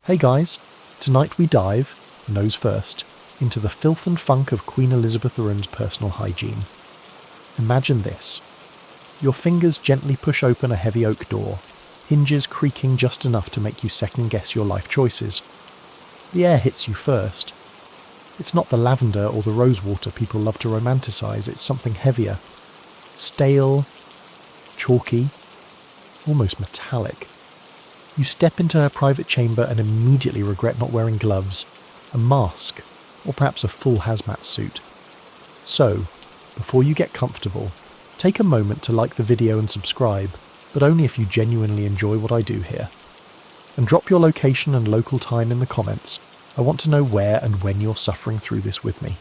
Hey guys, tonight we dive, nose first, into the filth and funk of Queen Elizabeth II's personal hygiene. Imagine this. Your fingers gently push open a heavy oak door, hinges creaking just enough to make you second-guess your life choices. The air hits you first. It's not the lavender or the rosewater people love to romanticise, it's something heavier. Stale, chalky, almost metallic. You step into her private chamber and immediately regret not wearing gloves, a mask, or perhaps a full hazmat suit. So, before you get comfortable, take a moment to like the video and subscribe, but only if you genuinely enjoy what I do here. And drop your location and local time in the comments. I want to know where and when you're suffering through this with me.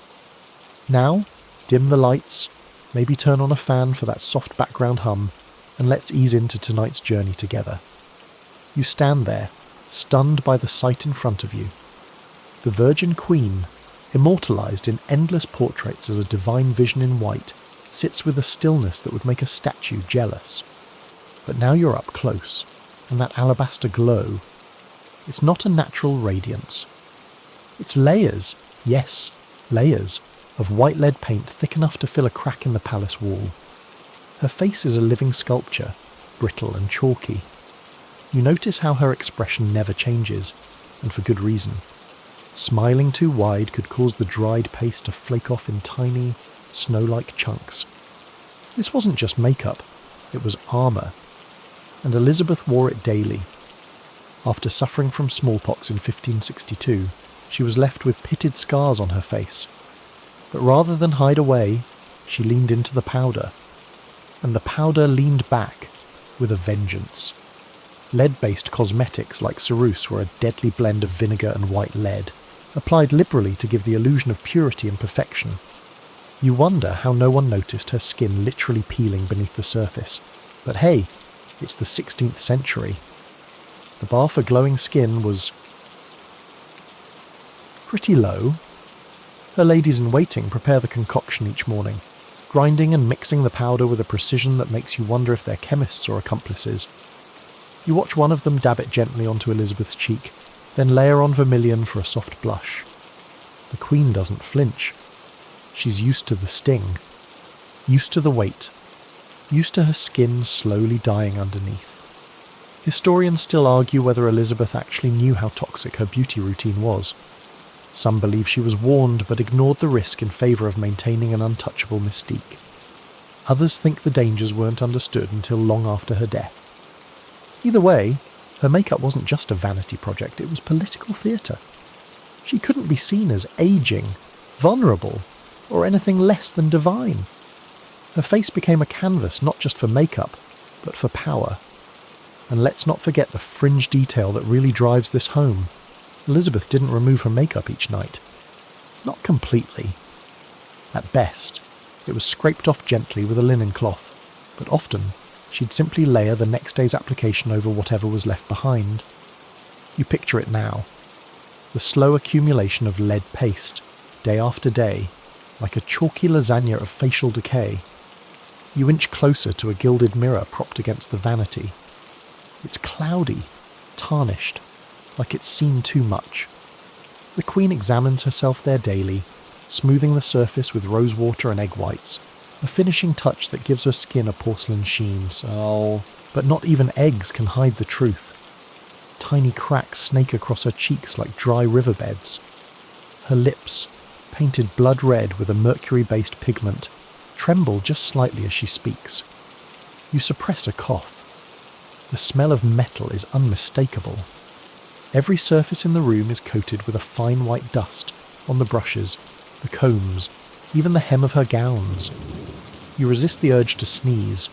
Now, dim the lights, maybe turn on a fan for that soft background hum, and let's ease into tonight's journey together. You stand there, stunned by the sight in front of you. The Virgin Queen, immortalised in endless portraits as a divine vision in white, sits with a stillness that would make a statue jealous. But now you're up close, and that alabaster glow, it's not a natural radiance. It's layers, yes, layers, of white lead paint thick enough to fill a crack in the palace wall. Her face is a living sculpture, brittle and chalky. You notice how her expression never changes, and for good reason. Smiling too wide could cause the dried paste to flake off in tiny, snow-like chunks. This wasn't just makeup, it was armour, and Elizabeth wore it daily. After suffering from smallpox in 1562, she was left with pitted scars on her face. But rather than hide away, she leaned into the powder, and the powder leaned back with a vengeance. Lead-based cosmetics like ceruse were a deadly blend of vinegar and white lead, applied liberally to give the illusion of purity and perfection. You wonder how no one noticed her skin literally peeling beneath the surface. But hey, it's the 16th century. The bar for glowing skin was pretty low. Her ladies-in-waiting prepare the concoction each morning, grinding and mixing the powder with a precision that makes you wonder if they're chemists or accomplices. You watch one of them dab it gently onto Elizabeth's cheek, then layer on vermilion for a soft blush. The Queen doesn't flinch. She's used to the sting, used to the weight, used to her skin slowly dying underneath. Historians still argue whether Elizabeth actually knew how toxic her beauty routine was. Some believe she was warned but ignored the risk in favour of maintaining an untouchable mystique. Others think the dangers weren't understood until long after her death. Either way, her makeup wasn't just a vanity project, it was political theatre. She couldn't be seen as ageing, vulnerable, or anything less than divine. Her face became a canvas not just for makeup, but for power. And let's not forget the fringe detail that really drives this home. Elizabeth didn't remove her makeup each night. Not completely. At best, it was scraped off gently with a linen cloth, but often she'd simply layer the next day's application over whatever was left behind. You picture it now. The slow accumulation of lead paste, day after day, like a chalky lasagna of facial decay. You inch closer to a gilded mirror propped against the vanity. It's cloudy, tarnished, like it's seen too much. The Queen examines herself there daily, smoothing the surface with rosewater and egg whites, a finishing touch that gives her skin a porcelain sheen. But not even eggs can hide the truth. Tiny cracks snake across her cheeks like dry riverbeds. Her lips, painted blood red with a mercury-based pigment, tremble just slightly as she speaks. You suppress a cough. The smell of metal is unmistakable. Every surface in the room is coated with a fine white dust, on the brushes, the combs, even the hem of her gowns. You resist the urge to sneeze.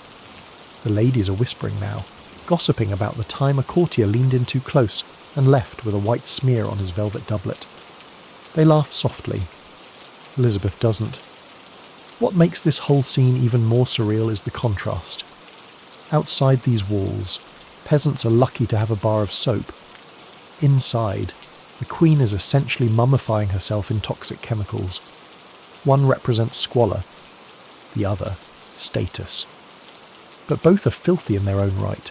The ladies are whispering now, gossiping about the time a courtier leaned in too close and left with a white smear on his velvet doublet. They laugh softly. Elizabeth doesn't. What makes this whole scene even more surreal is the contrast. Outside these walls, peasants are lucky to have a bar of soap. Inside, the Queen is essentially mummifying herself in toxic chemicals. One represents squalor, the other, status. But both are filthy in their own right.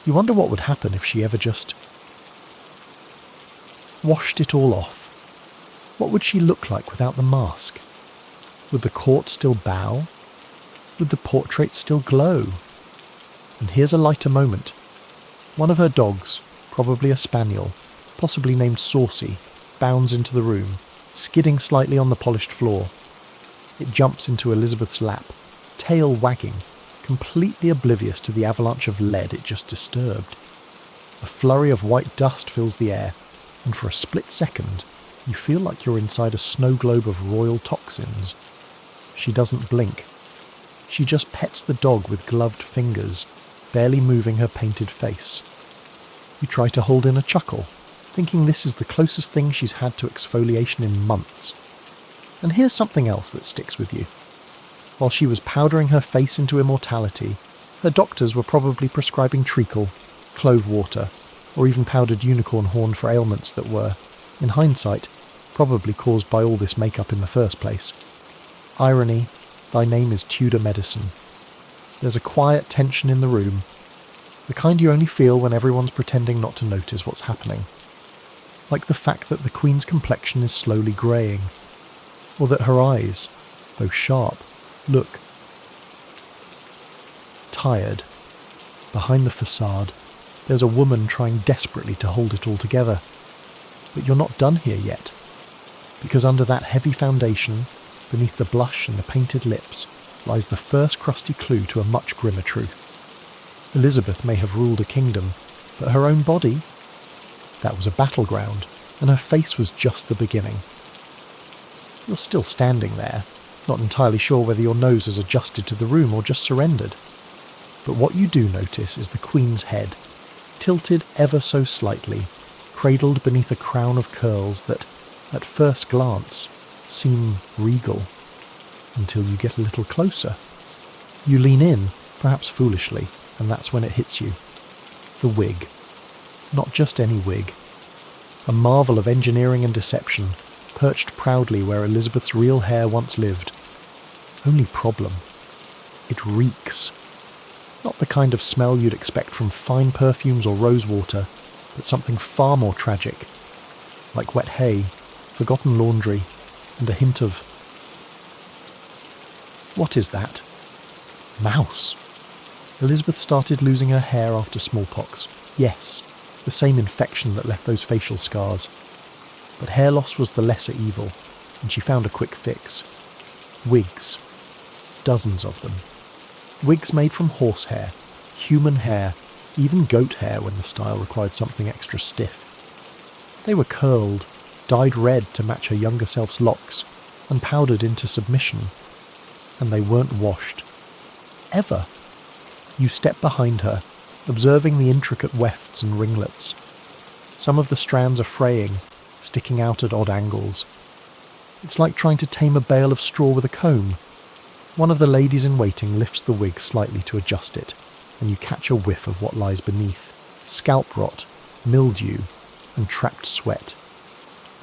You wonder what would happen if she ever just washed it all off. What would she look like without the mask? Would the court still bow? Would the portrait still glow? And here's a lighter moment. One of her dogs, probably a spaniel, possibly named Saucy, bounds into the room, skidding slightly on the polished floor. It jumps into Elizabeth's lap, tail wagging, completely oblivious to the avalanche of lead it just disturbed. A flurry of white dust fills the air, and for a split second, you feel like you're inside a snow globe of royal toxins. She doesn't blink. She just pets the dog with gloved fingers, barely moving her painted face. You try to hold in a chuckle, thinking this is the closest thing she's had to exfoliation in months. And here's something else that sticks with you. While she was powdering her face into immortality, her doctors were probably prescribing treacle, clove water, or even powdered unicorn horn for ailments that were, in hindsight, probably caused by all this makeup in the first place. Irony, thy name is Tudor medicine. There's a quiet tension in the room, the kind you only feel when everyone's pretending not to notice what's happening. Like the fact that the Queen's complexion is slowly greying, or that her eyes, though sharp, look tired. Behind the facade, there's a woman trying desperately to hold it all together. But you're not done here yet, because under that heavy foundation, beneath the blush and the painted lips, lies the first crusty clue to a much grimmer truth. Elizabeth may have ruled a kingdom, but her own body? That was a battleground, and her face was just the beginning. You're still standing there, not entirely sure whether your nose has adjusted to the room or just surrendered. But what you do notice is the Queen's head, tilted ever so slightly, cradled beneath a crown of curls that, at first glance, seem regal, until you get a little closer. You lean in, perhaps foolishly, and that's when it hits you. The wig. Not just any wig. A marvel of engineering and deception, perched proudly where Elizabeth's real hair once lived. Only problem. It reeks. Not the kind of smell you'd expect from fine perfumes or rose water, but something far more tragic. Like wet hay, forgotten laundry, and a hint of... What is that? Mouse. Elizabeth started losing her hair after smallpox. Yes, the same infection that left those facial scars. But hair loss was the lesser evil, and she found a quick fix. Wigs. Dozens of them. Wigs made from horsehair, human hair, even goat hair when the style required something extra stiff. They were curled, dyed red to match her younger self's locks, and powdered into submission. And they weren't washed. Ever. You step behind her, observing the intricate wefts and ringlets. Some of the strands are fraying, sticking out at odd angles. It's like trying to tame a bale of straw with a comb. One of the ladies in waiting lifts the wig slightly to adjust it, and you catch a whiff of what lies beneath. Scalp rot, mildew, and trapped sweat.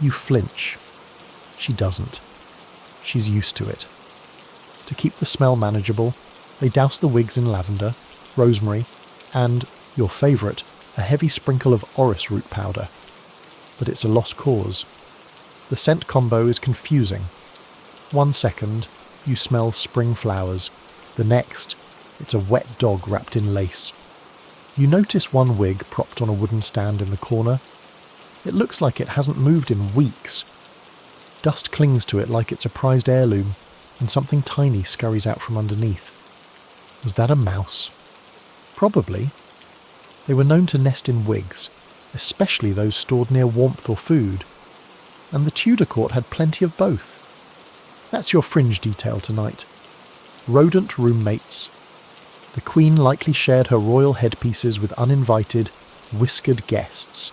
You flinch. She doesn't. She's used to it. To keep the smell manageable, they douse the wigs in lavender, rosemary, and, your favourite, a heavy sprinkle of orris root powder. But it's a lost cause. The scent combo is confusing. 1 second, you smell spring flowers. The next, it's a wet dog wrapped in lace. You notice one wig propped on a wooden stand in the corner. It looks like it hasn't moved in weeks. Dust clings to it like it's a prized heirloom, and something tiny scurries out from underneath. Was that a mouse? Probably. They were known to nest in wigs, especially those stored near warmth or food. And the Tudor court had plenty of both. That's your fringe detail tonight. Rodent roommates. The Queen likely shared her royal headpieces with uninvited, whiskered guests.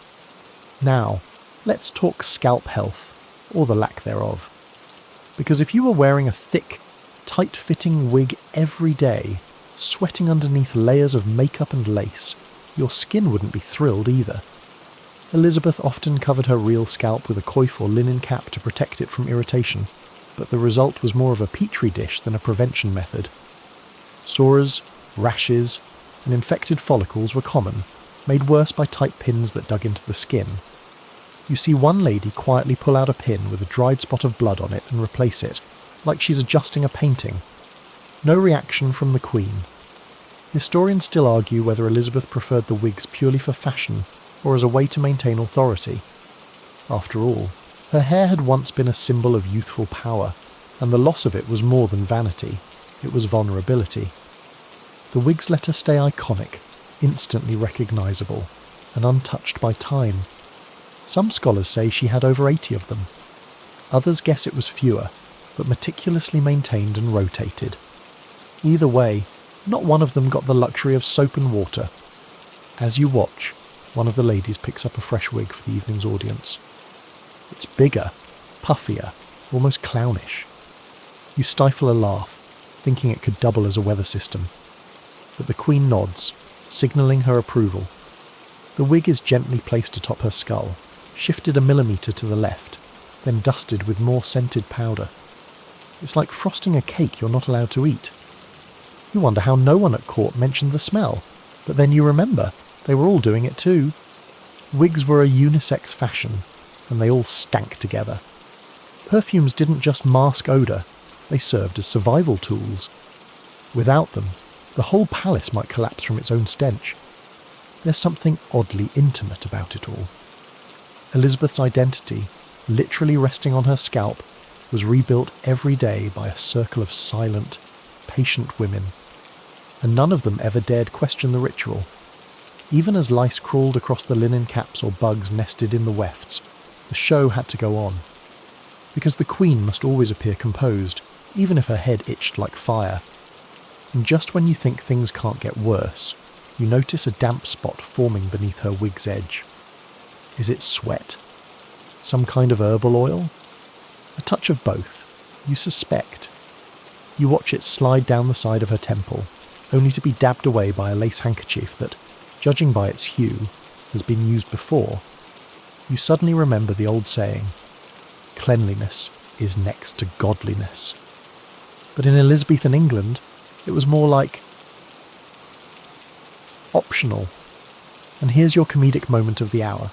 Now, let's talk scalp health, or the lack thereof. Because if you were wearing a thick, tight-fitting wig every day, sweating underneath layers of makeup and lace, your skin wouldn't be thrilled either. Elizabeth often covered her real scalp with a coif or linen cap to protect it from irritation, but the result was more of a petri dish than a prevention method. Sores, rashes, and infected follicles were common, made worse by tight pins that dug into the skin. You see one lady quietly pull out a pin with a dried spot of blood on it and replace it, like she's adjusting a painting. No reaction from the Queen. Historians still argue whether Elizabeth preferred the wigs purely for fashion or as a way to maintain authority. After all, her hair had once been a symbol of youthful power, and the loss of it was more than vanity, it was vulnerability. The wigs let her stay iconic, instantly recognisable, and untouched by time. Some scholars say she had over 80 of them. Others guess it was fewer, but meticulously maintained and rotated. Either way, not one of them got the luxury of soap and water. As you watch, one of the ladies picks up a fresh wig for the evening's audience. It's bigger, puffier, almost clownish. You stifle a laugh, thinking it could double as a weather system. But the Queen nods, signalling her approval. The wig is gently placed atop her skull, shifted a millimetre to the left, then dusted with more scented powder. It's like frosting a cake you're not allowed to eat. You wonder how no one at court mentioned the smell, but then you remember, they were all doing it too. Wigs were a unisex fashion, and they all stank together. Perfumes didn't just mask odour, they served as survival tools. Without them, the whole palace might collapse from its own stench. There's something oddly intimate about it all. Elizabeth's identity, literally resting on her scalp, was rebuilt every day by a circle of silent, patient women, and none of them ever dared question the ritual. Even as lice crawled across the linen caps or bugs nested in the wefts, the show had to go on. Because the Queen must always appear composed, even if her head itched like fire. And just when you think things can't get worse, you notice a damp spot forming beneath her wig's edge. Is it sweat? Some kind of herbal oil? A touch of both, you suspect. You watch it slide down the side of her temple, only to be dabbed away by a lace handkerchief that, judging by its hue, has been used before. You suddenly remember the old saying, cleanliness is next to godliness. But in Elizabethan England, it was more like optional. And here's your comedic moment of the hour.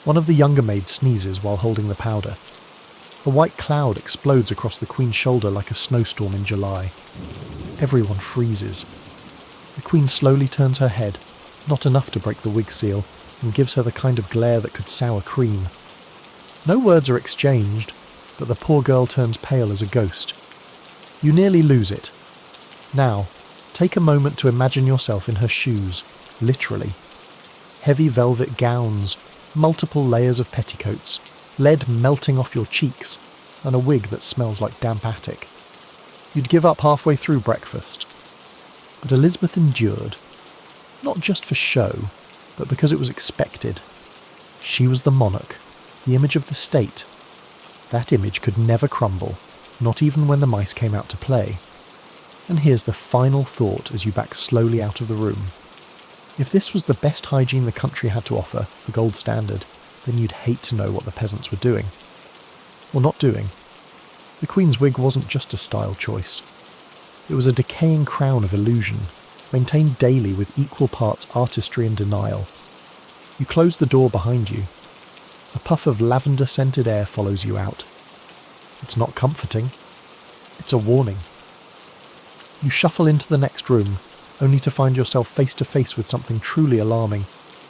One of the younger maids sneezes while holding the powder. A white cloud explodes across the Queen's shoulder like a snowstorm in July. Everyone freezes. The Queen slowly turns her head, not enough to break the wig seal, and gives her the kind of glare that could sour cream. No words are exchanged, but the poor girl turns pale as a ghost. You nearly lose it. Now, take a moment to imagine yourself in her shoes, literally. Heavy velvet gowns, multiple layers of petticoats, lead melting off your cheeks, and a wig that smells like damp attic. You'd give up halfway through breakfast. But Elizabeth endured, not just for show, but because it was expected. She was the monarch, the image of the state. That image could never crumble, not even when the mice came out to play. And here's the final thought as you back slowly out of the room. If this was the best hygiene the country had to offer, the gold standard, then you'd hate to know what the peasants were doing. Or not doing. The Queen's wig wasn't just a style choice. It was a decaying crown of illusion, maintained daily with equal parts artistry and denial. You close the door behind you. A puff of lavender-scented air follows you out. It's not comforting. It's a warning. You shuffle into the next room, only to find yourself face to face with something truly alarming.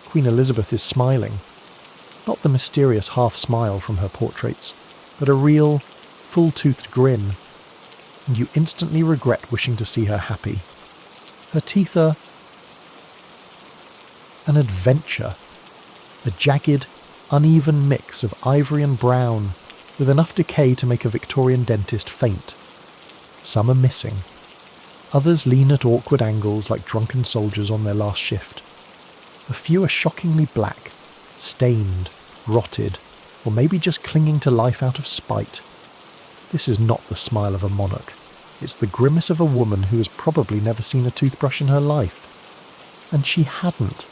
Queen Elizabeth is smiling. Not the mysterious half-smile from her portraits, but a real, full-toothed grin. And you instantly regret wishing to see her happy. Her teeth are an adventure. A jagged, uneven mix of ivory and brown, with enough decay to make a Victorian dentist faint. Some are missing. Others lean at awkward angles like drunken soldiers on their last shift. A few are shockingly black, stained, rotted, or maybe just clinging to life out of spite. This is not the smile of a monarch. It's the grimace of a woman who has probably never seen a toothbrush in her life. And she hadn't.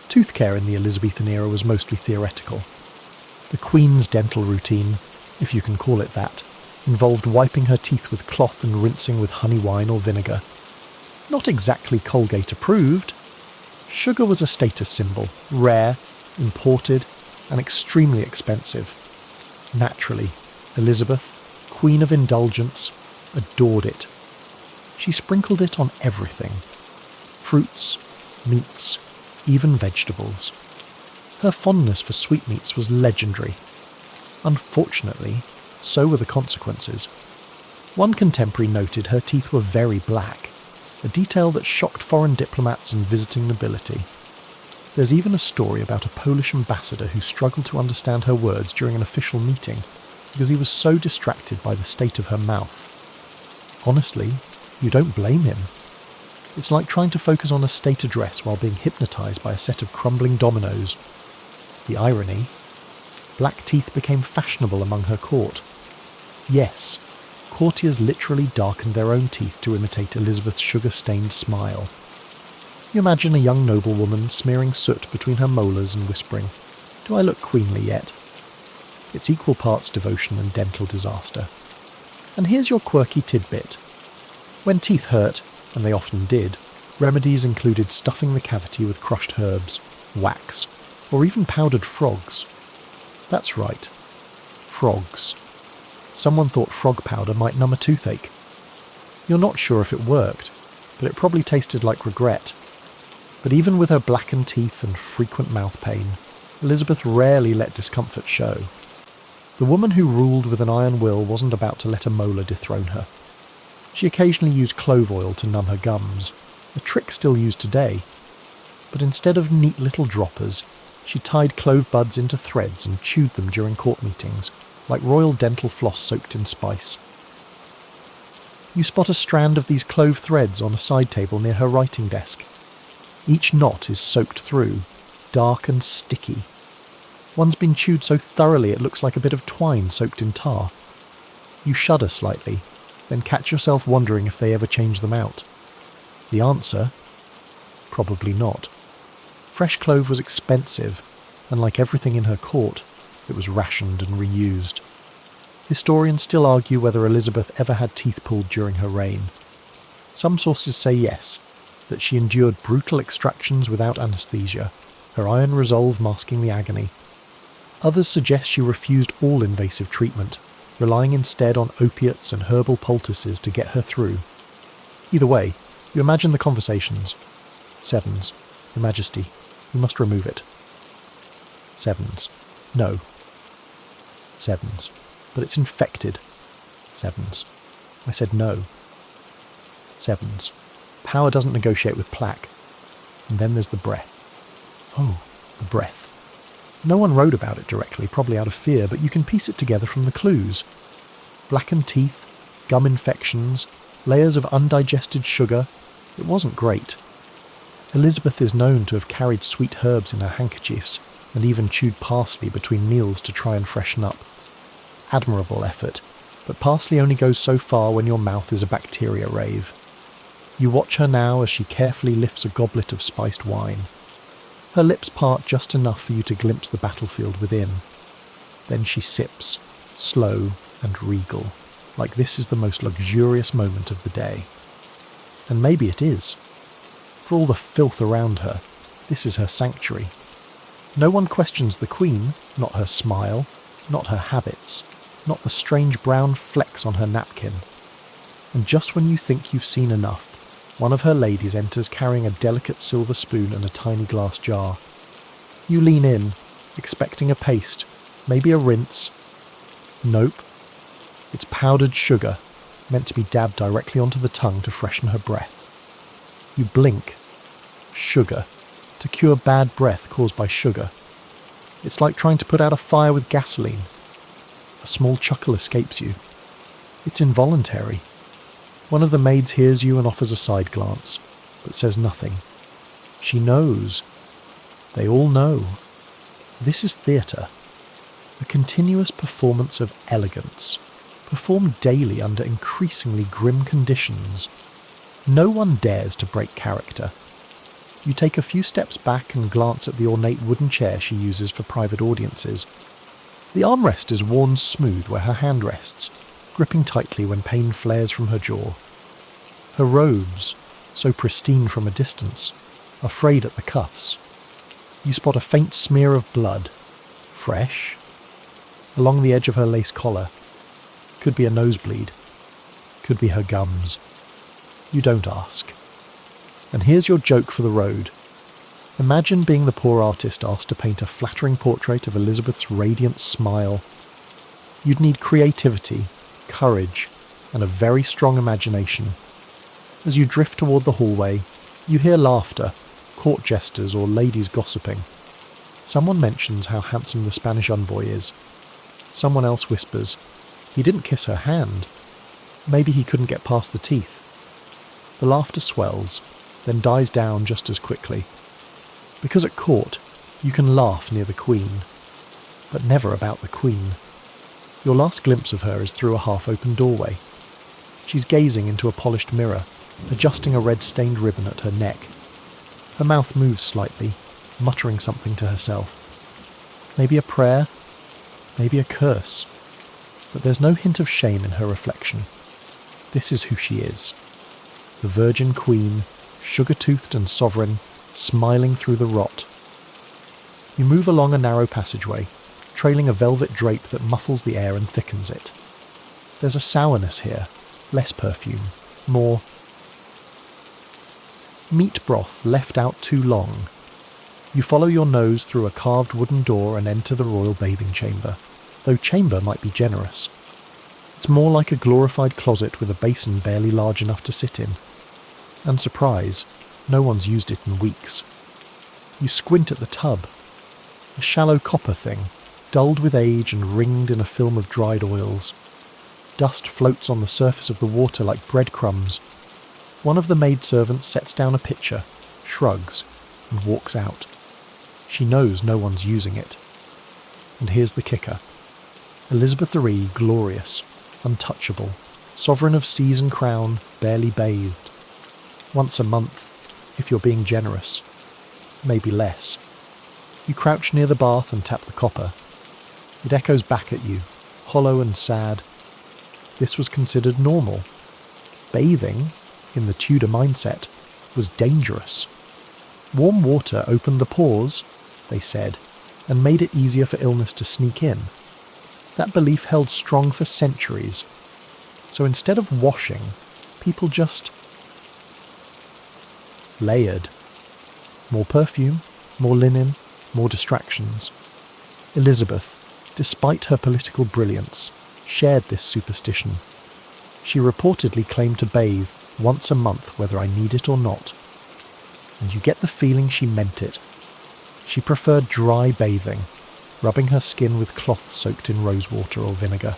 Tooth care in the Elizabethan era was mostly theoretical. The Queen's dental routine, if you can call it that, involved wiping her teeth with cloth and rinsing with honey wine or vinegar. Not exactly Colgate approved. Sugar was a status symbol, rare, imported, and extremely expensive. Naturally, Elizabeth, Queen of Indulgence, adored it. She sprinkled it on everything. Fruits, meats, even vegetables. Her fondness for sweetmeats was legendary. Unfortunately, so were the consequences. One contemporary noted her teeth were very black, a detail that shocked foreign diplomats and visiting nobility. There's even a story about a Polish ambassador who struggled to understand her words during an official meeting because he was so distracted by the state of her mouth. Honestly, you don't blame him. It's like trying to focus on a state address while being hypnotised by a set of crumbling dominoes. The irony: black teeth became fashionable among her court. Yes, courtiers literally darkened their own teeth to imitate Elizabeth's sugar-stained smile. You imagine a young noblewoman smearing soot between her molars and whispering, "Do I look queenly yet?" It's equal parts devotion and dental disaster. And here's your quirky tidbit. When teeth hurt, and they often did, remedies included stuffing the cavity with crushed herbs, wax, or even powdered frogs. That's right, frogs. Someone thought frog powder might numb a toothache. You're not sure if it worked, but it probably tasted like regret. But even with her blackened teeth and frequent mouth pain, Elizabeth rarely let discomfort show. The woman who ruled with an iron will wasn't about to let a molar dethrone her. She occasionally used clove oil to numb her gums, a trick still used today. But instead of neat little droppers, she tied clove buds into threads and chewed them during court meetings, like royal dental floss soaked in spice. You spot a strand of these clove threads on a side table near her writing desk. Each knot is soaked through, dark and sticky. One's been chewed so thoroughly it looks like a bit of twine soaked in tar. You shudder slightly, then catch yourself wondering if they ever change them out. The answer? Probably not. Fresh clove was expensive, and like everything in her court, it was rationed and reused. Historians still argue whether Elizabeth ever had teeth pulled during her reign. Some sources say yes, that she endured brutal extractions without anaesthesia, her iron resolve masking the agony. Others suggest she refused all invasive treatment, relying instead on opiates and herbal poultices to get her through. Either way, you imagine the conversations. Sevens. Your Majesty, you must remove it. Sevens. No. Sevens. But it's infected. Sevens. I said no. Sevens. Power doesn't negotiate with plaque. And then there's the breath. Oh, the breath. No one wrote about it directly, probably out of fear, but you can piece it together from the clues. Blackened teeth, gum infections, layers of undigested sugar. It wasn't great. Elizabeth is known to have carried sweet herbs in her handkerchiefs, and even chewed parsley between meals to try and freshen up. Admirable effort, but parsley only goes so far when your mouth is a bacteria rave. You watch her now as she carefully lifts a goblet of spiced wine. Her lips part just enough for you to glimpse the battlefield within. Then she sips, slow and regal, like this is the most luxurious moment of the day. And maybe it is. For all the filth around her, this is her sanctuary. No one questions the Queen, not her smile, not her habits, not the strange brown flecks on her napkin. And just when you think you've seen enough, one of her ladies enters carrying a delicate silver spoon and a tiny glass jar. You lean in, expecting a paste, maybe a rinse. Nope. It's powdered sugar, meant to be dabbed directly onto the tongue to freshen her breath. You blink. Sugar. To cure bad breath caused by sugar. It's like trying to put out a fire with gasoline. A small chuckle escapes you. It's involuntary. One of the maids hears you and offers a side glance, but says nothing. She knows. They all know. This is theatre. A continuous performance of elegance, performed daily under increasingly grim conditions. No one dares to break character. You take a few steps back and glance at the ornate wooden chair she uses for private audiences. The armrest is worn smooth where her hand rests, gripping tightly when pain flares from her jaw. Her robes, so pristine from a distance, are frayed at the cuffs. You spot a faint smear of blood, fresh. Along the edge of her lace collar. Could be a nosebleed. Could be her gums. You don't ask. And here's your joke for the road. Imagine being the poor artist asked to paint a flattering portrait of Elizabeth's radiant smile. You'd need creativity, courage, and a very strong imagination. As you drift toward the hallway, you hear laughter, court jesters or ladies gossiping. Someone mentions how handsome the Spanish envoy is. Someone else whispers, he didn't kiss her hand. Maybe he couldn't get past the teeth. The laughter swells, then dies down just as quickly. Because at court, you can laugh near the Queen, but never about the Queen. Your last glimpse of her is through a half-open doorway. She's gazing into a polished mirror, adjusting a red-stained ribbon at her neck. Her mouth moves slightly, muttering something to herself. Maybe a prayer, maybe a curse, but there's no hint of shame in her reflection. This is who she is. The Virgin Queen, sugar-toothed and sovereign, smiling through the rot. You move along a narrow passageway, trailing a velvet drape that muffles the air and thickens it. There's a sourness here, less perfume, more meat broth left out too long. You follow your nose through a carved wooden door and enter the royal bathing chamber, though chamber might be generous. It's more like a glorified closet with a basin barely large enough to sit in. And surprise, no one's used it in weeks. You squint at the tub. A shallow copper thing, dulled with age and ringed in a film of dried oils. Dust floats on the surface of the water like breadcrumbs. One of the maidservants sets down a pitcher, shrugs, and walks out. She knows no one's using it. And here's the kicker. Elizabeth II, glorious, untouchable, sovereign of seas and crown, barely bathed. Once a month, if you're being generous. Maybe less. You crouch near the bath and tap the copper. It echoes back at you, hollow and sad. This was considered normal. Bathing, in the Tudor mindset, was dangerous. Warm water opened the pores, they said, and made it easier for illness to sneak in. That belief held strong for centuries. So instead of washing, people just layered. More perfume, more linen, more distractions. Elizabeth, despite her political brilliance, shared this superstition. She reportedly claimed to bathe once a month whether I need it or not. And you get the feeling she meant it. She preferred dry bathing, rubbing her skin with cloth soaked in rosewater or vinegar.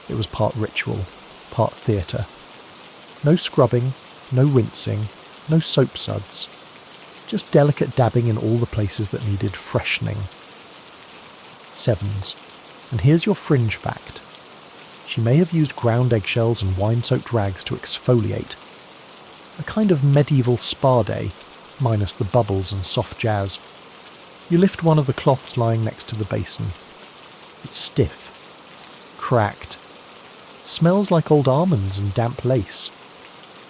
It was part ritual, part theatre. No scrubbing, no rinsing, no soap suds. Just delicate dabbing in all the places that needed freshening. Sevens. And here's your fringe fact. She may have used ground eggshells and wine-soaked rags to exfoliate. A kind of medieval spa day, minus the bubbles and soft jazz. You lift one of the cloths lying next to the basin. It's stiff, cracked, smells like old almonds and damp lace.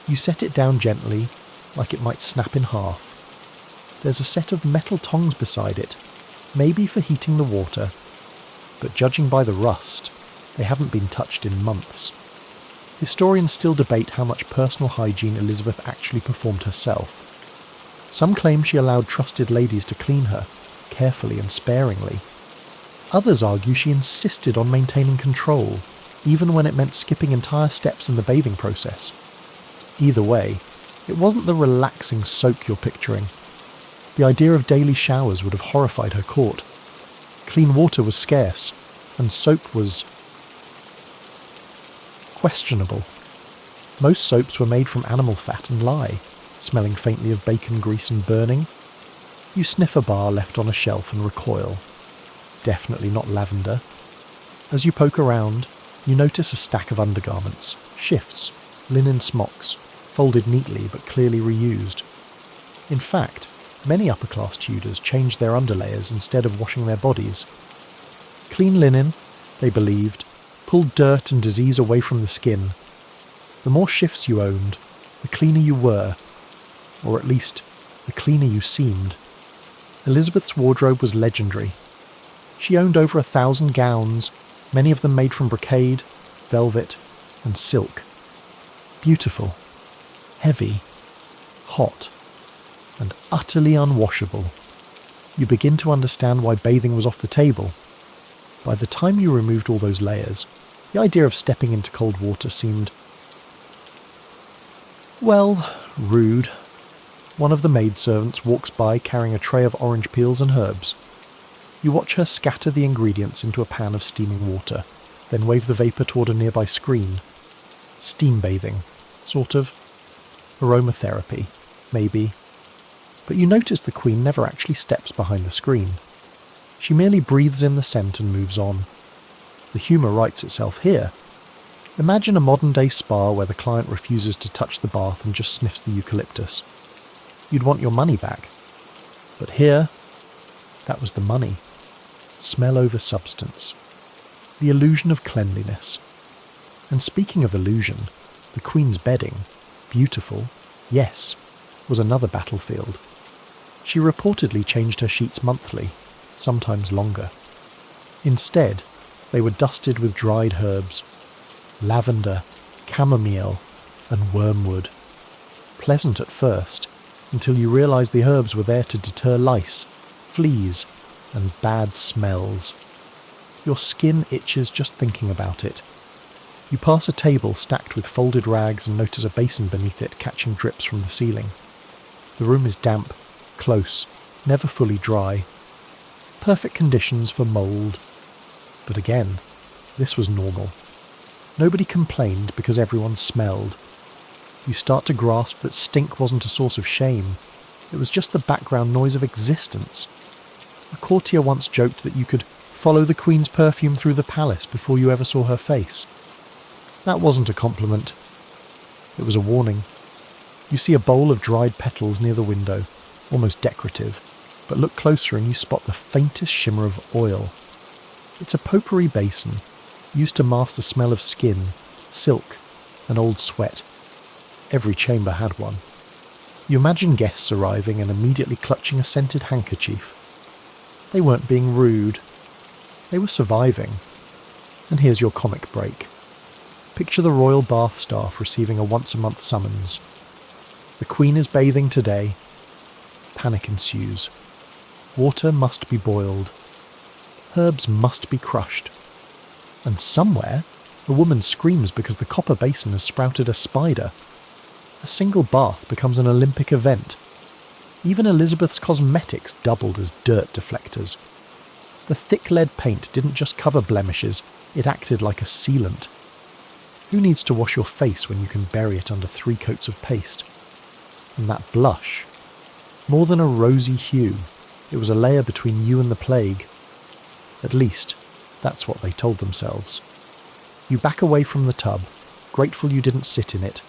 You set it down gently, like it might snap in half. There's a set of metal tongs beside it, maybe for heating the water, but judging by the rust, they haven't been touched in months. Historians still debate how much personal hygiene Elizabeth actually performed herself. Some claim she allowed trusted ladies to clean her, carefully and sparingly. Others argue she insisted on maintaining control, even when it meant skipping entire steps in the bathing process. Either way, it wasn't the relaxing soak you're picturing. The idea of daily showers would have horrified her court. Clean water was scarce, and soap was questionable. Most soaps were made from animal fat and lye, smelling faintly of bacon grease and burning. You sniff a bar left on a shelf and recoil. Definitely not lavender. As you poke around, you notice a stack of undergarments, shifts, linen smocks, folded neatly but clearly reused. In fact, many upper-class Tudors changed their underlayers instead of washing their bodies. Clean linen, they believed, pulled dirt and disease away from the skin. The more shifts you owned, the cleaner you were, or at least, the cleaner you seemed. Elizabeth's wardrobe was legendary. She owned over 1,000 gowns, many of them made from brocade, velvet, and silk. Beautiful, heavy, hot, and utterly unwashable. You begin to understand why bathing was off the table. By the time you removed all those layers, the idea of stepping into cold water seemed, well, rude. One of the maidservants walks by carrying a tray of orange peels and herbs. You watch her scatter the ingredients into a pan of steaming water, then wave the vapour toward a nearby screen. Steam bathing, sort of. Aromatherapy, maybe. But you notice the Queen never actually steps behind the screen. She merely breathes in the scent and moves on. The humour writes itself here. Imagine a modern-day spa where the client refuses to touch the bath and just sniffs the eucalyptus. You'd want your money back. But here, that was the money. Smell over substance. The illusion of cleanliness. And speaking of illusion, the Queen's bedding, beautiful, yes, was another battlefield. She reportedly changed her sheets monthly, sometimes longer. Instead, they were dusted with dried herbs, lavender, chamomile, and wormwood. Pleasant at first, until you realise the herbs were there to deter lice, fleas, and bad smells. Your skin itches just thinking about it. You pass a table stacked with folded rags and notice a basin beneath it catching drips from the ceiling. The room is damp, close, never fully dry. Perfect conditions for mould. But again, this was normal. Nobody complained because everyone smelled. You start to grasp that stink wasn't a source of shame. It was just the background noise of existence. A courtier once joked that you could follow the Queen's perfume through the palace before you ever saw her face. That wasn't a compliment. It was a warning. You see a bowl of dried petals near the window, almost decorative, but look closer and you spot the faintest shimmer of oil. It's a potpourri basin, used to mask the smell of skin, silk, and old sweat. Every chamber had one. You imagine guests arriving and immediately clutching a scented handkerchief. They weren't being rude. They were surviving. And here's your comic break. Picture the royal bath staff receiving a once-a-month summons. The Queen is bathing today. Panic ensues. Water must be boiled. Herbs must be crushed. And somewhere, a woman screams because the copper basin has sprouted a spider. A single bath becomes an Olympic event. Even Elizabeth's cosmetics doubled as dirt deflectors. The thick lead paint didn't just cover blemishes, it acted like a sealant. Who needs to wash your face when you can bury it under 3 coats of paste? And that blush. More than a rosy hue, it was a layer between you and the plague. At least, that's what they told themselves. You back away from the tub, grateful you didn't sit in it.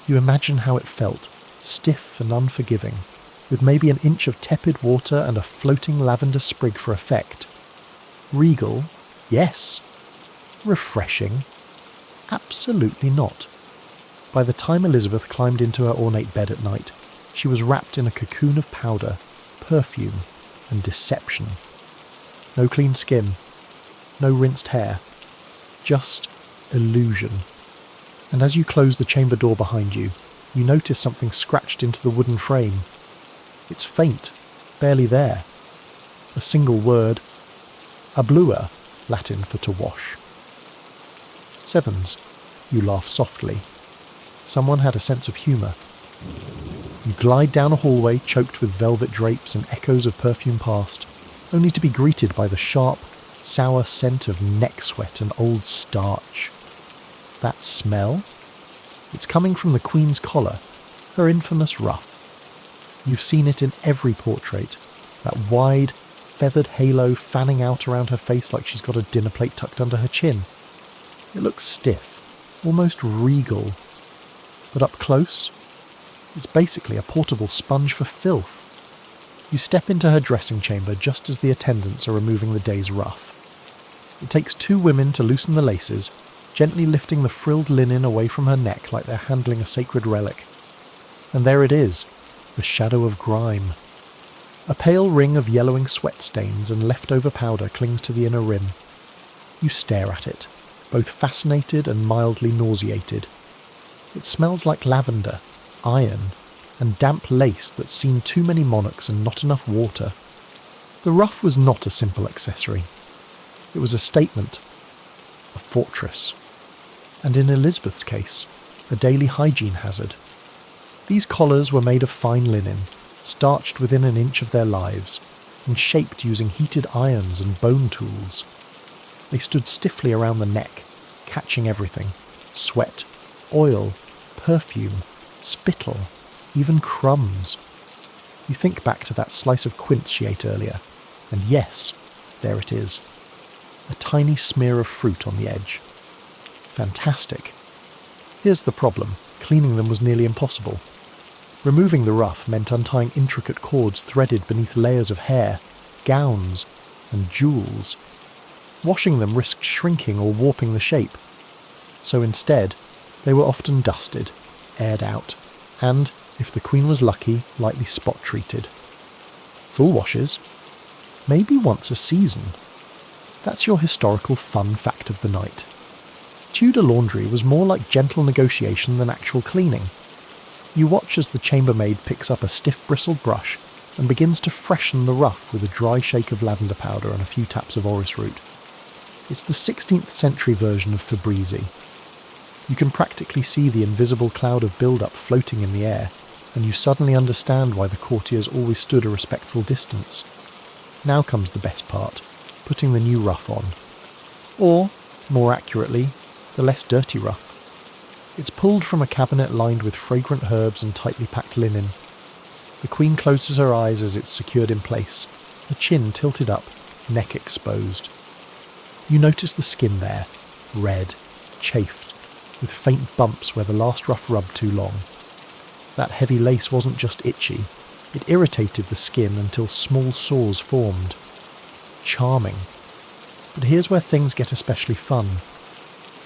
You imagine how it felt, stiff and unforgiving, with maybe an inch of tepid water and a floating lavender sprig for effect. Regal? Yes. Refreshing? Absolutely not. By the time Elizabeth climbed into her ornate bed at night, she was wrapped in a cocoon of powder, perfume, and deception. No clean skin, no rinsed hair, just illusion. And as you close the chamber door behind you, you notice something scratched into the wooden frame. It's faint, barely there. A single word, ablua, Latin for to wash. Sevens, you laugh softly. Someone had a sense of humour. You glide down a hallway choked with velvet drapes and echoes of perfume past, only to be greeted by the sharp, sour scent of neck sweat and old starch. That smell? It's coming from the Queen's collar, her infamous ruff. You've seen it in every portrait, that wide, feathered halo fanning out around her face like she's got a dinner plate tucked under her chin. It looks stiff, almost regal. But up close, it's basically a portable sponge for filth. You step into her dressing chamber just as the attendants are removing the day's ruff. It takes 2 women to loosen the laces, gently lifting the frilled linen away from her neck like they're handling a sacred relic. And there it is, the shadow of grime. A pale ring of yellowing sweat stains and leftover powder clings to the inner rim. You stare at it, both fascinated and mildly nauseated. It smells like lavender, iron, and damp lace that's seen too many monarchs and not enough water. The ruff was not a simple accessory. It was a statement, a fortress, and in Elizabeth's case, a daily hygiene hazard. These collars were made of fine linen, starched within an inch of their lives, and shaped using heated irons and bone tools. They stood stiffly around the neck, catching everything: sweat, oil, perfume, spittle, even crumbs. You think back to that slice of quince she ate earlier, and yes, there it is. A tiny smear of fruit on the edge. Fantastic. Here's the problem: cleaning them was nearly impossible. Removing the ruff meant untying intricate cords threaded beneath layers of hair, gowns, and jewels. Washing them risked shrinking or warping the shape. So instead, they were often dusted, aired out, and, if the Queen was lucky, lightly spot-treated. Full washes? Maybe once a season. That's your historical fun fact of the night. Tudor laundry was more like gentle negotiation than actual cleaning. You watch as the chambermaid picks up a stiff bristled brush and begins to freshen the ruff with a dry shake of lavender powder and a few taps of orris root. It's the 16th century version of Febreze. You can practically see the invisible cloud of build-up floating in the air, and you suddenly understand why the courtiers always stood a respectful distance. Now comes the best part, putting the new ruff on. Or, more accurately, the less dirty ruff. It's pulled from a cabinet lined with fragrant herbs and tightly packed linen. The Queen closes her eyes as it's secured in place, her chin tilted up, neck exposed. You notice the skin there, red, chafed, with faint bumps where the last ruff rubbed too long. That heavy lace wasn't just itchy, it irritated the skin until small sores formed. Charming. But here's where things get especially fun.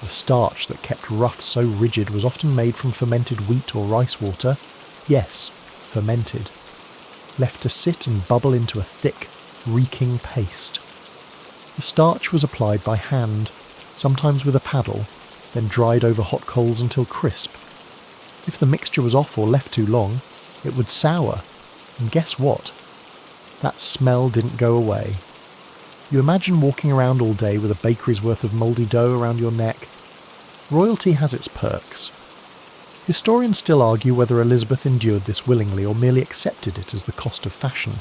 The starch that kept ruff so rigid was often made from fermented wheat or rice water. Yes, fermented. Left to sit and bubble into a thick, reeking paste. The starch was applied by hand, sometimes with a paddle, then dried over hot coals until crisp. If the mixture was off or left too long, it would sour. And guess what? That smell didn't go away. You imagine walking around all day with a bakery's worth of mouldy dough around your neck. Royalty has its perks. Historians still argue whether Elizabeth endured this willingly or merely accepted it as the cost of fashion.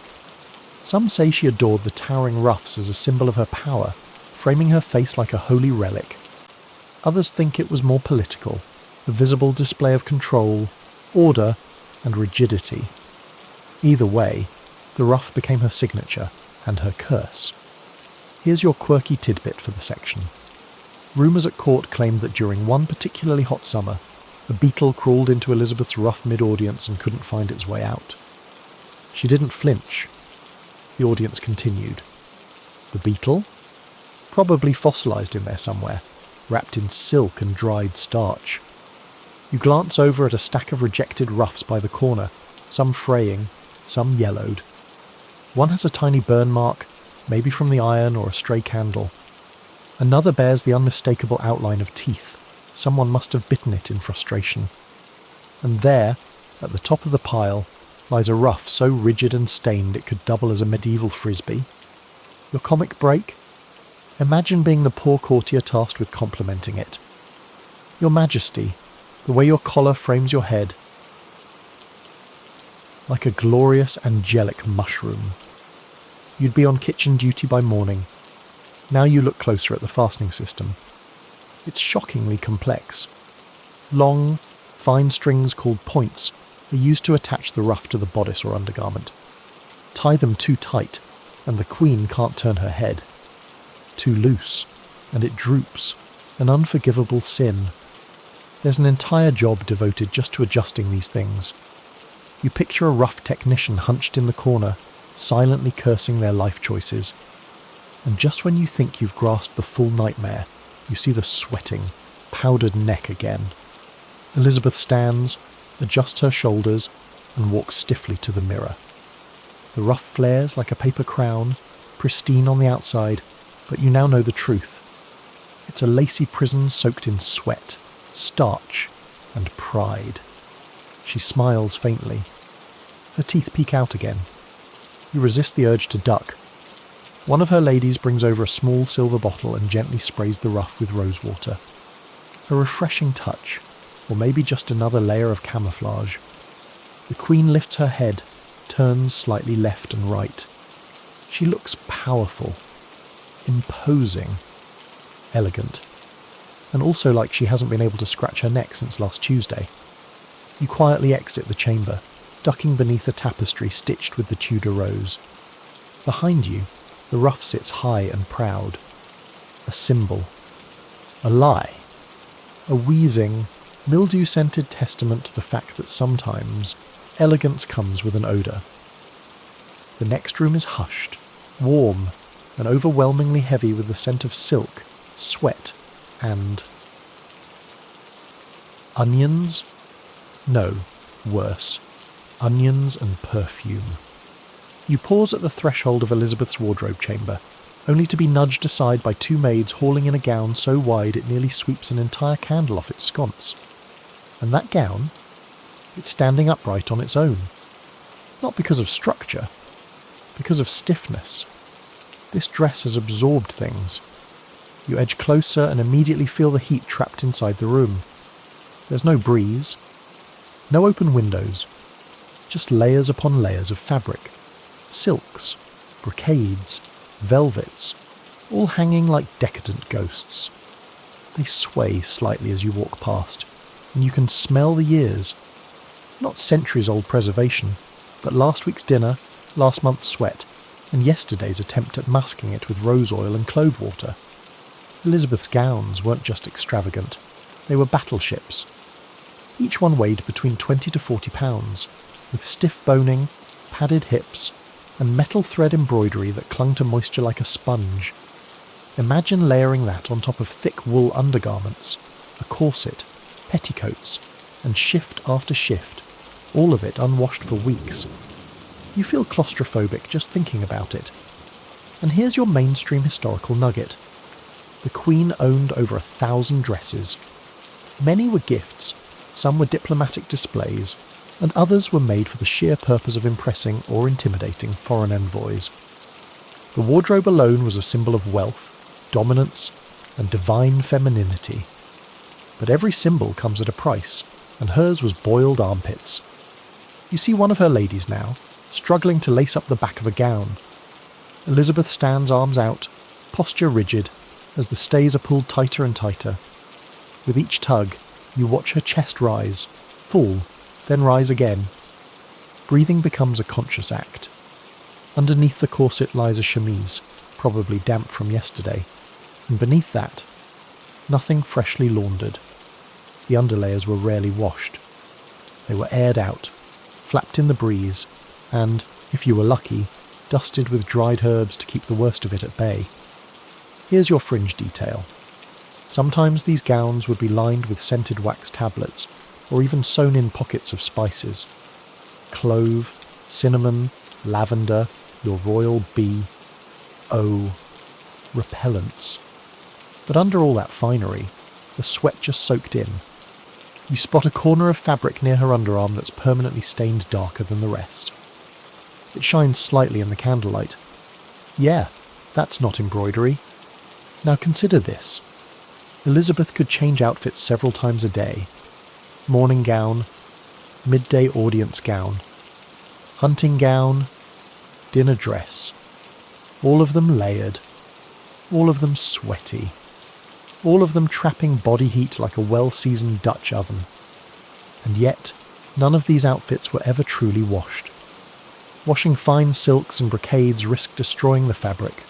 Some say she adored the towering ruffs as a symbol of her power, framing her face like a holy relic. Others think it was more political, a visible display of control, order, and rigidity. Either way, the ruff became her signature and her curse. Here's your quirky tidbit for the section. Rumours at court claimed that during one particularly hot summer, a beetle crawled into Elizabeth's ruff mid-audience and couldn't find its way out. She didn't flinch. The audience continued. The beetle? Probably fossilised in there somewhere, wrapped in silk and dried starch. You glance over at a stack of rejected ruffs by the corner, some fraying, some yellowed. One has a tiny burn mark, maybe from the iron or a stray candle. Another bears the unmistakable outline of teeth. Someone must have bitten it in frustration. And there, at the top of the pile, lies a ruff so rigid and stained it could double as a medieval frisbee. Your comic break? Imagine being the poor courtier tasked with complimenting it. Your Majesty, the way your collar frames your head, like a glorious angelic mushroom. You'd be on kitchen duty by morning. Now you look closer at the fastening system. It's shockingly complex. Long, fine strings called points are used to attach the ruff to the bodice or undergarment. Tie them too tight, and the Queen can't turn her head. Too loose, and it droops, an unforgivable sin. There's an entire job devoted just to adjusting these things. You picture a ruff technician hunched in the corner, silently cursing their life choices. And just when you think you've grasped the full nightmare, you see the sweating, powdered neck again. Elizabeth stands, adjusts her shoulders, and walks stiffly to the mirror. The ruff flares like a paper crown, pristine on the outside, but you now know the truth. It's a lacy prison soaked in sweat, starch, and pride. She smiles faintly. Her teeth peek out again. You resist the urge to duck. One of her ladies brings over a small silver bottle and gently sprays the ruff with rose water. A refreshing touch, or maybe just another layer of camouflage. The Queen lifts her head, turns slightly left and right. She looks powerful, imposing, elegant, and also like she hasn't been able to scratch her neck since last Tuesday. You quietly exit the chamber, ducking beneath a tapestry stitched with the Tudor rose. Behind you, the ruff sits high and proud. A symbol. A lie. A wheezing, mildew-scented testament to the fact that sometimes elegance comes with an odour. The next room is hushed, warm, and overwhelmingly heavy with the scent of silk, sweat, and... onions? No, worse. Onions and perfume. You pause at the threshold of Elizabeth's wardrobe chamber, only to be nudged aside by two maids hauling in a gown so wide it nearly sweeps an entire candle off its sconce. And that gown? It's standing upright on its own. Not because of structure, because of stiffness. This dress has absorbed things. You edge closer and immediately feel the heat trapped inside the room. There's no breeze, no open windows, just layers upon layers of fabric. Silks, brocades, velvets, all hanging like decadent ghosts. They sway slightly as you walk past, and you can smell the years. Not centuries-old preservation, but last week's dinner, last month's sweat, and yesterday's attempt at masking it with rose oil and clove water. Elizabeth's gowns weren't just extravagant, they were battleships. Each one weighed between 20 to 40 pounds, with stiff boning, padded hips, and metal thread embroidery that clung to moisture like a sponge. Imagine layering that on top of thick wool undergarments, a corset, petticoats, and shift after shift, all of it unwashed for weeks. You feel claustrophobic just thinking about it. And here's your mainstream historical nugget. The Queen owned over 1,000 dresses. Many were gifts, some were diplomatic displays, and others were made for the sheer purpose of impressing or intimidating foreign envoys. The wardrobe alone was a symbol of wealth, dominance, and divine femininity. But every symbol comes at a price, and hers was boiled armpits. You see one of her ladies now, struggling to lace up the back of a gown. Elizabeth stands arms out, posture rigid, as the stays are pulled tighter and tighter. With each tug, you watch her chest rise, fall, then rise again. Breathing becomes a conscious act. Underneath the corset lies a chemise, probably damp from yesterday, and beneath that, nothing freshly laundered. The underlayers were rarely washed. They were aired out, flapped in the breeze, and, if you were lucky, dusted with dried herbs to keep the worst of it at bay. Here's your fringe detail. Sometimes these gowns would be lined with scented wax tablets, or even sewn in pockets of spices. Clove, cinnamon, lavender, your royal bee. Oh, repellents. But under all that finery, the sweat just soaked in. You spot a corner of fabric near her underarm that's permanently stained darker than the rest. It shines slightly in the candlelight. Yeah, that's not embroidery. Now consider this. Elizabeth could change outfits several times a day. Morning gown, midday audience gown, hunting gown, dinner dress. All of them layered, all of them sweaty, all of them trapping body heat like a well-seasoned Dutch oven. And yet, none of these outfits were ever truly washed. Washing fine silks and brocades risked destroying the fabric.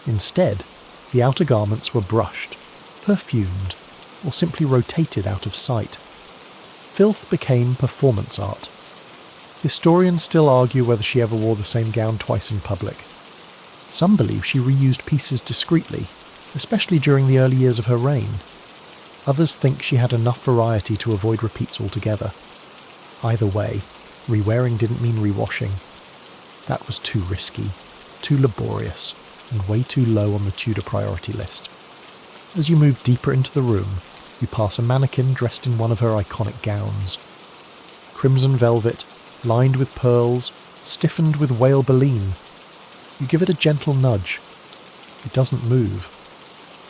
Instead, the outer garments were brushed, perfumed, or simply rotated out of sight. Filth became performance art. Historians still argue whether she ever wore the same gown twice in public. Some believe she reused pieces discreetly, especially during the early years of her reign. Others think she had enough variety to avoid repeats altogether. Either way, re-wearing didn't mean re-washing. That was too risky, too laborious, and way too low on the Tudor priority list. As you move deeper into the room, you pass a mannequin dressed in one of her iconic gowns. Crimson velvet, lined with pearls, stiffened with whale baleen. You give it a gentle nudge. It doesn't move.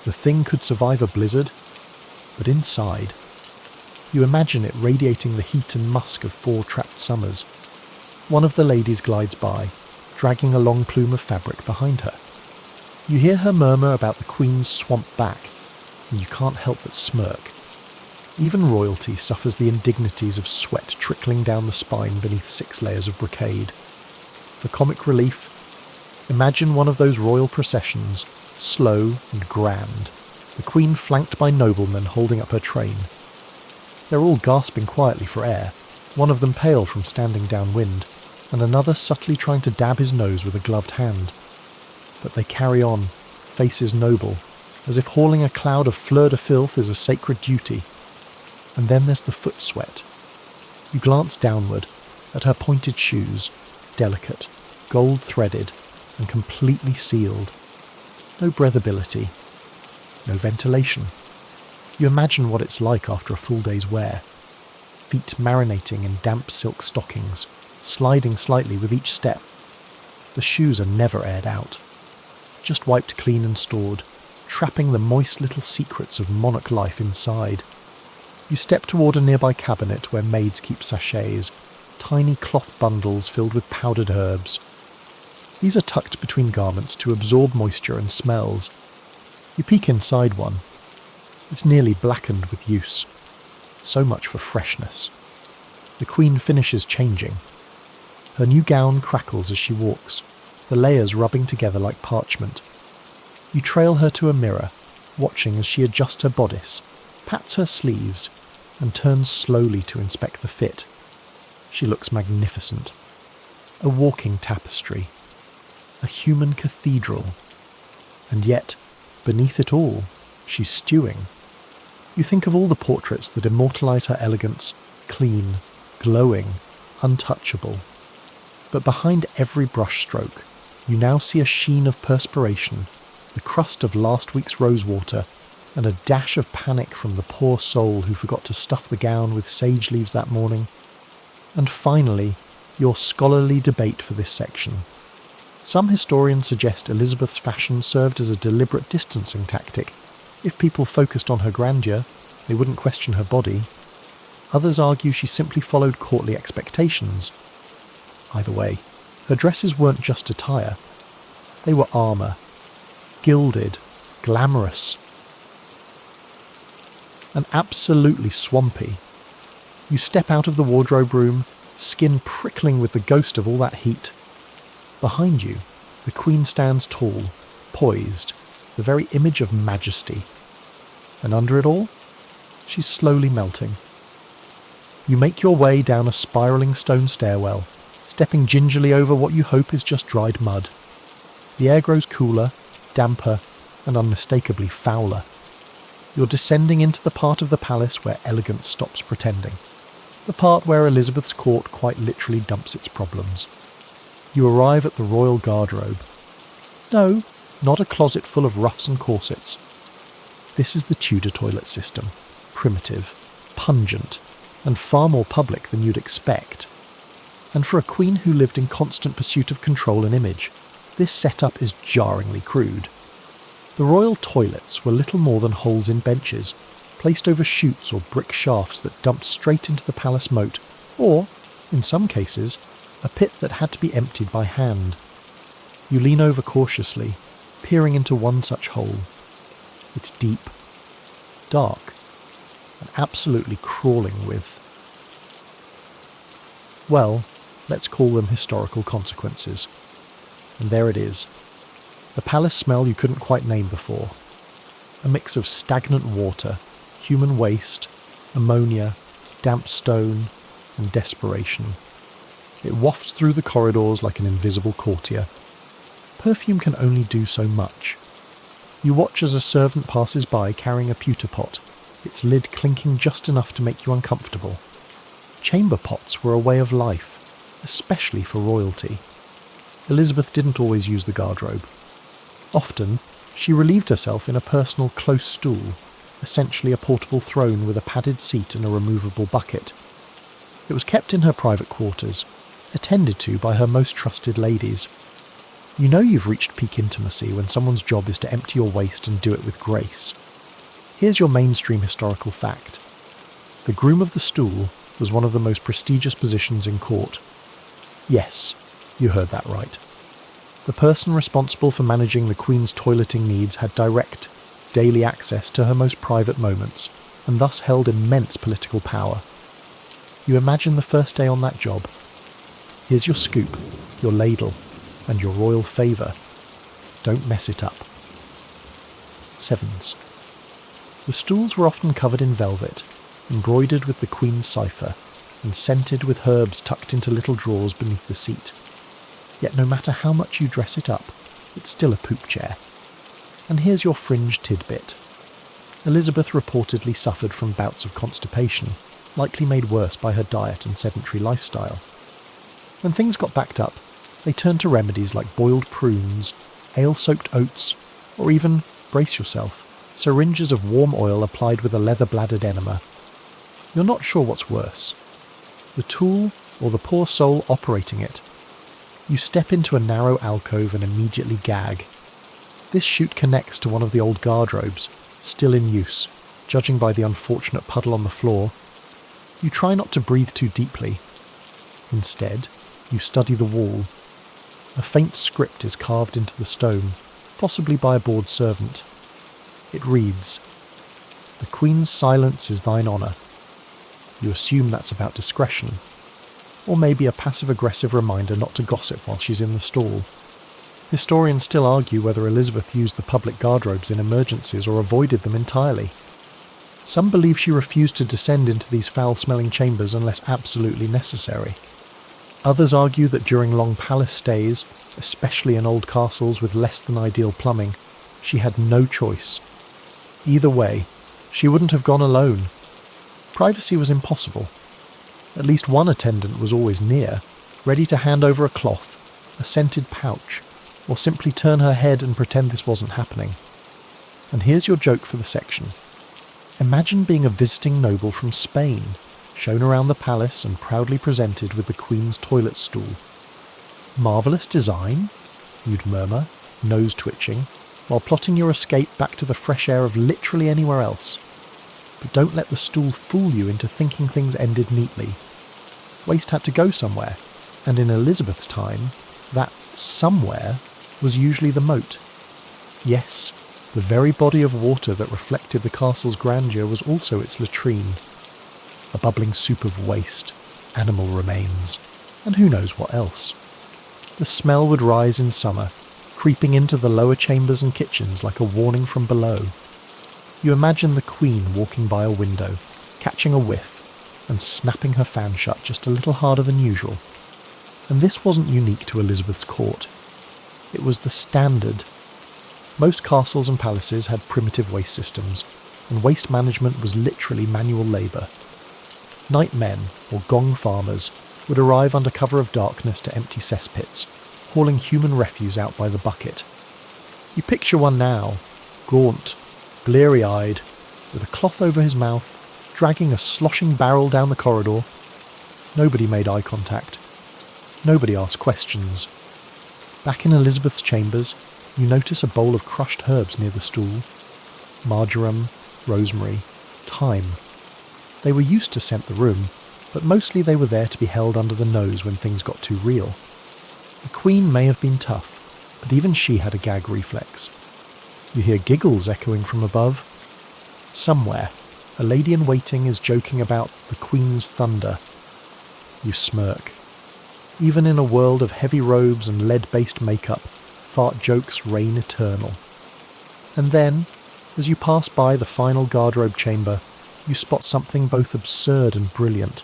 The thing could survive a blizzard, but inside, you imagine it radiating the heat and musk of 4 trapped summers. One of the ladies glides by, dragging a long plume of fabric behind her. You hear her murmur about the Queen's swamp back, and you can't help but smirk. Even royalty suffers the indignities of sweat trickling down the spine beneath 6 layers of brocade. For comic relief, imagine one of those royal processions, slow and grand, the Queen flanked by noblemen holding up her train. They're all gasping quietly for air, one of them pale from standing downwind, and another subtly trying to dab his nose with a gloved hand. But they carry on, faces noble, as if hauling a cloud of fleur de filth is a sacred duty. And then there's the foot sweat. You glance downward at her pointed shoes, delicate, gold-threaded, and completely sealed. No breathability, no ventilation. You imagine what it's like after a full day's wear. Feet marinating in damp silk stockings, sliding slightly with each step. The shoes are never aired out, just wiped clean and stored, trapping the moist little secrets of monarch life inside. You step toward a nearby cabinet where maids keep sachets, tiny cloth bundles filled with powdered herbs. These are tucked between garments to absorb moisture and smells. You peek inside one. It's nearly blackened with use. So much for freshness. The Queen finishes changing. Her new gown crackles as she walks, the layers rubbing together like parchment. You trail her to a mirror, watching as she adjusts her bodice, pats her sleeves, and turns slowly to inspect the fit. She looks magnificent. A walking tapestry. A human cathedral. And yet, beneath it all, she's stewing. You think of all the portraits that immortalise her elegance, clean, glowing, untouchable. But behind every brushstroke, you now see a sheen of perspiration, the crust of last week's rosewater, and a dash of panic from the poor soul who forgot to stuff the gown with sage leaves that morning. And finally, your scholarly debate for this section. Some historians suggest Elizabeth's fashion served as a deliberate distancing tactic. If people focused on her grandeur, they wouldn't question her body. Others argue she simply followed courtly expectations. Either way, her dresses weren't just attire. They were armour. Gilded, glamorous, and absolutely swampy. You step out of the wardrobe room, skin prickling with the ghost of all that heat. Behind you, the Queen stands tall, poised, the very image of majesty. And under it all, she's slowly melting. You make your way down a spiralling stone stairwell, stepping gingerly over what you hope is just dried mud. The air grows cooler, damper, and unmistakably fouler. You're descending into the part of the palace where elegance stops pretending. The part where Elizabeth's court quite literally dumps its problems. You arrive at the royal garderobe. No, not a closet full of ruffs and corsets. This is the Tudor toilet system. Primitive, pungent, and far more public than you'd expect. And for a queen who lived in constant pursuit of control and image, this setup is jarringly crude. The royal toilets were little more than holes in benches, placed over chutes or brick shafts that dumped straight into the palace moat, or, in some cases, a pit that had to be emptied by hand. You lean over cautiously, peering into one such hole. It's deep, dark, and absolutely crawling with, well, let's call them historical consequences. And there it is. The palace smell you couldn't quite name before. A mix of stagnant water, human waste, ammonia, damp stone, and desperation. It wafts through the corridors like an invisible courtier. Perfume can only do so much. You watch as a servant passes by carrying a pewter pot, its lid clinking just enough to make you uncomfortable. Chamber pots were a way of life, especially for royalty. Elizabeth didn't always use the guardrobe. Often, she relieved herself in a personal close stool, essentially a portable throne with a padded seat and a removable bucket. It was kept in her private quarters, attended to by her most trusted ladies. You know you've reached peak intimacy when someone's job is to empty your waste and do it with grace. Here's your mainstream historical fact. The groom of the stool was one of the most prestigious positions in court. Yes, you heard that right. The person responsible for managing the Queen's toileting needs had direct, daily access to her most private moments, and thus held immense political power. You imagine the first day on that job. Here's your scoop, your ladle, and your royal favour. Don't mess it up. 7s. The stools were often covered in velvet, embroidered with the Queen's cipher, and scented with herbs tucked into little drawers beneath the seat. Yet no matter how much you dress it up, it's still a poop chair. And here's your fringe tidbit. Elizabeth reportedly suffered from bouts of constipation, likely made worse by her diet and sedentary lifestyle. When things got backed up, they turned to remedies like boiled prunes, ale-soaked oats, or even, brace yourself, syringes of warm oil applied with a leather-bladdered enema. You're not sure what's worse, the tool or the poor soul operating it. You step into a narrow alcove and immediately gag. This chute connects to one of the old guardrobes, still in use, judging by the unfortunate puddle on the floor. You try not to breathe too deeply. Instead, you study the wall. A faint script is carved into the stone, possibly by a bored servant. It reads, "The Queen's silence is thine honour." You assume that's about discretion, or maybe a passive-aggressive reminder not to gossip while she's in the stall. Historians still argue whether Elizabeth used the public guardrobes in emergencies or avoided them entirely. Some believe she refused to descend into these foul-smelling chambers unless absolutely necessary. Others argue that during long palace stays, especially in old castles with less than ideal plumbing, she had no choice. Either way, she wouldn't have gone alone. Privacy was impossible. At least one attendant was always near, ready to hand over a cloth, a scented pouch, or simply turn her head and pretend this wasn't happening. And here's your joke for the section. Imagine being a visiting noble from Spain, shown around the palace and proudly presented with the Queen's toilet stool. Marvellous design, you'd murmur, nose twitching, while plotting your escape back to the fresh air of literally anywhere else. But don't let the stool fool you into thinking things ended neatly. Waste had to go somewhere, and in Elizabeth's time, that somewhere was usually the moat. Yes, the very body of water that reflected the castle's grandeur was also its latrine. A bubbling soup of waste, animal remains, and who knows what else. The smell would rise in summer, creeping into the lower chambers and kitchens like a warning from below. You imagine the Queen walking by a window, catching a whiff, and snapping her fan shut just a little harder than usual. And this wasn't unique to Elizabeth's court. It was the standard. Most castles and palaces had primitive waste systems, and waste management was literally manual labour. Night men, or gong farmers, would arrive under cover of darkness to empty cesspits, hauling human refuse out by the bucket. You picture one now, gaunt, bleary-eyed, with a cloth over his mouth, dragging a sloshing barrel down the corridor. Nobody made eye contact. Nobody asked questions. Back in Elizabeth's chambers, you notice a bowl of crushed herbs near the stool. Marjoram, rosemary, thyme. They were used to scent the room, but mostly they were there to be held under the nose when things got too real. The Queen may have been tough, but even she had a gag reflex. You hear giggles echoing from above. Somewhere, a lady-in-waiting is joking about the Queen's thunder. You smirk. Even in a world of heavy robes and lead-based makeup, fart jokes reign eternal. And then, as you pass by the final guardrobe chamber, you spot something both absurd and brilliant.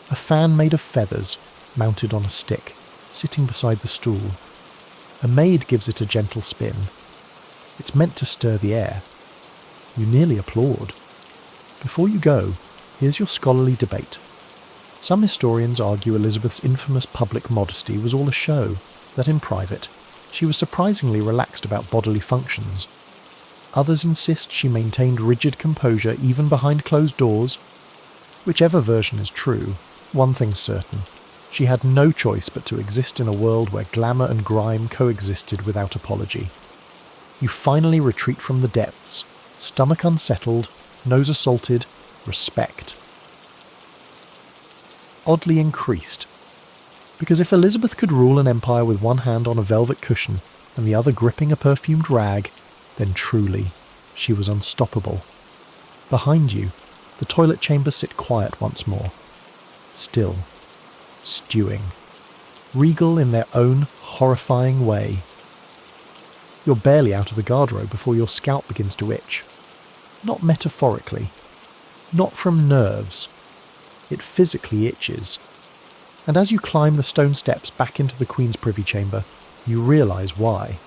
A fan made of feathers, mounted on a stick, sitting beside the stool. A maid gives it a gentle spin. It's meant to stir the air. You nearly applaud. Before you go, here's your scholarly debate. Some historians argue Elizabeth's infamous public modesty was all a show, that in private, she was surprisingly relaxed about bodily functions. Others insist she maintained rigid composure even behind closed doors. Whichever version is true, one thing's certain. She had no choice but to exist in a world where glamour and grime coexisted without apology. You finally retreat from the depths, stomach unsettled, nose assaulted, respect. Oddly increased. Because if Elizabeth could rule an empire with one hand on a velvet cushion and the other gripping a perfumed rag, then truly, she was unstoppable. Behind you, the toilet chambers sit quiet once more. Still. Stewing. Regal in their own horrifying way. You're barely out of the guardrobe before your scalp begins to itch. Not metaphorically. Not from nerves. It physically itches. And as you climb the stone steps back into the Queen's privy chamber, you realise why.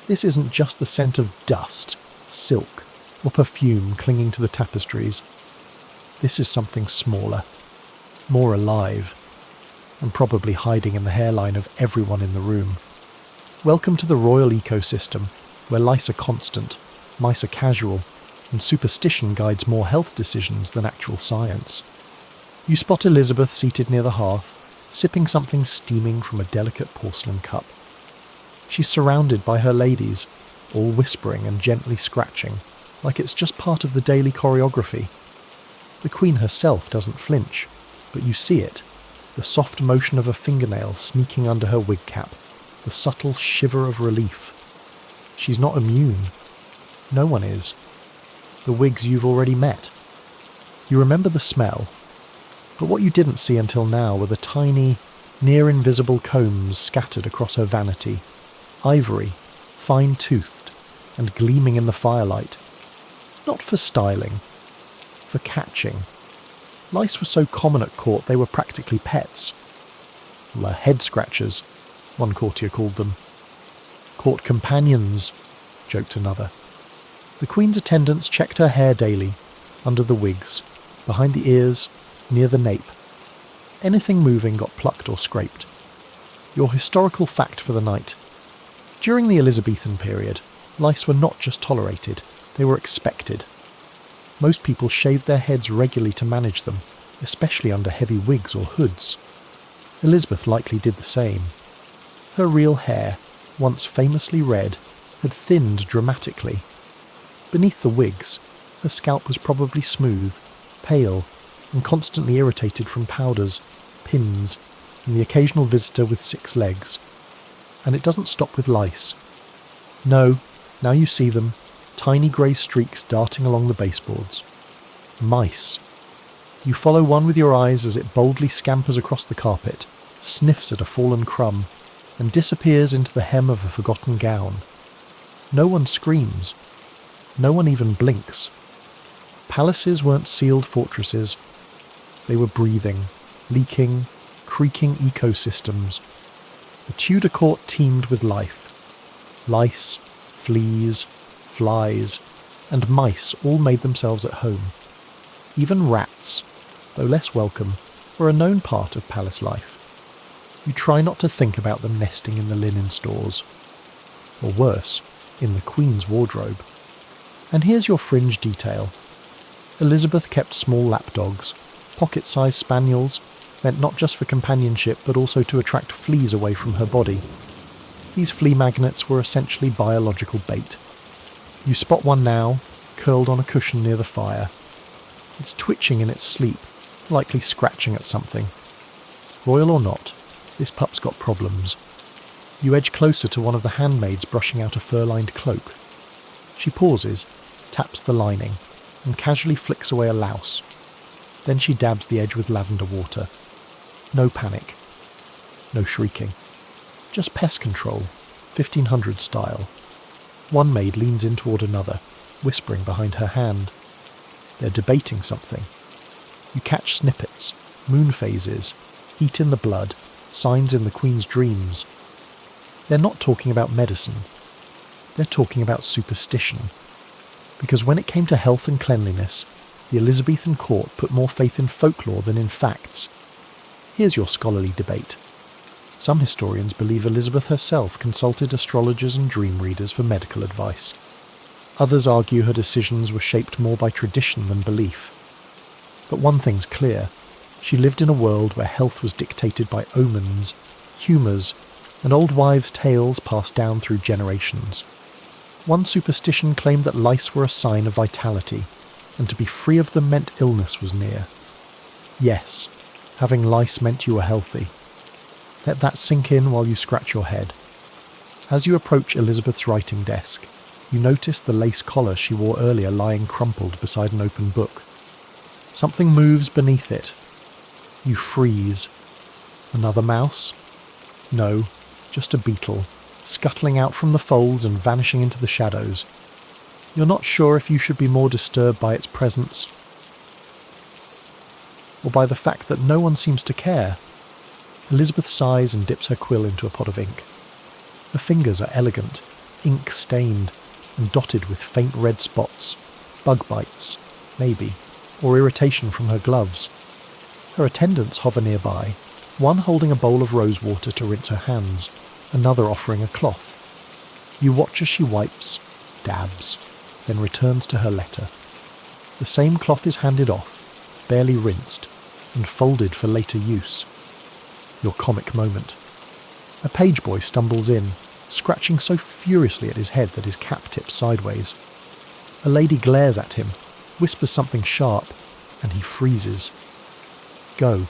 This isn't just the scent of dust, silk, or perfume clinging to the tapestries. This is something smaller, more alive, and probably hiding in the hairline of everyone in the room. Welcome to the royal ecosystem, where lice are constant, mice are casual, and superstition guides more health decisions than actual science. You spot Elizabeth seated near the hearth, sipping something steaming from a delicate porcelain cup. She's surrounded by her ladies, all whispering and gently scratching, like it's just part of the daily choreography. The Queen herself doesn't flinch, but you see it, the soft motion of a fingernail sneaking under her wig cap, the subtle shiver of relief. She's not immune. No one is. The wigs you've already met. You remember the smell, but what you didn't see until now were the tiny, near-invisible combs scattered across her vanity, ivory, fine-toothed, and gleaming in the firelight. Not for styling, for catching. Lice were so common at court they were practically pets. La head-scratchers, one courtier called them. Court companions, joked another. The Queen's attendants checked her hair daily, under the wigs, behind the ears, near the nape. Anything moving got plucked or scraped. Your historical fact for the night. During the Elizabethan period, lice were not just tolerated, they were expected. Most people shaved their heads regularly to manage them, especially under heavy wigs or hoods. Elizabeth likely did the same. Her real hair, once famously red, had thinned dramatically. Beneath the wigs, her scalp was probably smooth, pale, and constantly irritated from powders, pins, and the occasional visitor with 6 legs. And it doesn't stop with lice. No, now you see them, tiny grey streaks darting along the baseboards. Mice. You follow one with your eyes as it boldly scampers across the carpet, sniffs at a fallen crumb, and disappears into the hem of a forgotten gown. No one screams. No one even blinks. Palaces weren't sealed fortresses. They were breathing, leaking, creaking ecosystems. The Tudor court teemed with life. Lice, fleas, flies, and mice all made themselves at home. Even rats, though less welcome, were a known part of palace life. You try not to think about them nesting in the linen stores. Or worse, in the Queen's wardrobe. And here's your fringe detail. Elizabeth kept small lapdogs, pocket-sized spaniels, meant not just for companionship but also to attract fleas away from her body. These flea magnets were essentially biological bait. You spot one now, curled on a cushion near the fire. It's twitching in its sleep, likely scratching at something. Royal or not, this pup's got problems. You edge closer to one of the handmaids brushing out a fur-lined cloak. She pauses, taps the lining, and casually flicks away a louse. Then she dabs the edge with lavender water. No panic. No shrieking. Just pest control, 1500 style. One maid leans in toward another, whispering behind her hand. They're debating something. You catch snippets, moon phases, heat in the blood, signs in the Queen's dreams. They're not talking about medicine. They're talking about superstition. Because when it came to health and cleanliness, the Elizabethan court put more faith in folklore than in facts. Here's your scholarly debate. Some historians believe Elizabeth herself consulted astrologers and dream readers for medical advice. Others argue her decisions were shaped more by tradition than belief. But one thing's clear: she lived in a world where health was dictated by omens, humours, and old wives' tales passed down through generations. One superstition claimed that lice were a sign of vitality, and to be free of them meant illness was near. Yes, having lice meant you were healthy. Let that sink in while you scratch your head. As you approach Elizabeth's writing desk, you notice the lace collar she wore earlier lying crumpled beside an open book. Something moves beneath it. You freeze. Another mouse? No, just a beetle, scuttling out from the folds and vanishing into the shadows. You're not sure if you should be more disturbed by its presence, or by the fact that no one seems to care. Elizabeth sighs and dips her quill into a pot of ink. Her fingers are elegant, ink-stained, and dotted with faint red spots, bug bites, maybe, or irritation from her gloves. Her attendants hover nearby, one holding a bowl of rose water to rinse her hands, another offering a cloth. You watch as she wipes, dabs, then returns to her letter. The same cloth is handed off, barely rinsed, and folded for later use. Your comic moment. A page boy stumbles in, scratching so furiously at his head that his cap tips sideways. A lady glares at him, whispers something sharp, and he freezes. Go.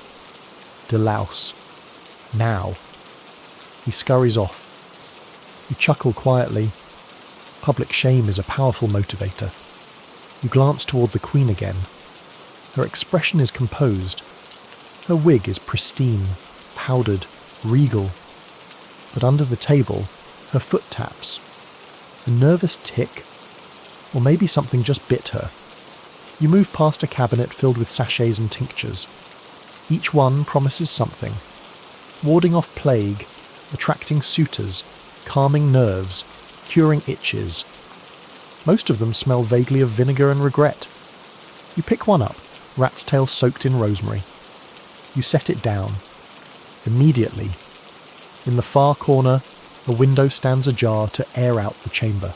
Delouse. Now. He scurries off. You chuckle quietly. Public shame is a powerful motivator. You glance toward the Queen again. Her expression is composed. Her wig is pristine, powdered, regal. But under the table, her foot taps. A nervous tick? Or maybe something just bit her. You move past a cabinet filled with sachets and tinctures. Each one promises something. Warding off plague, attracting suitors, calming nerves, curing itches. Most of them smell vaguely of vinegar and regret. You pick one up, rat's tail soaked in rosemary. You set it down. Immediately, in the far corner, a window stands ajar to air out the chamber.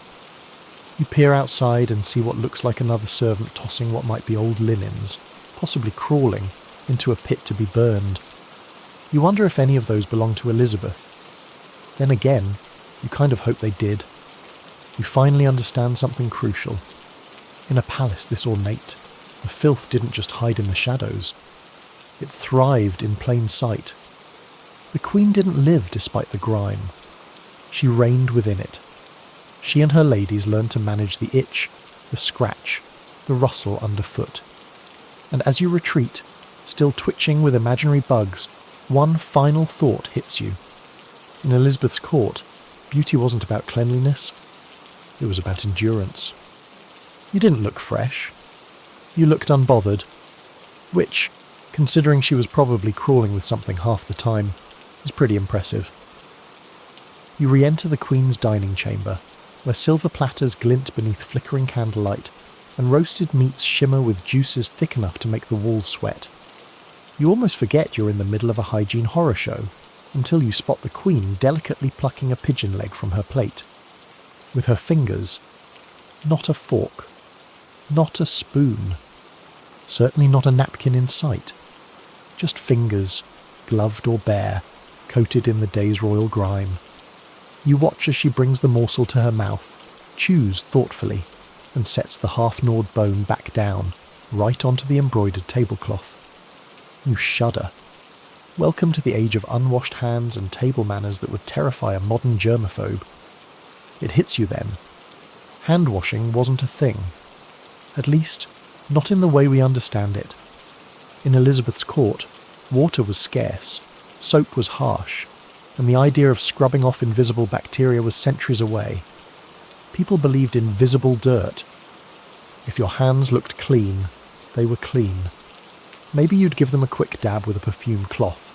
You peer outside and see what looks like another servant tossing what might be old linens, possibly crawling, into a pit to be burned. You wonder if any of those belong to Elizabeth. Then again, you kind of hope they did. You finally understand something crucial. In a palace this ornate, the filth didn't just hide in the shadows. It thrived in plain sight. The Queen didn't live despite the grime. She reigned within it. She and her ladies learned to manage the itch, the scratch, the rustle underfoot. And as you retreat, still twitching with imaginary bugs, one final thought hits you. In Elizabeth's court, beauty wasn't about cleanliness. It was about endurance. You didn't look fresh. You looked unbothered, which, considering she was probably crawling with something half the time, is pretty impressive. You re-enter the Queen's dining chamber, where silver platters glint beneath flickering candlelight, and roasted meats shimmer with juices thick enough to make the walls sweat. You almost forget you're in the middle of a Hygiene horror show, until you spot the Queen delicately plucking a pigeon leg from her plate. With her fingers, not a fork, not a spoon, certainly not a napkin in sight. Just fingers, gloved or bare, coated in the day's royal grime. You watch as she brings the morsel to her mouth, chews thoughtfully, and sets the half-gnawed bone back down, right onto the embroidered tablecloth. You shudder. Welcome to the age of unwashed hands and table manners that would terrify a modern germaphobe. It hits you then. Hand-washing wasn't a thing. At least, not in the way we understand it. In Elizabeth's court, water was scarce, soap was harsh, and the idea of scrubbing off invisible bacteria was centuries away. People believed in visible dirt. If your hands looked clean, they were clean. Maybe you'd give them a quick dab with a perfumed cloth,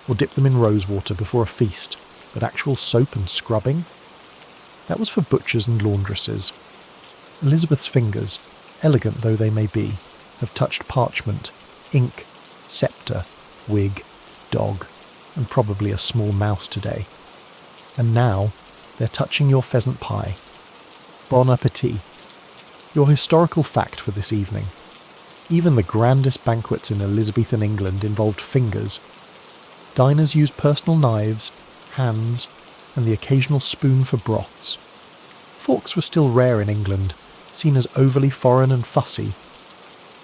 or dip them in rose water before a feast, but actual soap and scrubbing? That was for butchers and laundresses. Elizabeth's fingers, elegant though they may be, have touched parchment, ink, sceptre, wig, dog. and probably a small mouse today. And now, they're touching your pheasant pie. Bon appetit. Your historical fact for this evening. Even the grandest banquets in Elizabethan England involved fingers. Diners used personal knives, hands, and the occasional spoon for broths. Forks were still rare in England, seen as overly foreign and fussy.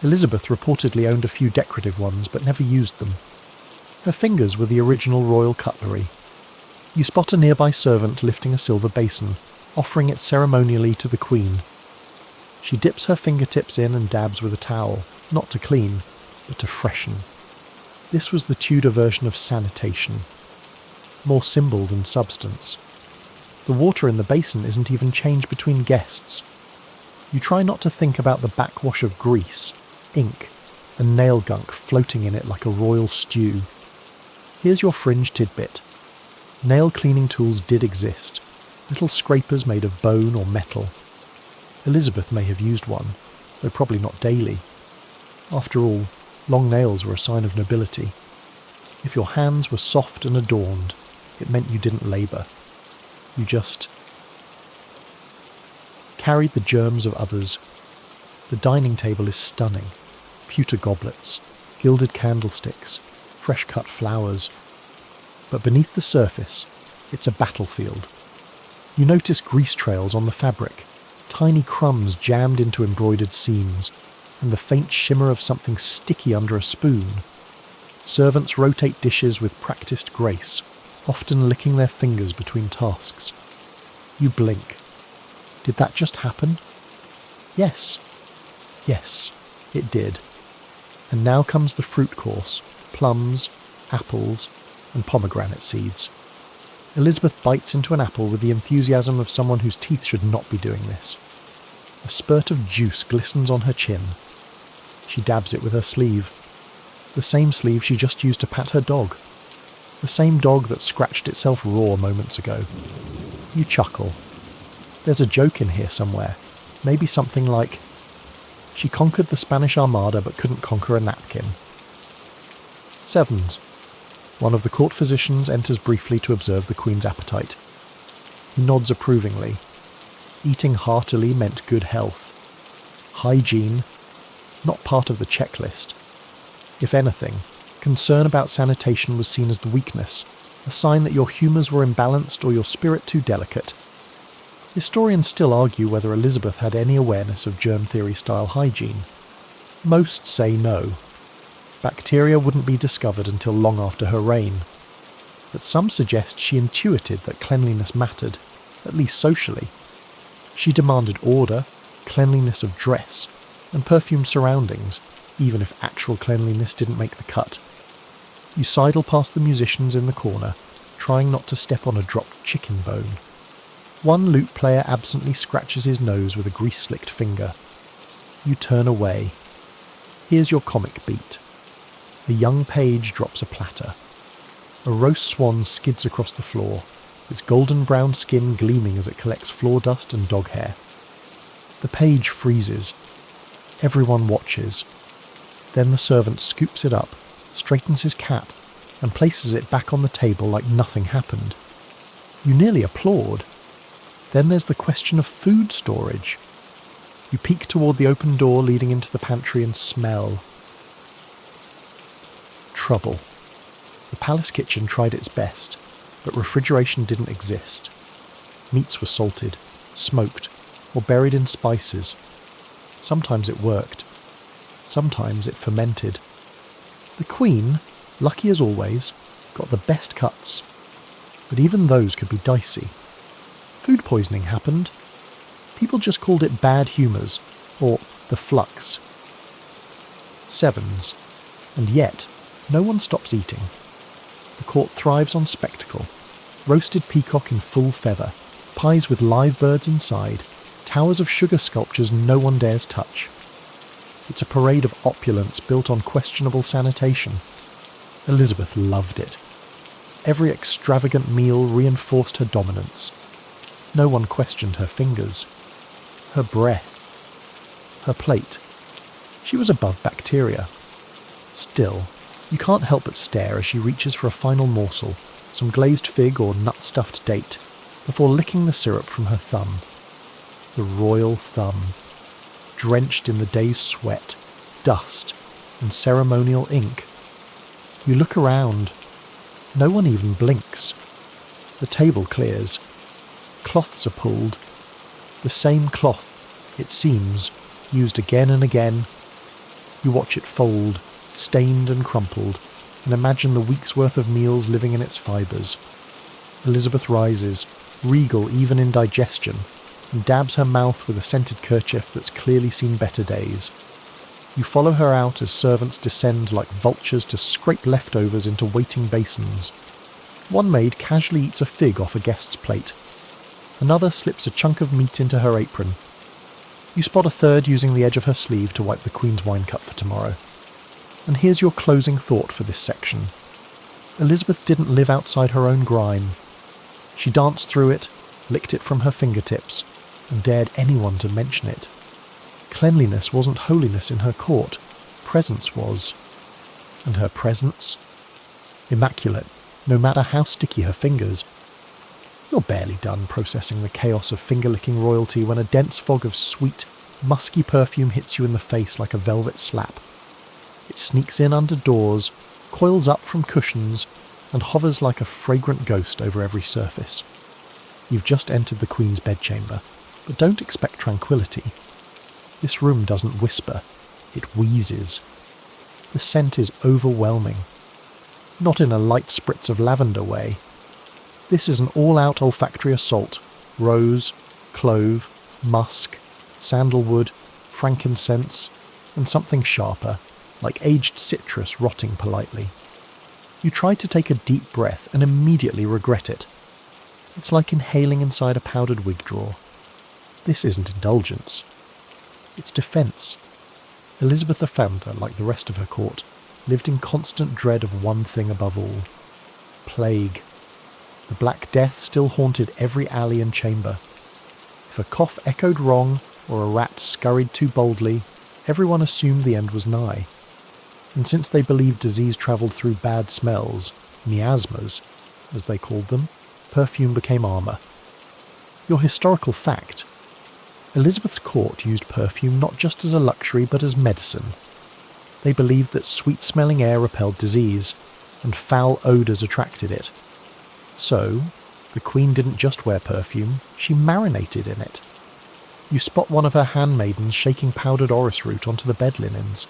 Elizabeth reportedly owned a few decorative ones, but never used them. Her fingers were the original royal cutlery. You spot a nearby servant lifting a silver basin, offering it ceremonially to the Queen. She dips her fingertips in and dabs with a towel, not to clean, but to freshen. This was the Tudor version of sanitation. More symbol than substance. The water in the basin isn't even changed between guests. You try not to think about the backwash of grease, ink, and nail gunk floating in it like a royal stew. Here's your fringe tidbit. Nail cleaning tools did exist, little scrapers made of bone or metal. Elizabeth may have used one, though probably not daily. After all, long nails were a sign of nobility. If your hands were soft and adorned, it meant you didn't labour. You just carried the germs of others. The dining table is stunning. Pewter goblets, gilded candlesticks, fresh-cut flowers. But beneath the surface, it's a battlefield. You notice grease trails on the fabric, tiny crumbs jammed into embroidered seams, and the faint shimmer of something sticky under a spoon. Servants rotate dishes with practiced grace, often licking their fingers between tasks. You blink. Did that just happen? Yes. Yes, it did. And now comes the fruit course, plums, apples, and pomegranate seeds. Elizabeth bites into an apple with the enthusiasm of someone whose teeth should not be doing this. A spurt of juice glistens on her chin. She dabs it with her sleeve. The same sleeve she just used to pat her dog. The same dog that scratched itself raw moments ago. You chuckle. There's a joke in here somewhere. Maybe something like, "She conquered the Spanish Armada but couldn't conquer a napkin." Sevens. One of the court physicians enters briefly to observe the Queen's appetite. He nods approvingly. Eating heartily meant good health. Hygiene, not part of the checklist. If anything, concern about sanitation was seen as the weakness, a sign that your humours were imbalanced or your spirit too delicate. Historians still argue whether Elizabeth had any awareness of germ theory-style hygiene. Most say no. Bacteria wouldn't be discovered until long after her reign. But some suggest she intuited that cleanliness mattered, at least socially. She demanded order, cleanliness of dress, and perfumed surroundings, even if actual cleanliness didn't make the cut. You sidle past the musicians in the corner, trying not to step on a dropped chicken bone. One lute player absently scratches his nose with a grease-slicked finger. You turn away. Here's your comic beat. A young page drops a platter. A roast swan skids across the floor, its golden-brown skin gleaming as it collects floor dust and dog hair. The page freezes. Everyone watches. Then the servant scoops it up, straightens his cap, and places it back on the table like nothing happened. You nearly applaud. Then there's the question of food storage. You peek toward the open door leading into the pantry and smell. Trouble. The palace kitchen tried its best, but refrigeration didn't exist. Meats were salted, smoked, or buried in spices. Sometimes it worked. Sometimes it fermented. The Queen, lucky as always, got the best cuts. But even those could be dicey. Food poisoning happened. People just called it bad humours, or the flux. Sevens. And yet, no one stops eating. The court thrives on spectacle. Roasted peacock in full feather, pies with live birds inside, towers of sugar sculptures no one dares touch. It's a parade of opulence built on questionable sanitation. Elizabeth loved it. Every extravagant meal reinforced her dominance. No one questioned her fingers, her breath, her plate. She was above bacteria. Still, You can't help but stare as she reaches for a final morsel, some glazed fig or nut-stuffed date, before licking the syrup from her thumb. The royal thumb, drenched in the day's sweat, dust, and ceremonial ink. You look around. No one even blinks. The table clears. Cloths are pulled. The same cloth, it seems, used again and again. You watch it fold, stained and crumpled, and imagine the week's worth of meals living in its fibres. Elizabeth rises, regal even in digestion, and dabs her mouth with a scented kerchief that's clearly seen better days. You follow her out as servants descend like vultures to scrape leftovers into waiting basins. One maid casually eats a fig off a guest's plate. Another slips a chunk of meat into her apron. You spot a third using the edge of her sleeve to wipe the Queen's wine cup for tomorrow. And here's your closing thought for this section. Elizabeth didn't live outside her own grime. She danced through it, licked it from her fingertips, and dared anyone to mention it. Cleanliness wasn't holiness in her court. Presence was. And her presence? Immaculate, no matter how sticky her fingers. You're barely done processing the chaos of finger-licking royalty when a dense fog of sweet, musky perfume hits you in the face like a velvet slap. It sneaks in under doors, coils up from cushions, and hovers like a fragrant ghost over every surface. You've just entered the Queen's bedchamber, but don't expect tranquility. This room doesn't whisper, it wheezes. The scent is overwhelming. Not in a light spritz of lavender way. This is an all-out olfactory assault. Rose, clove, musk, sandalwood, frankincense, and something sharper, like aged citrus rotting politely. You try to take a deep breath and immediately regret it. It's like inhaling inside a powdered wig drawer. This isn't indulgence. It's defence. Elizabeth the Founder, like the rest of her court, lived in constant dread of one thing above all. Plague. The Black Death still haunted every alley and chamber. If a cough echoed wrong, or a rat scurried too boldly, everyone assumed the end was nigh. And since they believed disease travelled through bad smells, miasmas, as they called them, perfume became armour. Your historical fact: Elizabeth's court used perfume not just as a luxury but as medicine. They believed that sweet-smelling air repelled disease, and foul odours attracted it. So, the Queen didn't just wear perfume, she marinated in it. You spot one of her handmaidens shaking powdered orris root onto the bed linens.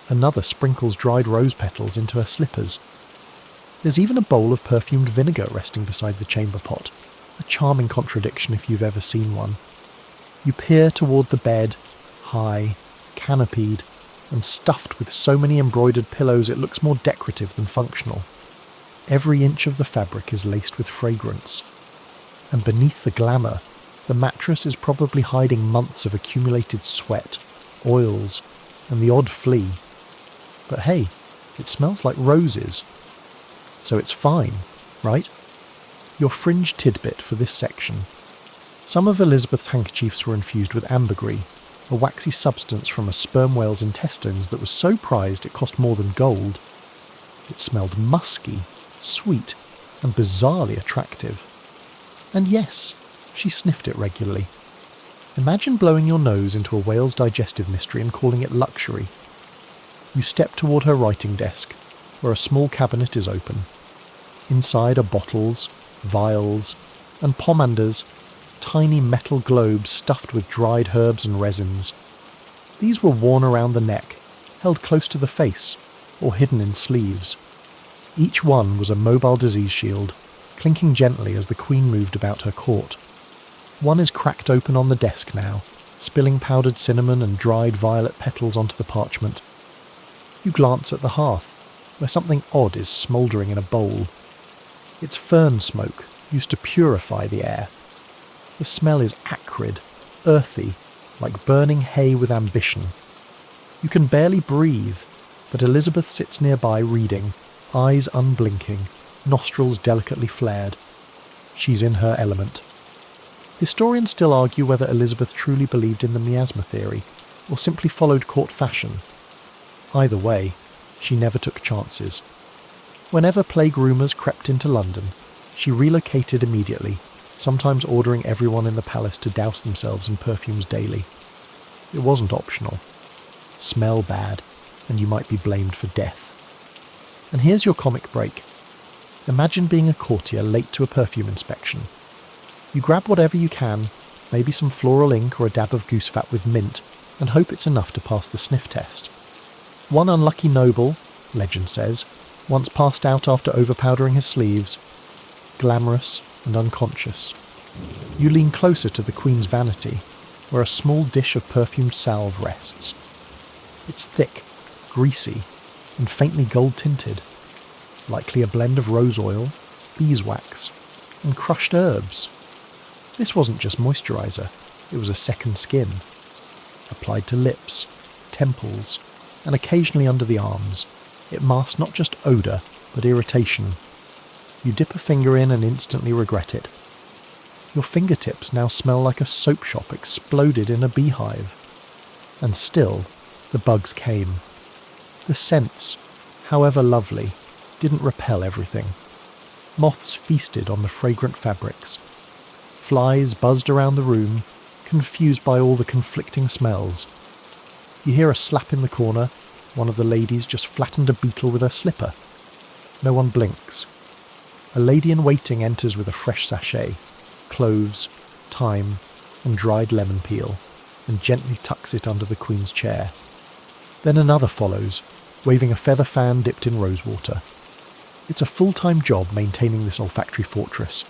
Another sprinkles dried rose petals into her slippers. There's even a bowl of perfumed vinegar resting beside the chamber pot, a charming contradiction if you've ever seen one. You peer toward the bed, high, canopied, and stuffed with so many embroidered pillows it looks more decorative than functional. Every inch of the fabric is laced with fragrance. And beneath the glamour, the mattress is probably hiding months of accumulated sweat, oils, and the odd flea. But hey, it smells like roses. So it's fine, right? Your fringe tidbit for this section. Some of Elizabeth's handkerchiefs were infused with ambergris, a waxy substance from a sperm whale's intestines that was so prized it cost more than gold. It smelled musky, sweet, and bizarrely attractive. And yes, she sniffed it regularly. Imagine blowing your nose into a whale's digestive mystery and calling it luxury. You step toward her writing desk, where a small cabinet is open. Inside are bottles, vials, and pomanders, tiny metal globes stuffed with dried herbs and resins. These were worn around the neck, held close to the face, or hidden in sleeves. Each one was a mobile disease shield, clinking gently as the Queen moved about her court. One is cracked open on the desk now, spilling powdered cinnamon and dried violet petals onto the parchment. You glance at the hearth, where something odd is smouldering in a bowl. It's fern smoke, used to purify the air. The smell is acrid, earthy, like burning hay with ambition. You can barely breathe, but Elizabeth sits nearby reading, eyes unblinking, nostrils delicately flared. She's in her element. Historians still argue whether Elizabeth truly believed in the miasma theory, or simply followed court fashion. Either way, she never took chances. Whenever plague rumours crept into London, she relocated immediately, sometimes ordering everyone in the palace to douse themselves in perfumes daily. It wasn't optional. Smell bad, and you might be blamed for death. And here's your comic break. Imagine being a courtier late to a perfume inspection. You grab whatever you can, maybe some floral ink or a dab of goose fat with mint, and hope it's enough to pass the sniff test. One unlucky noble, legend says, once passed out after overpowdering his sleeves, glamorous and unconscious. You lean closer to the Queen's vanity, where a small dish of perfumed salve rests. It's thick, greasy, and faintly gold-tinted, likely a blend of rose oil, beeswax, and crushed herbs. This wasn't just moisturiser, it was a second skin, applied to lips, temples, and occasionally under the arms. It masks not just odour, but irritation. You dip a finger in and instantly regret it. Your fingertips now smell like a soap shop exploded in a beehive. And still, the bugs came. The scents, however lovely, didn't repel everything. Moths feasted on the fragrant fabrics. Flies buzzed around the room, confused by all the conflicting smells. You hear a slap in the corner. One of the ladies just flattened a beetle with her slipper. No one blinks. A lady in waiting enters with a fresh sachet, cloves, thyme, and dried lemon peel, and gently tucks it under the Queen's chair. Then another follows, waving a feather fan dipped in rosewater. It's a full-time job maintaining this olfactory fortress.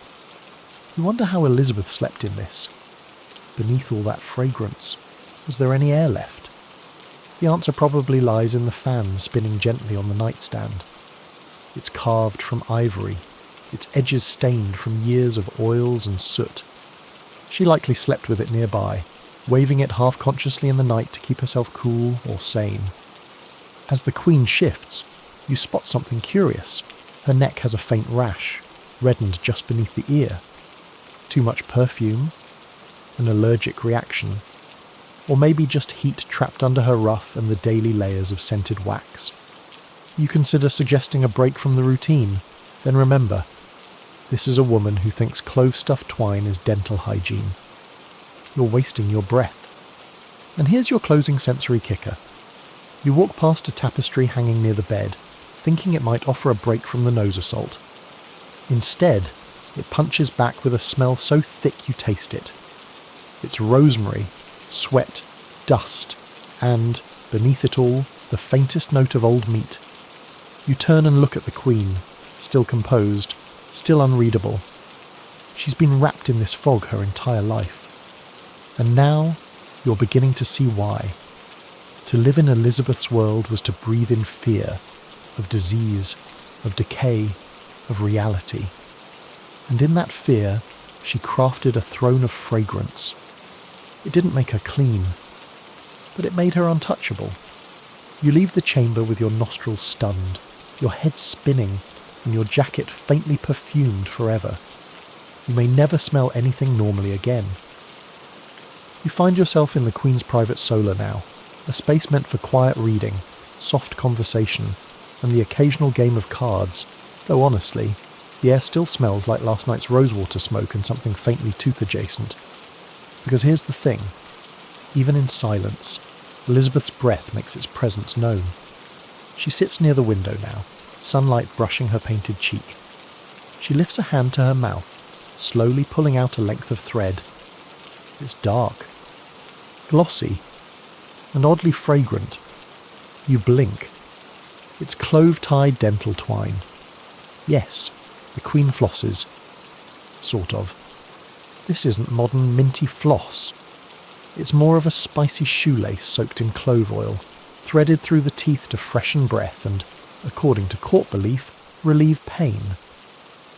You wonder how Elizabeth slept in this. Beneath all that fragrance, was there any air left? The answer probably lies in the fan spinning gently on the nightstand. It's carved from ivory, its edges stained from years of oils and soot. She likely slept with it nearby, waving it half-consciously in the night to keep herself cool or sane. As the Queen shifts, you spot something curious. Her neck has a faint rash, reddened just beneath the ear. Too much perfume? An allergic reaction? Or maybe just heat trapped under her ruff and the daily layers of scented wax. You consider suggesting a break from the routine, then remember, this is a woman who thinks clove-stuffed twine is dental hygiene. You're wasting your breath. And here's your closing sensory kicker. You walk past a tapestry hanging near the bed, thinking it might offer a break from the nose assault. Instead, it punches back with a smell so thick you taste it. It's rosemary, sweat, dust, and, beneath it all, the faintest note of old meat. You turn and look at the Queen, still composed, still unreadable. She's been wrapped in this fog her entire life. And now, you're beginning to see why. To live in Elizabeth's world was to breathe in fear, of disease, of decay, of reality. And in that fear, she crafted a throne of fragrance. It didn't make her clean, but it made her untouchable. You leave the chamber with your nostrils stunned, your head spinning, and your jacket faintly perfumed forever. You may never smell anything normally again. You find yourself in the Queen's private solar now, a space meant for quiet reading, soft conversation, and the occasional game of cards, though honestly, the air still smells like last night's rosewater smoke and something faintly tooth-adjacent. Because here's the thing, even in silence, Elizabeth's breath makes its presence known. She sits near the window now, sunlight brushing her painted cheek. She lifts a hand to her mouth, slowly pulling out a length of thread. It's dark, glossy, and oddly fragrant. You blink. It's clove-tied dental twine. Yes, the Queen flosses. Sort of. This isn't modern minty floss. It's more of a spicy shoelace soaked in clove oil, threaded through the teeth to freshen breath and, according to court belief, relieve pain.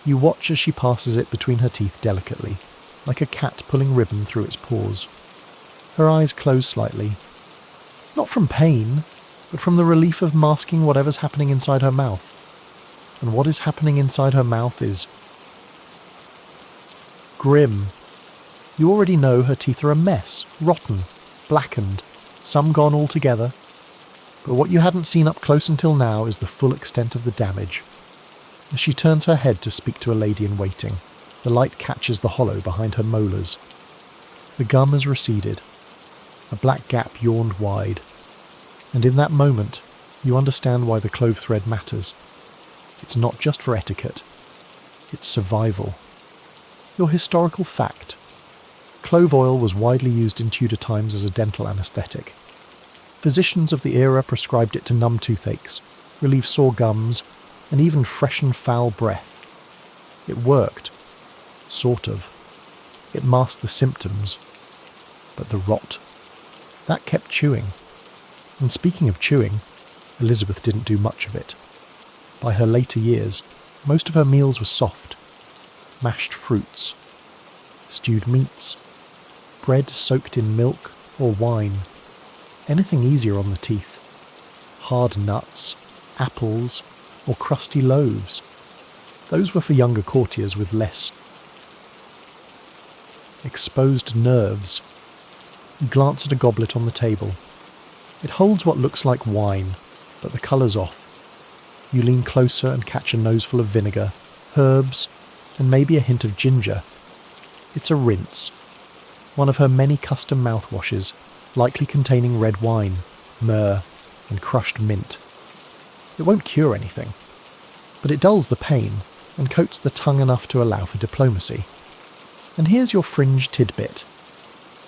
You watch as she passes it between her teeth delicately, like a cat pulling ribbon through its paws. Her eyes close slightly. Not from pain, but from the relief of masking whatever's happening inside her mouth. And what is happening inside her mouth is grim. You already know her teeth are a mess, rotten, blackened, some gone altogether. But what you hadn't seen up close until now is the full extent of the damage. As she turns her head to speak to a lady in waiting, the light catches the hollow behind her molars. The gum has receded. A black gap yawned wide. And in that moment, you understand why the clove thread matters. It's not just for etiquette. It's survival. Your historical fact. Clove oil was widely used in Tudor times as a dental anaesthetic. Physicians of the era prescribed it to numb toothaches, relieve sore gums, and even freshen foul breath. It worked. Sort of. It masked the symptoms. But the rot. That kept chewing. And speaking of chewing, Elizabeth didn't do much of it. By her later years, most of her meals were soft. Mashed fruits, stewed meats, bread soaked in milk or wine, anything easier on the teeth, hard nuts, apples, or crusty loaves. Those were for younger courtiers with less exposed nerves. You glance at a goblet on the table. It holds what looks like wine, but the colour's off. You lean closer and catch a noseful of vinegar, herbs, and maybe a hint of ginger. It's a rinse. One of her many custom mouthwashes, likely containing red wine, myrrh, and crushed mint. It won't cure anything, but it dulls the pain and coats the tongue enough to allow for diplomacy. And here's your fringe tidbit.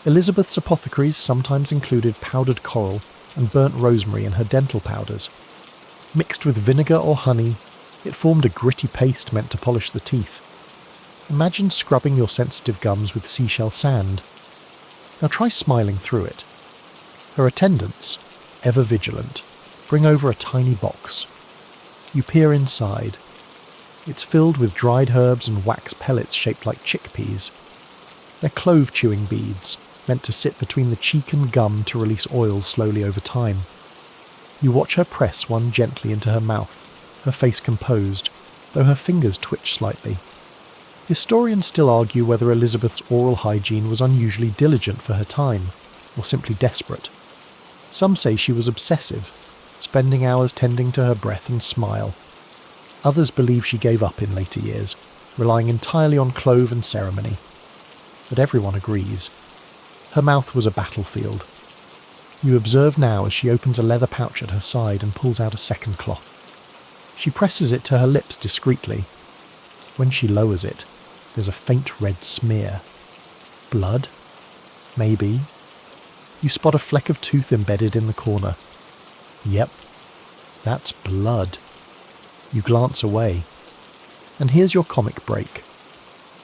Elizabeth's apothecaries sometimes included powdered coral and burnt rosemary in her dental powders. Mixed with vinegar or honey, it formed a gritty paste meant to polish the teeth. Imagine scrubbing your sensitive gums with seashell sand. Now try smiling through it. Her attendants, ever vigilant, bring over a tiny box. You peer inside. It's filled with dried herbs and wax pellets shaped like chickpeas. They're clove-chewing beads, meant to sit between the cheek and gum to release oils slowly over time. You watch her press one gently into her mouth, her face composed, though her fingers twitch slightly. Historians still argue whether Elizabeth's oral hygiene was unusually diligent for her time, or simply desperate. Some say she was obsessive, spending hours tending to her breath and smile. Others believe she gave up in later years, relying entirely on clove and ceremony. But everyone agrees. Her mouth was a battlefield. You observe now as she opens a leather pouch at her side and pulls out a second cloth. She presses it to her lips discreetly. When she lowers it, there's a faint red smear. Blood? Maybe. You spot a fleck of tooth embedded in the corner. Yep, that's blood. You glance away. And here's your comic break.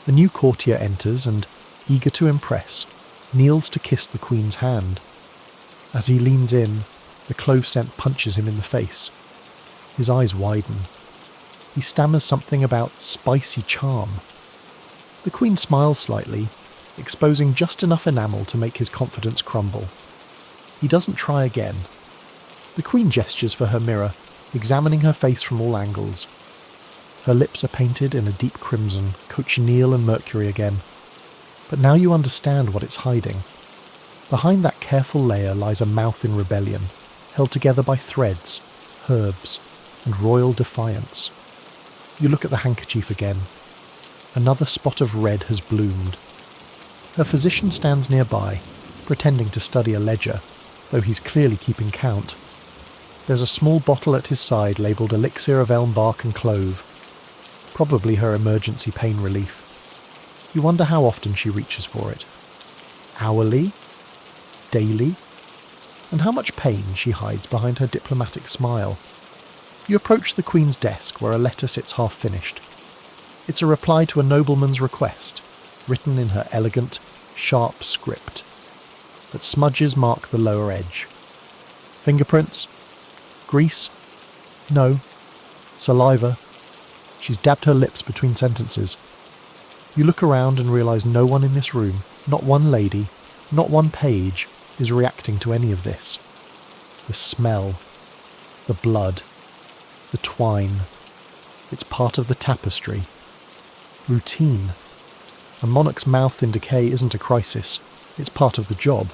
The new courtier enters and, eager to impress, kneels to kiss the Queen's hand. As he leans in, the clove scent punches him in the face. His eyes widen. He stammers something about spicy charm. The Queen smiles slightly, exposing just enough enamel to make his confidence crumble. He doesn't try again. The Queen gestures for her mirror, examining her face from all angles. Her lips are painted in a deep crimson, cochineal and mercury again. But now you understand what it's hiding. Behind that careful layer lies a mouth in rebellion, held together by threads, herbs, and royal defiance. You look at the handkerchief again. Another spot of red has bloomed. Her physician stands nearby, pretending to study a ledger, though he's clearly keeping count. There's a small bottle at his side labelled elixir of elm bark and clove, probably her emergency pain relief. You wonder how often she reaches for it. Hourly? Daily? And how much pain she hides behind her diplomatic smile. You approach the Queen's desk where a letter sits half-finished. It's a reply to a nobleman's request, written in her elegant, sharp script. But smudges mark the lower edge. Fingerprints? Grease? No. Saliva? She's dabbed her lips between sentences. You look around and realise no one in this room, not one lady, not one page, is reacting to any of this. The smell. The blood. The twine. It's part of the tapestry. Routine. A monarch's mouth in decay isn't a crisis. It's part of the job.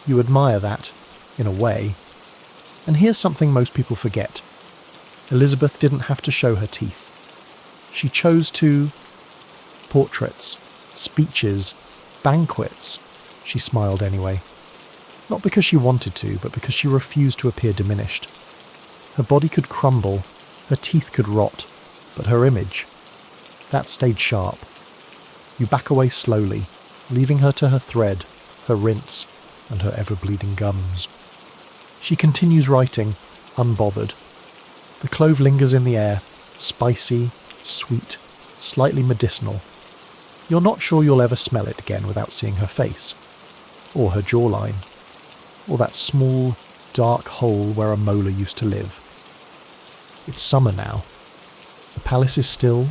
You admire that, in a way. And here's something most people forget. Elizabeth didn't have to show her teeth. She chose to... Portraits, speeches, banquets. She smiled anyway. Not because she wanted to, but because she refused to appear diminished. Her body could crumble, her teeth could rot, but her image, that stayed sharp. You back away slowly, leaving her to her thread, her rinse, and her ever-bleeding gums. She continues writing, unbothered. The clove lingers in the air, spicy, sweet, slightly medicinal. You're not sure you'll ever smell it again without seeing her face, or her jawline, or that small, dark hole where a molar used to live. It's summer now. The palace is still,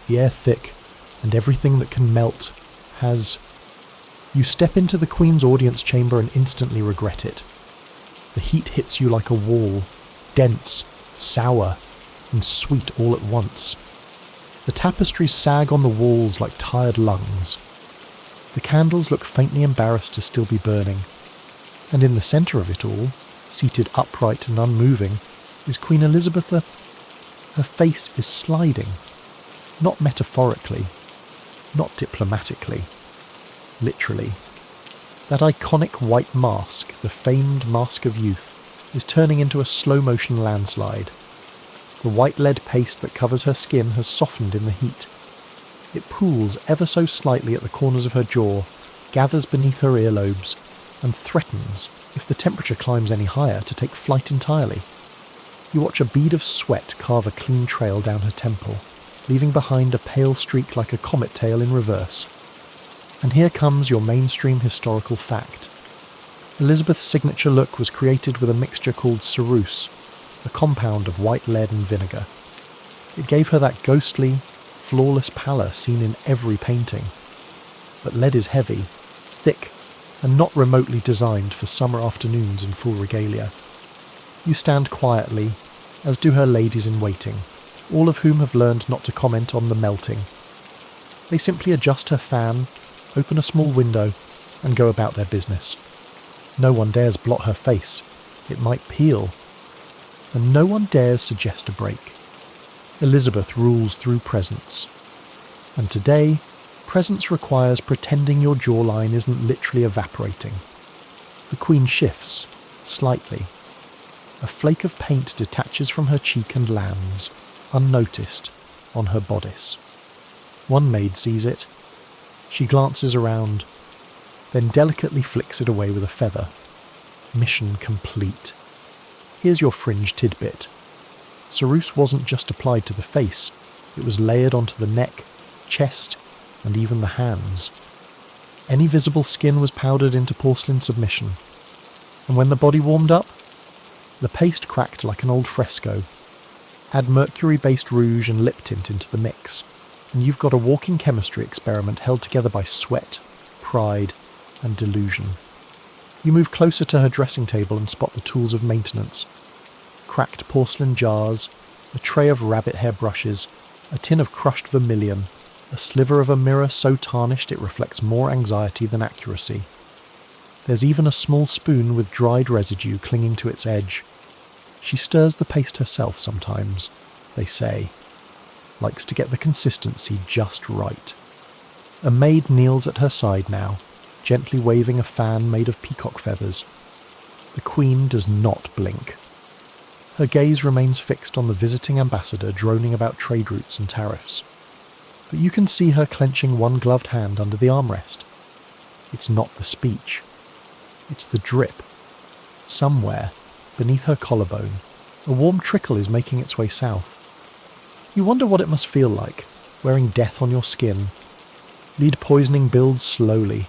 the air thick, and everything that can melt has... You step into the Queen's audience chamber and instantly regret it. The heat hits you like a wall, dense, sour, and sweet all at once. The tapestries sag on the walls like tired lungs. The candles look faintly embarrassed to still be burning. And in the centre of it all, seated upright and unmoving, is Queen Elizabeth. Her face is sliding. Not metaphorically. Not diplomatically. Literally. That iconic white mask, the famed mask of youth, is turning into a slow-motion landslide. The white lead paste that covers her skin has softened in the heat. It pools ever so slightly at the corners of her jaw, gathers beneath her earlobes, and threatens, if the temperature climbs any higher, to take flight entirely. You watch a bead of sweat carve a clean trail down her temple, leaving behind a pale streak like a comet tail in reverse. And here comes your mainstream historical fact. Elizabeth's signature look was created with a mixture called ceruse, a compound of white lead and vinegar. It gave her that ghostly, flawless pallor seen in every painting. But lead is heavy, thick, and not remotely designed for summer afternoons in full regalia. You stand quietly, as do her ladies in waiting, all of whom have learned not to comment on the melting. They simply adjust her fan, open a small window, and go about their business. No one dares blot her face. It might peel. And no one dares suggest a break. Elizabeth rules through presence. And today, presence requires pretending your jawline isn't literally evaporating. The Queen shifts, slightly. A flake of paint detaches from her cheek and lands, unnoticed, on her bodice. One maid sees it. She glances around, then delicately flicks it away with a feather. Mission complete. Here's your fringe tidbit. Ceruse wasn't just applied to the face, it was layered onto the neck, chest, and even the hands. Any visible skin was powdered into porcelain submission. And when the body warmed up, the paste cracked like an old fresco. Add mercury-based rouge and lip tint into the mix, and you've got a walking chemistry experiment held together by sweat, pride, and delusion. You move closer to her dressing table and spot the tools of maintenance. Cracked porcelain jars, a tray of rabbit hair brushes, a tin of crushed vermilion, a sliver of a mirror so tarnished it reflects more anxiety than accuracy. There's even a small spoon with dried residue clinging to its edge. She stirs the paste herself sometimes, they say. Likes to get the consistency just right. A maid kneels at her side now, gently waving a fan made of peacock feathers. The Queen does not blink. Her gaze remains fixed on the visiting ambassador droning about trade routes and tariffs. But you can see her clenching one gloved hand under the armrest. It's not the speech. It's the drip. Somewhere, beneath her collarbone, a warm trickle is making its way south. You wonder what it must feel like, wearing death on your skin. Lead poisoning builds slowly.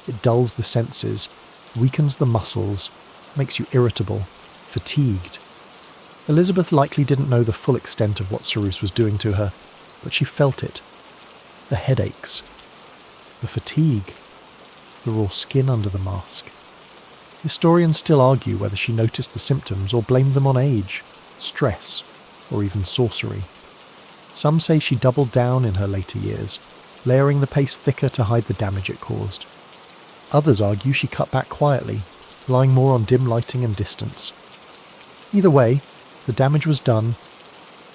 It dulls the senses, weakens the muscles, makes you irritable, fatigued. Elizabeth likely didn't know the full extent of what ceruse was doing to her, but she felt it. The headaches, the fatigue, the raw skin under the mask. Historians still argue whether she noticed the symptoms or blamed them on age, stress, or even sorcery. Some say she doubled down in her later years, layering the paste thicker to hide the damage it caused. Others argue she cut back quietly, relying more on dim lighting and distance. Either way, the damage was done.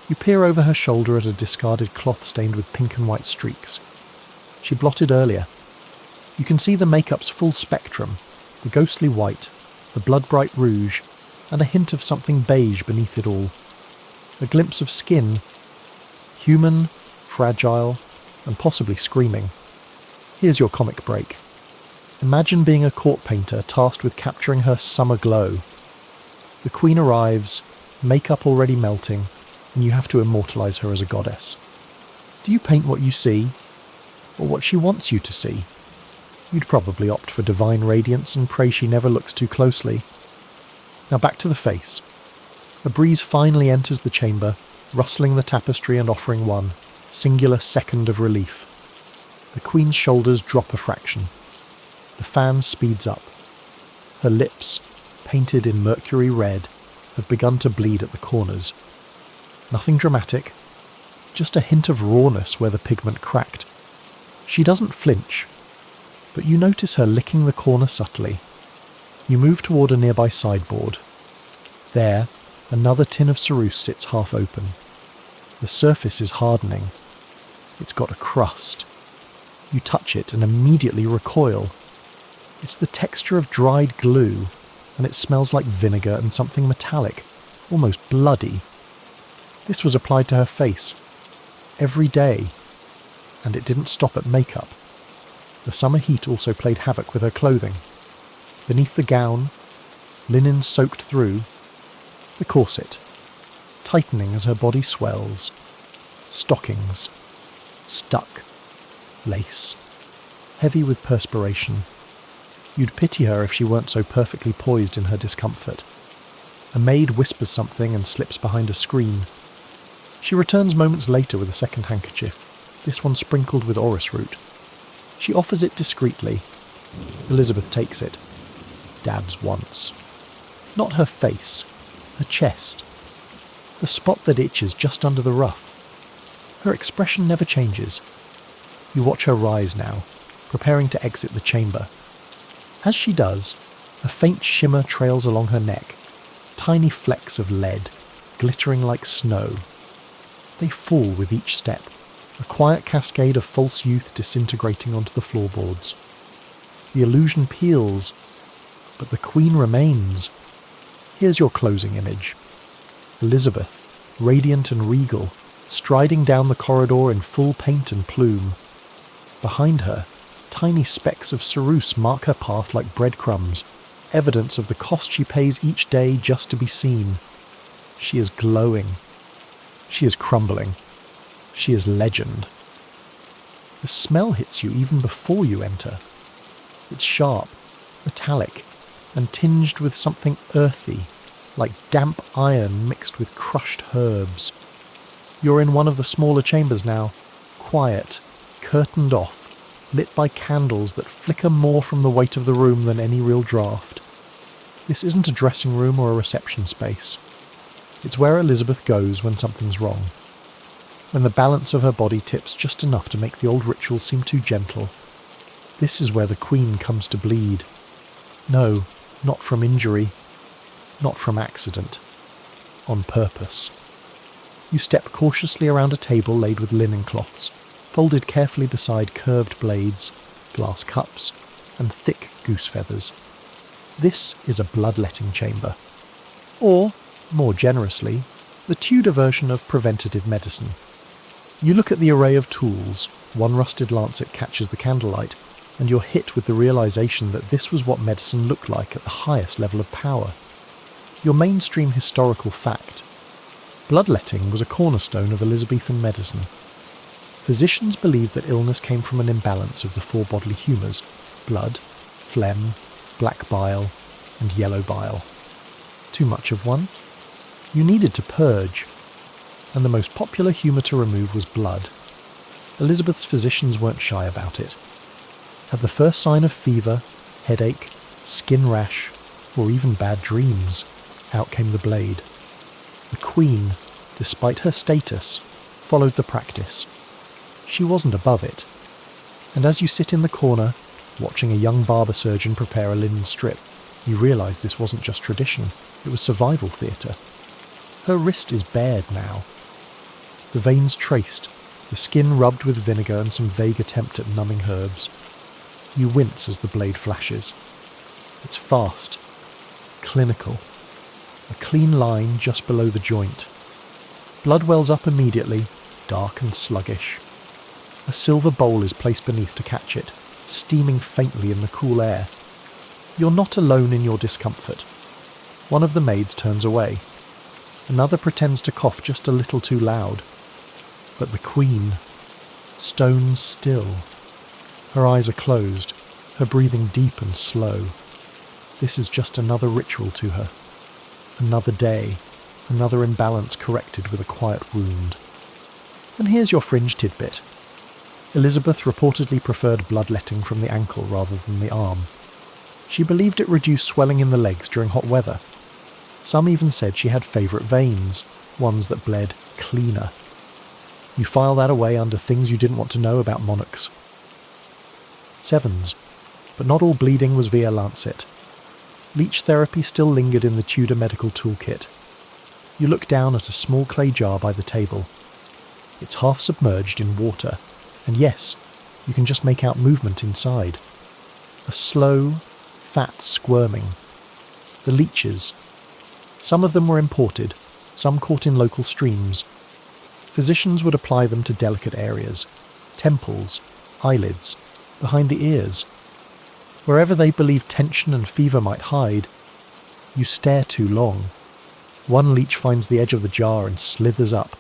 You peer over her shoulder at a discarded cloth stained with pink and white streaks. She blotted earlier. You can see the makeup's full spectrum, the ghostly white, the blood-bright rouge, and a hint of something beige beneath it all. A glimpse of skin, human, fragile, and possibly screaming. Here's your comic break. Imagine being a court painter tasked with capturing her summer glow. The queen arrives, makeup already melting, and you have to immortalise her as a goddess. Do you paint what you see, or what she wants you to see? You'd probably opt for divine radiance and pray she never looks too closely. Now back to the face. A breeze finally enters the chamber, rustling the tapestry and offering one singular second of relief. The queen's shoulders drop a fraction. The fan speeds up. Her lips, painted in mercury red, have begun to bleed at the corners. Nothing dramatic, just a hint of rawness where the pigment cracked. She doesn't flinch, but you notice her licking the corner subtly. You move toward a nearby sideboard. There, another tin of ceruse sits half open. The surface is hardening. It's got a crust. You touch it and immediately recoil. It's the texture of dried glue, and it smells like vinegar and something metallic, almost bloody. This was applied to her face, every day, and it didn't stop at makeup. The summer heat also played havoc with her clothing. Beneath the gown, linen soaked through, the corset, tightening as her body swells, stockings, stuck, lace, heavy with perspiration. You'd pity her if she weren't so perfectly poised in her discomfort. A maid whispers something and slips behind a screen. She returns moments later with a second handkerchief, this one sprinkled with orris root. She offers it discreetly. Elizabeth takes it, dabs once. Not her face, her chest, the spot that itches just under the ruff. Her expression never changes. You watch her rise now, preparing to exit the chamber. As she does, a faint shimmer trails along her neck, tiny flecks of lead, glittering like snow. They fall with each step, a quiet cascade of false youth disintegrating onto the floorboards. The illusion peels, but the queen remains. Here's your closing image. Elizabeth, radiant and regal, striding down the corridor in full paint and plume. Behind her, tiny specks of ceruse mark her path like breadcrumbs, evidence of the cost she pays each day just to be seen. She is glowing. She is crumbling. She is legend. The smell hits you even before you enter. It's sharp, metallic, and tinged with something earthy, like damp iron mixed with crushed herbs. You're in one of the smaller chambers now, quiet, curtained off, lit by candles that flicker more from the weight of the room than any real draught. This isn't a dressing room or a reception space. It's where Elizabeth goes when something's wrong. When the balance of her body tips just enough to make the old ritual seem too gentle. This is where the queen comes to bleed. No, not from injury, not from accident. On purpose. You step cautiously around a table laid with linen cloths, folded carefully beside curved blades, glass cups, and thick goose feathers. This is a bloodletting chamber. Or, more generously, the Tudor version of preventative medicine. You look at the array of tools, one rusted lancet catches the candlelight, and you're hit with the realization that this was what medicine looked like at the highest level of power. Your mainstream historical fact. Bloodletting was a cornerstone of Elizabethan medicine. Physicians believed that illness came from an imbalance of the four bodily humours: blood, phlegm, black bile, and yellow bile. Too much of one? You needed to purge, and the most popular humour to remove was blood. Elizabeth's physicians weren't shy about it. At the first sign of fever, headache, skin rash, or even bad dreams, out came the blade. The queen, despite her status, followed the practice. She wasn't above it. And as you sit in the corner, watching a young barber surgeon prepare a linen strip, you realise this wasn't just tradition. It was survival theatre. Her wrist is bared now. The veins traced, the skin rubbed with vinegar and some vague attempt at numbing herbs. You wince as the blade flashes. It's fast, clinical, a clean line just below the joint. Blood wells up immediately, dark and sluggish. A silver bowl is placed beneath to catch it, steaming faintly in the cool air. You're not alone in your discomfort. One of the maids turns away. Another pretends to cough just a little too loud. But the Queen, stone still. Her eyes are closed, her breathing deep and slow. This is just another ritual to her. Another day, another imbalance corrected with a quiet wound. And here's your fringe tidbit. Elizabeth reportedly preferred bloodletting from the ankle rather than the arm. She believed it reduced swelling in the legs during hot weather. Some even said she had favourite veins, ones that bled cleaner. You file that away under things you didn't want to know about monarchs. 7s. But not all bleeding was via lancet. Leech therapy still lingered in the Tudor medical toolkit. You look down at a small clay jar by the table. It's half submerged in water, and yes, you can just make out movement inside. A slow, fat squirming. The leeches. Some of them were imported, some caught in local streams. Physicians would apply them to delicate areas, temples, eyelids, behind the ears. Wherever they believed tension and fever might hide, you stare too long. One leech finds the edge of the jar and slithers up.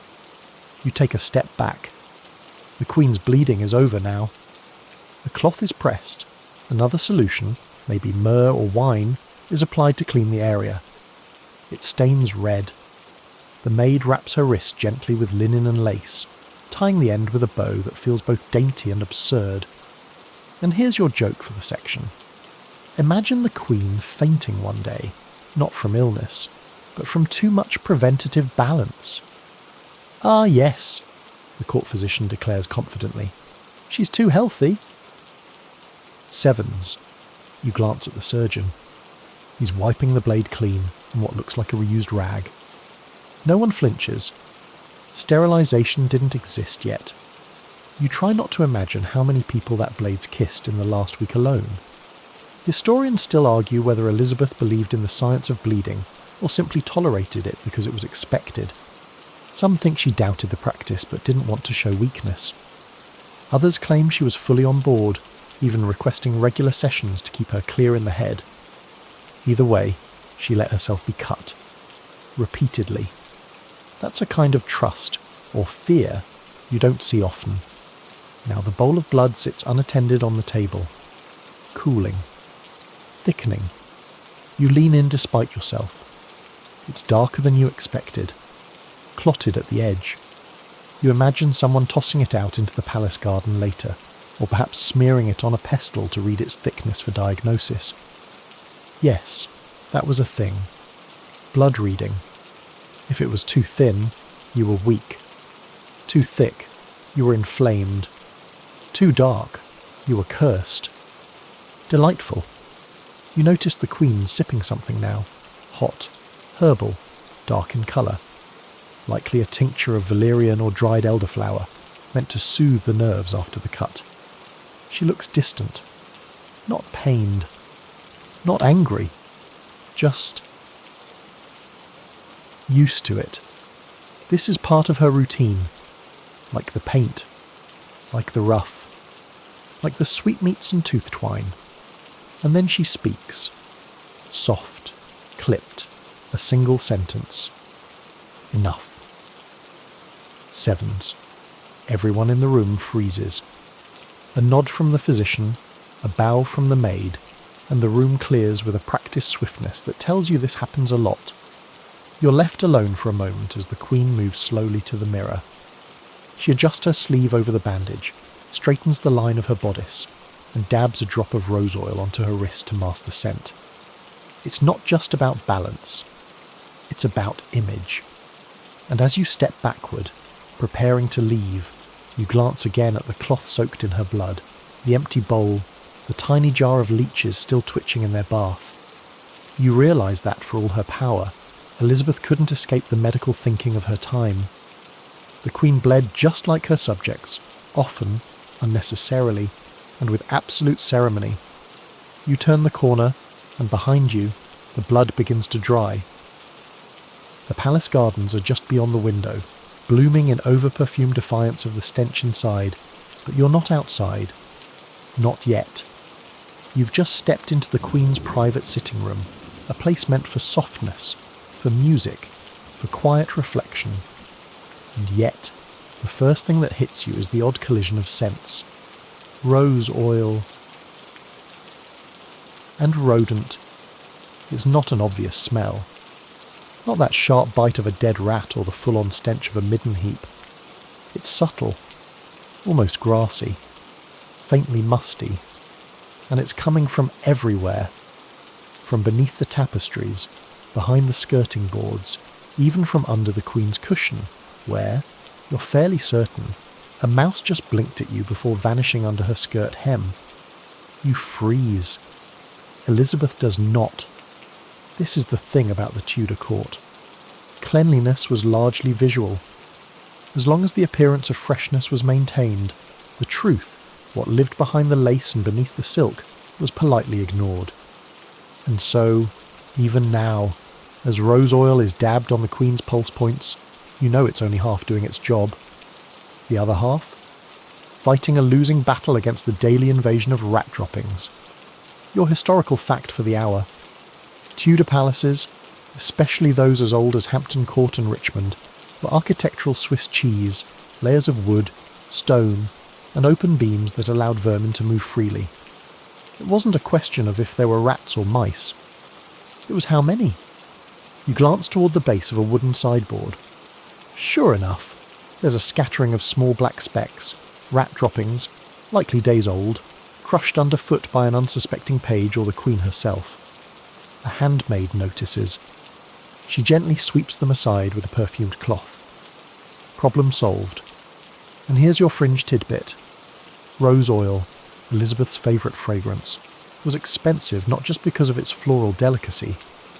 You take a step back. The Queen's bleeding is over now. The cloth is pressed. Another solution, maybe myrrh or wine, is applied to clean the area. It stains red. The maid wraps her wrist gently with linen and lace, tying the end with a bow that feels both dainty and absurd. And here's your joke for the section. Imagine the Queen fainting one day, not from illness, but from too much preventative balance. Ah, yes, the court physician declares confidently. She's too healthy. 7s. You glance at the surgeon. He's wiping the blade clean in what looks like a reused rag. No one flinches. Sterilisation didn't exist yet. You try not to imagine how many people that blade's kissed in the last week alone. Historians still argue whether Elizabeth believed in the science of bleeding or simply tolerated it because it was expected. Some think she doubted the practice but didn't want to show weakness. Others claim she was fully on board, even requesting regular sessions to keep her clear in the head. Either way, she let herself be cut. Repeatedly. That's a kind of trust, or fear, you don't see often. Now the bowl of blood sits unattended on the table. Cooling. Thickening. You lean in despite yourself. It's darker than you expected. Clotted at the edge. You imagine someone tossing it out into the palace garden later, or perhaps smearing it on a pestle to read its thickness for diagnosis. Yes, that was a thing. Blood reading. If it was too thin, you were weak. Too thick, you were inflamed. Too dark, you were cursed. Delightful. You notice the Queen sipping something now. Hot, herbal, dark in colour. Likely a tincture of valerian or dried elderflower, meant to soothe the nerves after the cut. She looks distant. Not pained. Not angry. Just used to it. This is part of her routine. Like the paint. Like the rough. Like the sweetmeats and tooth twine. And then she speaks. Soft. Clipped. A single sentence. Enough. 7s. Everyone in the room freezes. A nod from the physician, a bow from the maid, and the room clears with a practiced swiftness that tells you this happens a lot. You're left alone for a moment as the Queen moves slowly to the mirror. She adjusts her sleeve over the bandage, straightens the line of her bodice, and dabs a drop of rose oil onto her wrist to mask the scent. It's not just about balance. It's about image. And as you step backward, preparing to leave, you glance again at the cloth soaked in her blood, the empty bowl, the tiny jar of leeches still twitching in their bath. You realise that, for all her power, Elizabeth couldn't escape the medical thinking of her time. The Queen bled just like her subjects, often, unnecessarily, and with absolute ceremony. You turn the corner, and behind you, the blood begins to dry. The palace gardens are just beyond the window, blooming in over-perfumed defiance of the stench inside, but you're not outside. Not yet. You've just stepped into the Queen's private sitting room, a place meant for softness, for music, for quiet reflection. And yet, the first thing that hits you is the odd collision of scents. Rose oil and rodent. It's not an obvious smell. Not that sharp bite of a dead rat or the full-on stench of a midden heap. It's subtle, almost grassy, faintly musty, and it's coming from everywhere. From beneath the tapestries, behind the skirting boards, even from under the Queen's cushion, where, you're fairly certain, a mouse just blinked at you before vanishing under her skirt hem. You freeze. Elizabeth does not. This is the thing about the Tudor court. Cleanliness was largely visual. As long as the appearance of freshness was maintained, the truth, what lived behind the lace and beneath the silk, was politely ignored. And so, even now, as rose oil is dabbed on the Queen's pulse points, you know it's only half doing its job. The other half? Fighting a losing battle against the daily invasion of rat droppings. Your historical fact for the hour. Tudor palaces, especially those as old as Hampton Court and Richmond, were architectural Swiss cheese, layers of wood, stone, and open beams that allowed vermin to move freely. It wasn't a question of if there were rats or mice. It was how many. You glance toward the base of a wooden sideboard. Sure enough, there's a scattering of small black specks, rat droppings, likely days old, crushed underfoot by an unsuspecting page or the Queen herself. A handmaid notices. She gently sweeps them aside with a perfumed cloth. Problem solved. And here's your fringe tidbit. Rose oil, Elizabeth's favourite fragrance, was expensive not just because of its floral delicacy,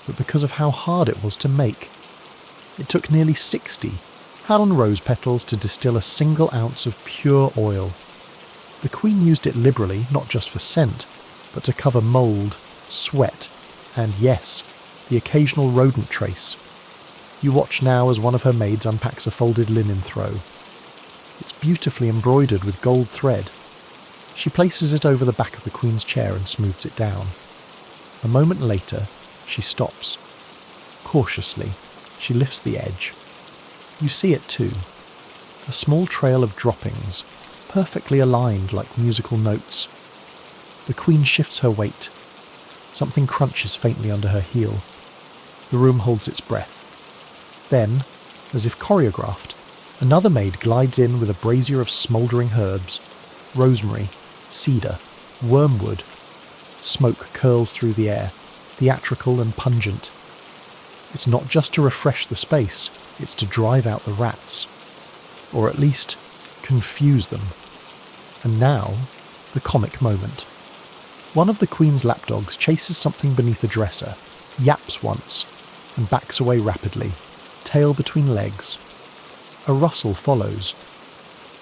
but because of how hard it was to make. It took nearly 60 Halon rose petals to distill a single ounce of pure oil. The Queen used it liberally, not just for scent, but to cover mould, sweat, and yes, the occasional rodent trace. You watch now as one of her maids unpacks a folded linen throw. It's beautifully embroidered with gold thread. She places it over the back of the Queen's chair and smooths it down. A moment later, she stops. Cautiously, she lifts the edge. You see it too. A small trail of droppings, perfectly aligned like musical notes. The Queen shifts her weight. Something crunches faintly under her heel. The room holds its breath. Then, as if choreographed, another maid glides in with a brazier of smouldering herbs. Rosemary, cedar, wormwood. Smoke curls through the air, theatrical and pungent. It's not just to refresh the space, it's to drive out the rats. Or at least, confuse them. And now, the comic moment. One of the Queen's lapdogs chases something beneath a dresser, yaps once, and backs away rapidly, tail between legs. A rustle follows.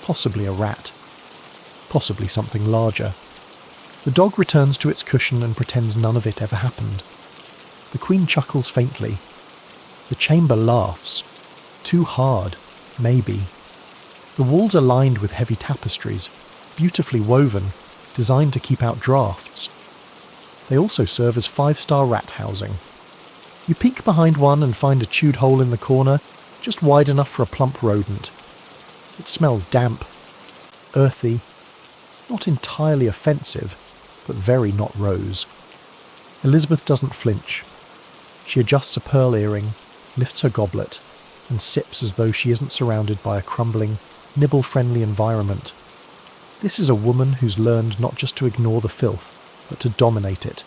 Possibly a rat. Possibly something larger. The dog returns to its cushion and pretends none of it ever happened. The Queen chuckles faintly. The chamber laughs. Too hard, maybe. The walls are lined with heavy tapestries, beautifully woven, designed to keep out drafts. They also serve as 5-star rat housing. You peek behind one and find a chewed hole in the corner, just wide enough for a plump rodent. It smells damp, earthy, not entirely offensive, but very not rose. Elizabeth doesn't flinch. She adjusts a pearl earring, lifts her goblet, and sips as though she isn't surrounded by a crumbling, nibble-friendly environment. This is a woman who's learned not just to ignore the filth, but to dominate it.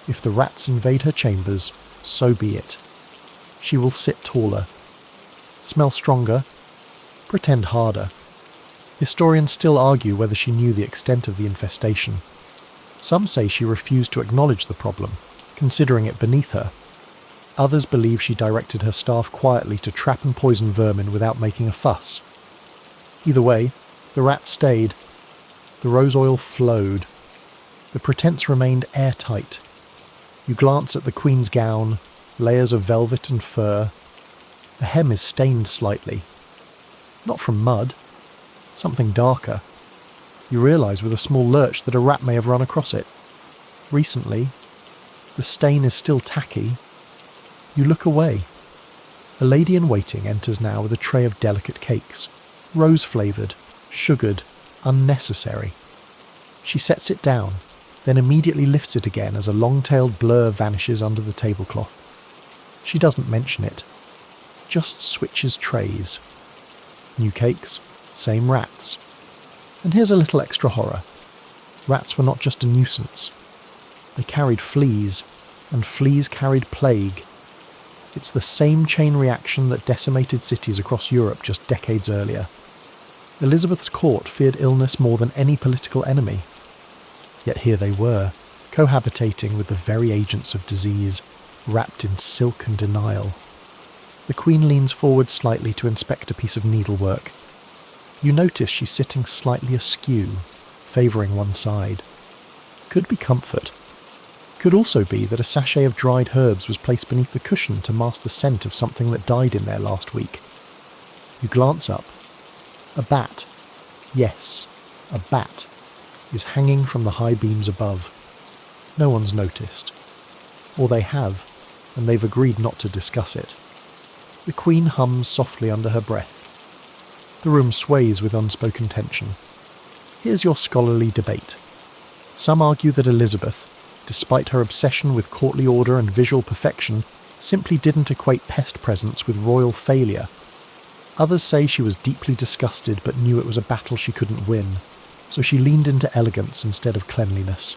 If the rats invade her chambers, so be it. She will sit taller, smell stronger, pretend harder. Historians still argue whether she knew the extent of the infestation. Some say she refused to acknowledge the problem, considering it beneath her. Others believe she directed her staff quietly to trap and poison vermin without making a fuss. Either way, the rats stayed. The rose oil flowed. The pretense remained airtight. You glance at the queen's gown, layers of velvet and fur. The hem is stained slightly. Not from mud. Something darker. You realise with a small lurch that a rat may have run across it. Recently. The stain is still tacky. You look away. A lady-in-waiting enters now with a tray of delicate cakes, rose-flavoured, sugared, unnecessary. She sets it down, then immediately lifts it again as a long-tailed blur vanishes under the tablecloth. She doesn't mention it, just switches trays. New cakes, same rats. And here's a little extra horror. Rats were not just a nuisance. They carried fleas, and fleas carried plague. It's the same chain reaction that decimated cities across Europe just decades earlier. Elizabeth's court feared illness more than any political enemy. Yet here they were, cohabitating with the very agents of disease, wrapped in silk and denial. The Queen leans forward slightly to inspect a piece of needlework. You notice she's sitting slightly askew, favouring one side. Could be comfort. Could also be that a sachet of dried herbs was placed beneath the cushion to mask the scent of something that died in there last week. You glance up. A bat. Yes, a bat is hanging from the high beams above. No one's noticed. Or they have, and they've agreed not to discuss it. The Queen hums softly under her breath. The room sways with unspoken tension. Here's your scholarly debate. Some argue that Elizabeth, despite her obsession with courtly order and visual perfection, simply didn't equate pest presence with royal failure. Others say she was deeply disgusted but knew it was a battle she couldn't win, so she leaned into elegance instead of cleanliness.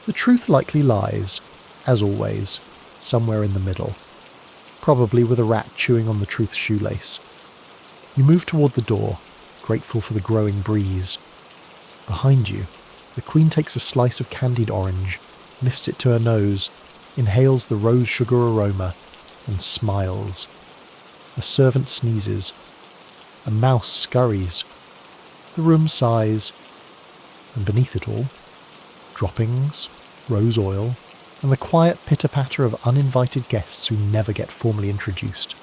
The truth likely lies, as always, somewhere in the middle. Probably with a rat chewing on the truth's shoelace. You move toward the door, grateful for the growing breeze. Behind you, the Queen takes a slice of candied orange, lifts it to her nose, inhales the rose sugar aroma, and smiles. A servant sneezes. A mouse scurries. The room sighs. And beneath it all, droppings, rose oil, and the quiet pitter-patter of uninvited guests who never get formally introduced.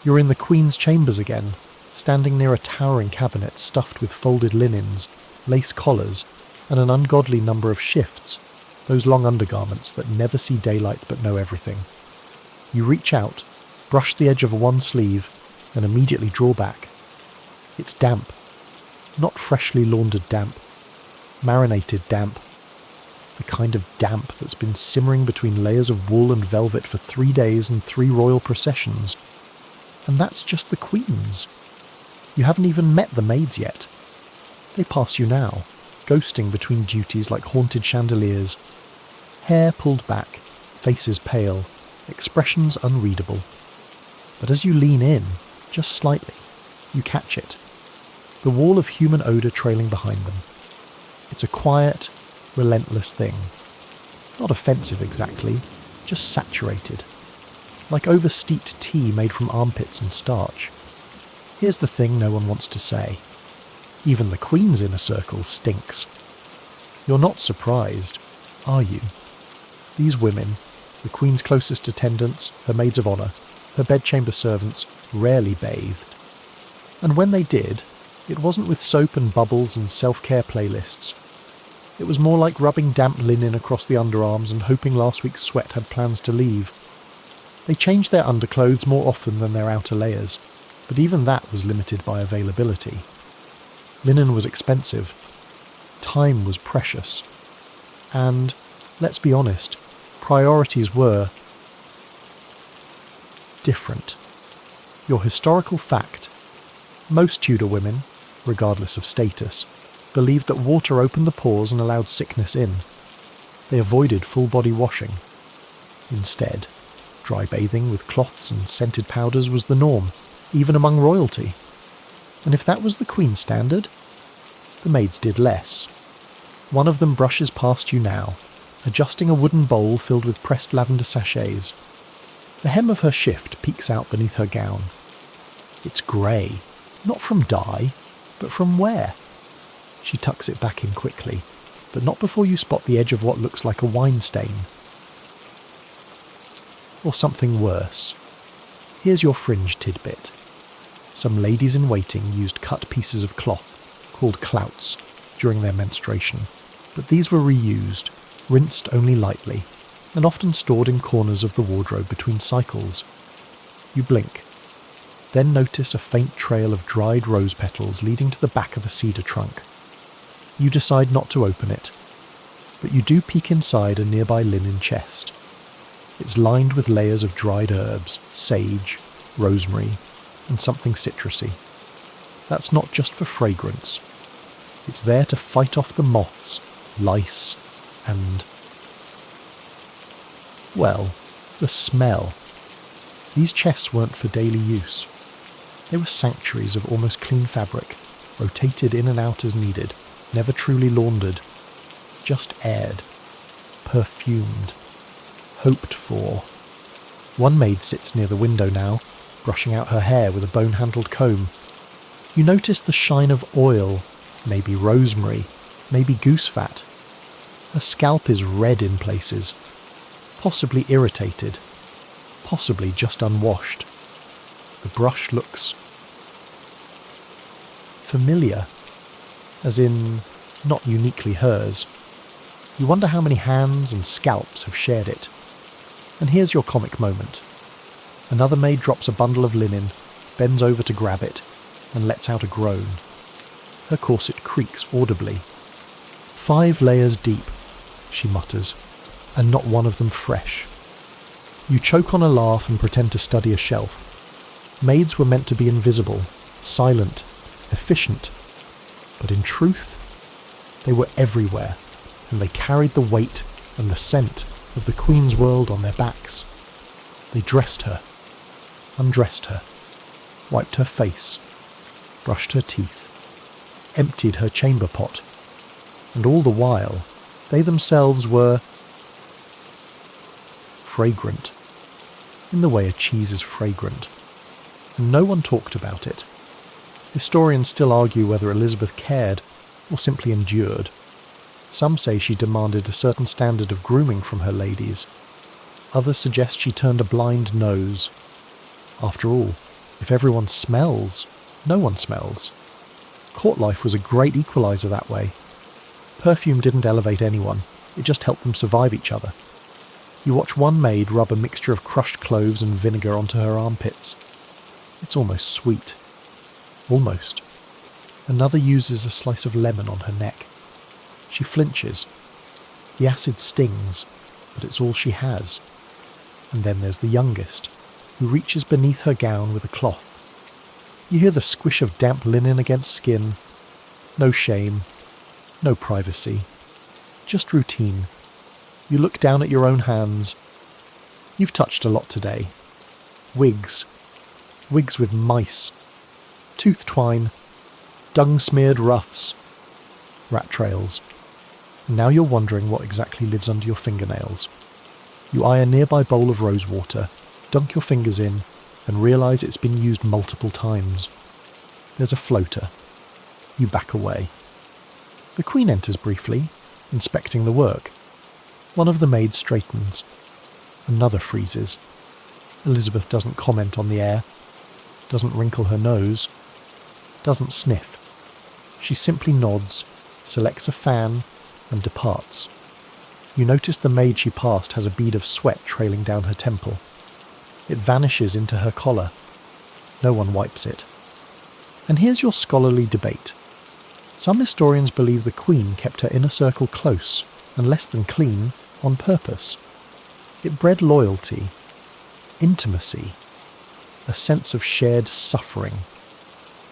You're in the Queen's chambers again, standing near a towering cabinet stuffed with folded linens, lace collars, and an ungodly number of shifts, those long undergarments that never see daylight but know everything. You reach out, brush the edge of one sleeve, and immediately draw back. It's damp. Not freshly laundered damp. Marinated damp. The kind of damp that's been simmering between layers of wool and velvet for 3 days and 3 royal processions. And that's just the Queen's. You haven't even met the maids yet. They pass you now, ghosting between duties like haunted chandeliers. Hair pulled back, faces pale, expressions unreadable. But as you lean in, just slightly, you catch it. The wall of human odour trailing behind them. It's a quiet, relentless thing. Not offensive exactly, just saturated. Like oversteeped tea made from armpits and starch. Here's the thing no one wants to say. Even the Queen's inner circle stinks. You're not surprised, are you? These women, the Queen's closest attendants, her maids of honour, her bedchamber servants, rarely bathed. And when they did, it wasn't with soap and bubbles and self-care playlists. It was more like rubbing damp linen across the underarms and hoping last week's sweat had plans to leave. They changed their underclothes more often than their outer layers, but even that was limited by availability. Linen was expensive. Time was precious. And, let's be honest, priorities were different. Your historical fact. Most Tudor women, regardless of status, believed that water opened the pores and allowed sickness in. They avoided full-body washing. Instead, dry bathing with cloths and scented powders was the norm, even among royalty. And if that was the Queen's standard, the maids did less. One of them brushes past you now, adjusting a wooden bowl filled with pressed lavender sachets. The hem of her shift peeks out beneath her gown. It's grey, not from dye, but from where? She tucks it back in quickly, but not before you spot the edge of what looks like a wine stain. Or something worse. Here's your fringe tidbit. Some ladies in waiting used cut pieces of cloth, called clouts, during their menstruation, but these were reused, rinsed only lightly, and often stored in corners of the wardrobe between cycles. You blink, then notice a faint trail of dried rose petals leading to the back of a cedar trunk. You decide not to open it, but you do peek inside a nearby linen chest. It's lined with layers of dried herbs, sage, rosemary, and something citrusy. That's not just for fragrance. It's there to fight off the moths, lice, and, well, the smell. These chests weren't for daily use. They were sanctuaries of almost clean fabric, rotated in and out as needed, never truly laundered, just aired, perfumed, hoped for. One maid sits near the window now, brushing out her hair with a bone-handled comb. You notice the shine of oil, maybe rosemary, maybe goose fat. Her scalp is red in places, possibly irritated, possibly just unwashed. The brush looks familiar, as in not uniquely hers. You wonder how many hands and scalps have shared it. And here's your comic moment. Another maid drops a bundle of linen, bends over to grab it, and lets out a groan. Her corset creaks audibly. 5 layers deep, she mutters, and not one of them fresh. You choke on a laugh and pretend to study a shelf. Maids were meant to be invisible, silent, efficient, but in truth, they were everywhere, and they carried the weight and the scent of the Queen's world on their backs. They dressed her, undressed her, wiped her face, brushed her teeth, emptied her chamber pot, and all the while, they themselves were fragrant, in the way a cheese is fragrant, and no one talked about it. Historians still argue whether Elizabeth cared or simply endured. Some say she demanded a certain standard of grooming from her ladies. Others suggest she turned a blind nose. After all, if everyone smells, no one smells. Court life was a great equalizer that way. Perfume didn't elevate anyone, it just helped them survive each other. You watch one maid rub a mixture of crushed cloves and vinegar onto her armpits. It's almost sweet. Almost. Another uses a slice of lemon on her neck. She flinches. The acid stings, but it's all she has. And then there's the youngest, who reaches beneath her gown with a cloth. You hear the squish of damp linen against skin. No shame, no privacy, just routine. You look down at your own hands. You've touched a lot today. Wigs with mice, tooth twine, dung-smeared ruffs, rat trails. And now you're wondering what exactly lives under your fingernails. You eye a nearby bowl of rose water, dunk your fingers in, and realise it's been used multiple times. There's a floater. You back away. The Queen enters briefly, inspecting the work. One of the maids straightens. Another freezes. Elizabeth doesn't comment on the air, doesn't wrinkle her nose, doesn't sniff. She simply nods, selects a fan, and departs. You notice the maid she passed has a bead of sweat trailing down her temple. It vanishes into her collar. No one wipes it. And here's your scholarly debate. Some historians believe the Queen kept her inner circle close and less than clean on purpose. It bred loyalty, intimacy, a sense of shared suffering.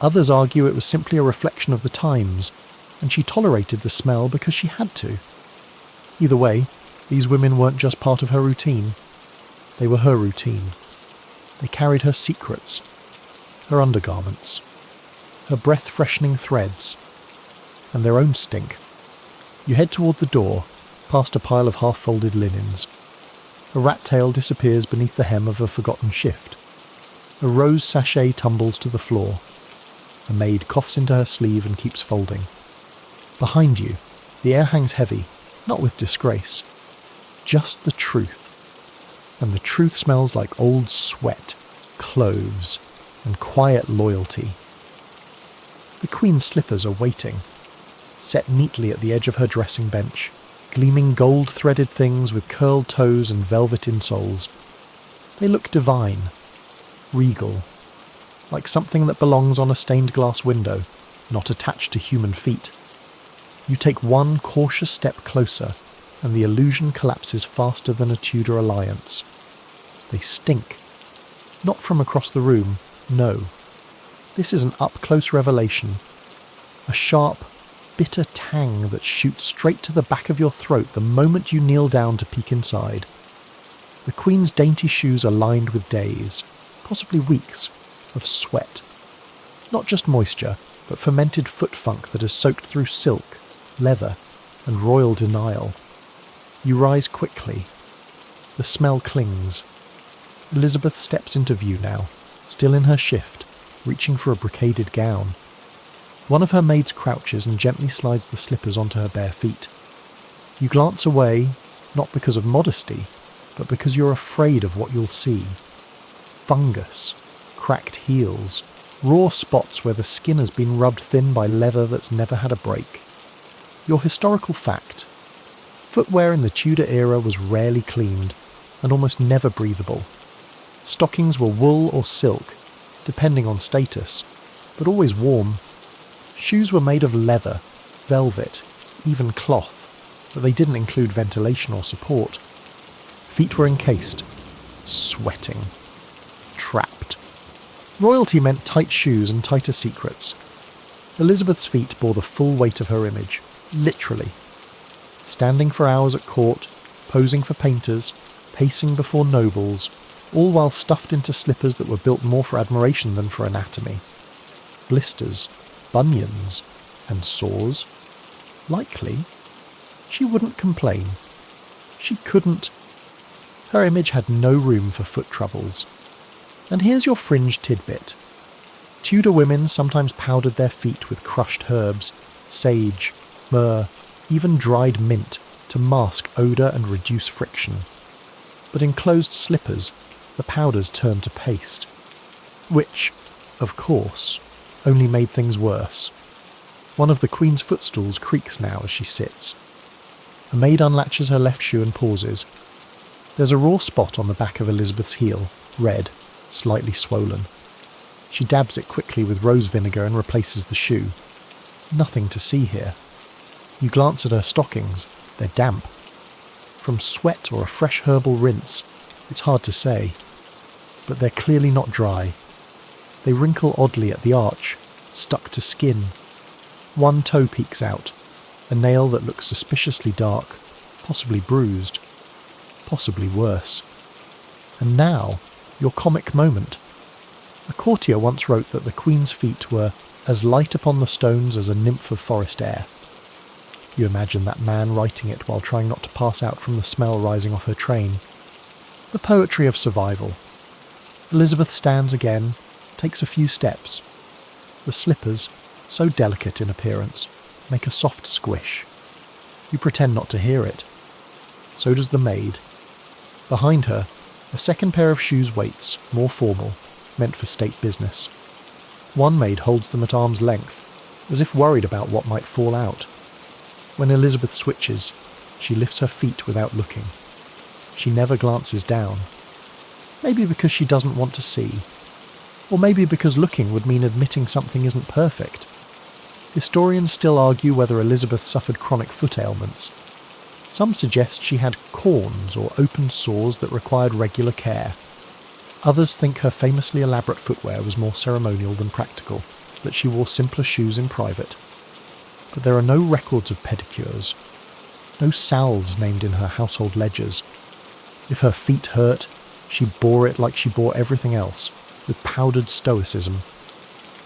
Others argue it was simply a reflection of the times, and she tolerated the smell because she had to. Either way, these women weren't just part of her routine. They were her routine. They carried her secrets, her undergarments, her breath-freshening threads, and their own stink. You head toward the door, past a pile of half-folded linens. A rat tail disappears beneath the hem of a forgotten shift. A rose sachet tumbles to the floor. A maid coughs into her sleeve and keeps folding. Behind you, the air hangs heavy, not with disgrace, just the truth. And the truth smells like old sweat, cloves, and quiet loyalty. The Queen's slippers are waiting, set neatly at the edge of her dressing bench, gleaming gold-threaded things with curled toes and velvet insoles. They look divine, regal, like something that belongs on a stained-glass window, not attached to human feet. You take one cautious step closer, and the illusion collapses faster than a Tudor alliance. They stink. Not from across the room, no. This is an up-close revelation. A sharp, bitter tang that shoots straight to the back of your throat the moment you kneel down to peek inside. The Queen's dainty shoes are lined with days, possibly weeks, of sweat. Not just moisture, but fermented foot funk that has soaked through silk, leather, and royal denial. You rise quickly. The smell clings. Elizabeth steps into view now, still in her shift, reaching for a brocaded gown. One of her maids crouches and gently slides the slippers onto her bare feet. You glance away, not because of modesty, but because you're afraid of what you'll see. Fungus, cracked heels, raw spots where the skin has been rubbed thin by leather that's never had a break. Your historical fact. Footwear in the Tudor era was rarely cleaned and almost never breathable. Stockings were wool or silk, depending on status, but always warm. Shoes were made of leather, velvet, even cloth, but they didn't include ventilation or support. Feet were encased, sweating, trapped. Royalty meant tight shoes and tighter secrets. Elizabeth's feet bore the full weight of her image, literally. Standing for hours at court, posing for painters, pacing before nobles, all while stuffed into slippers that were built more for admiration than for anatomy. Blisters, bunions, and sores. Likely, she wouldn't complain. She couldn't. Her image had no room for foot troubles. And here's your fringe tidbit. Tudor women sometimes powdered their feet with crushed herbs, sage, myrrh, even dried mint to mask odour and reduce friction. But in closed slippers, the powders turned to paste. Which, of course, only made things worse. One of the Queen's footstools creaks now as she sits. A maid unlatches her left shoe and pauses. There's a raw spot on the back of Elizabeth's heel, red, slightly swollen. She dabs it quickly with rose vinegar and replaces the shoe. Nothing to see here. You glance at her stockings. They're damp. From sweat or a fresh herbal rinse, it's hard to say. But they're clearly not dry. They wrinkle oddly at the arch, stuck to skin. One toe peeks out, a nail that looks suspiciously dark, possibly bruised, possibly worse. And now, your comic moment. A courtier once wrote that the Queen's feet were as light upon the stones as a nymph of forest air. You imagine that man writing it while trying not to pass out from the smell rising off her train. The poetry of survival. Elizabeth stands again, takes a few steps. The slippers, so delicate in appearance, make a soft squish. You pretend not to hear it. So does the maid. Behind her, a second pair of shoes waits, more formal, meant for state business. One maid holds them at arm's length, as if worried about what might fall out. When Elizabeth switches, she lifts her feet without looking. She never glances down. Maybe because she doesn't want to see. Or maybe because looking would mean admitting something isn't perfect. Historians still argue whether Elizabeth suffered chronic foot ailments. Some suggest she had corns or open sores that required regular care. Others think her famously elaborate footwear was more ceremonial than practical, that she wore simpler shoes in private. But there are no records of pedicures, no salves named in her household ledgers. If her feet hurt, she bore it like she bore everything else, with powdered stoicism.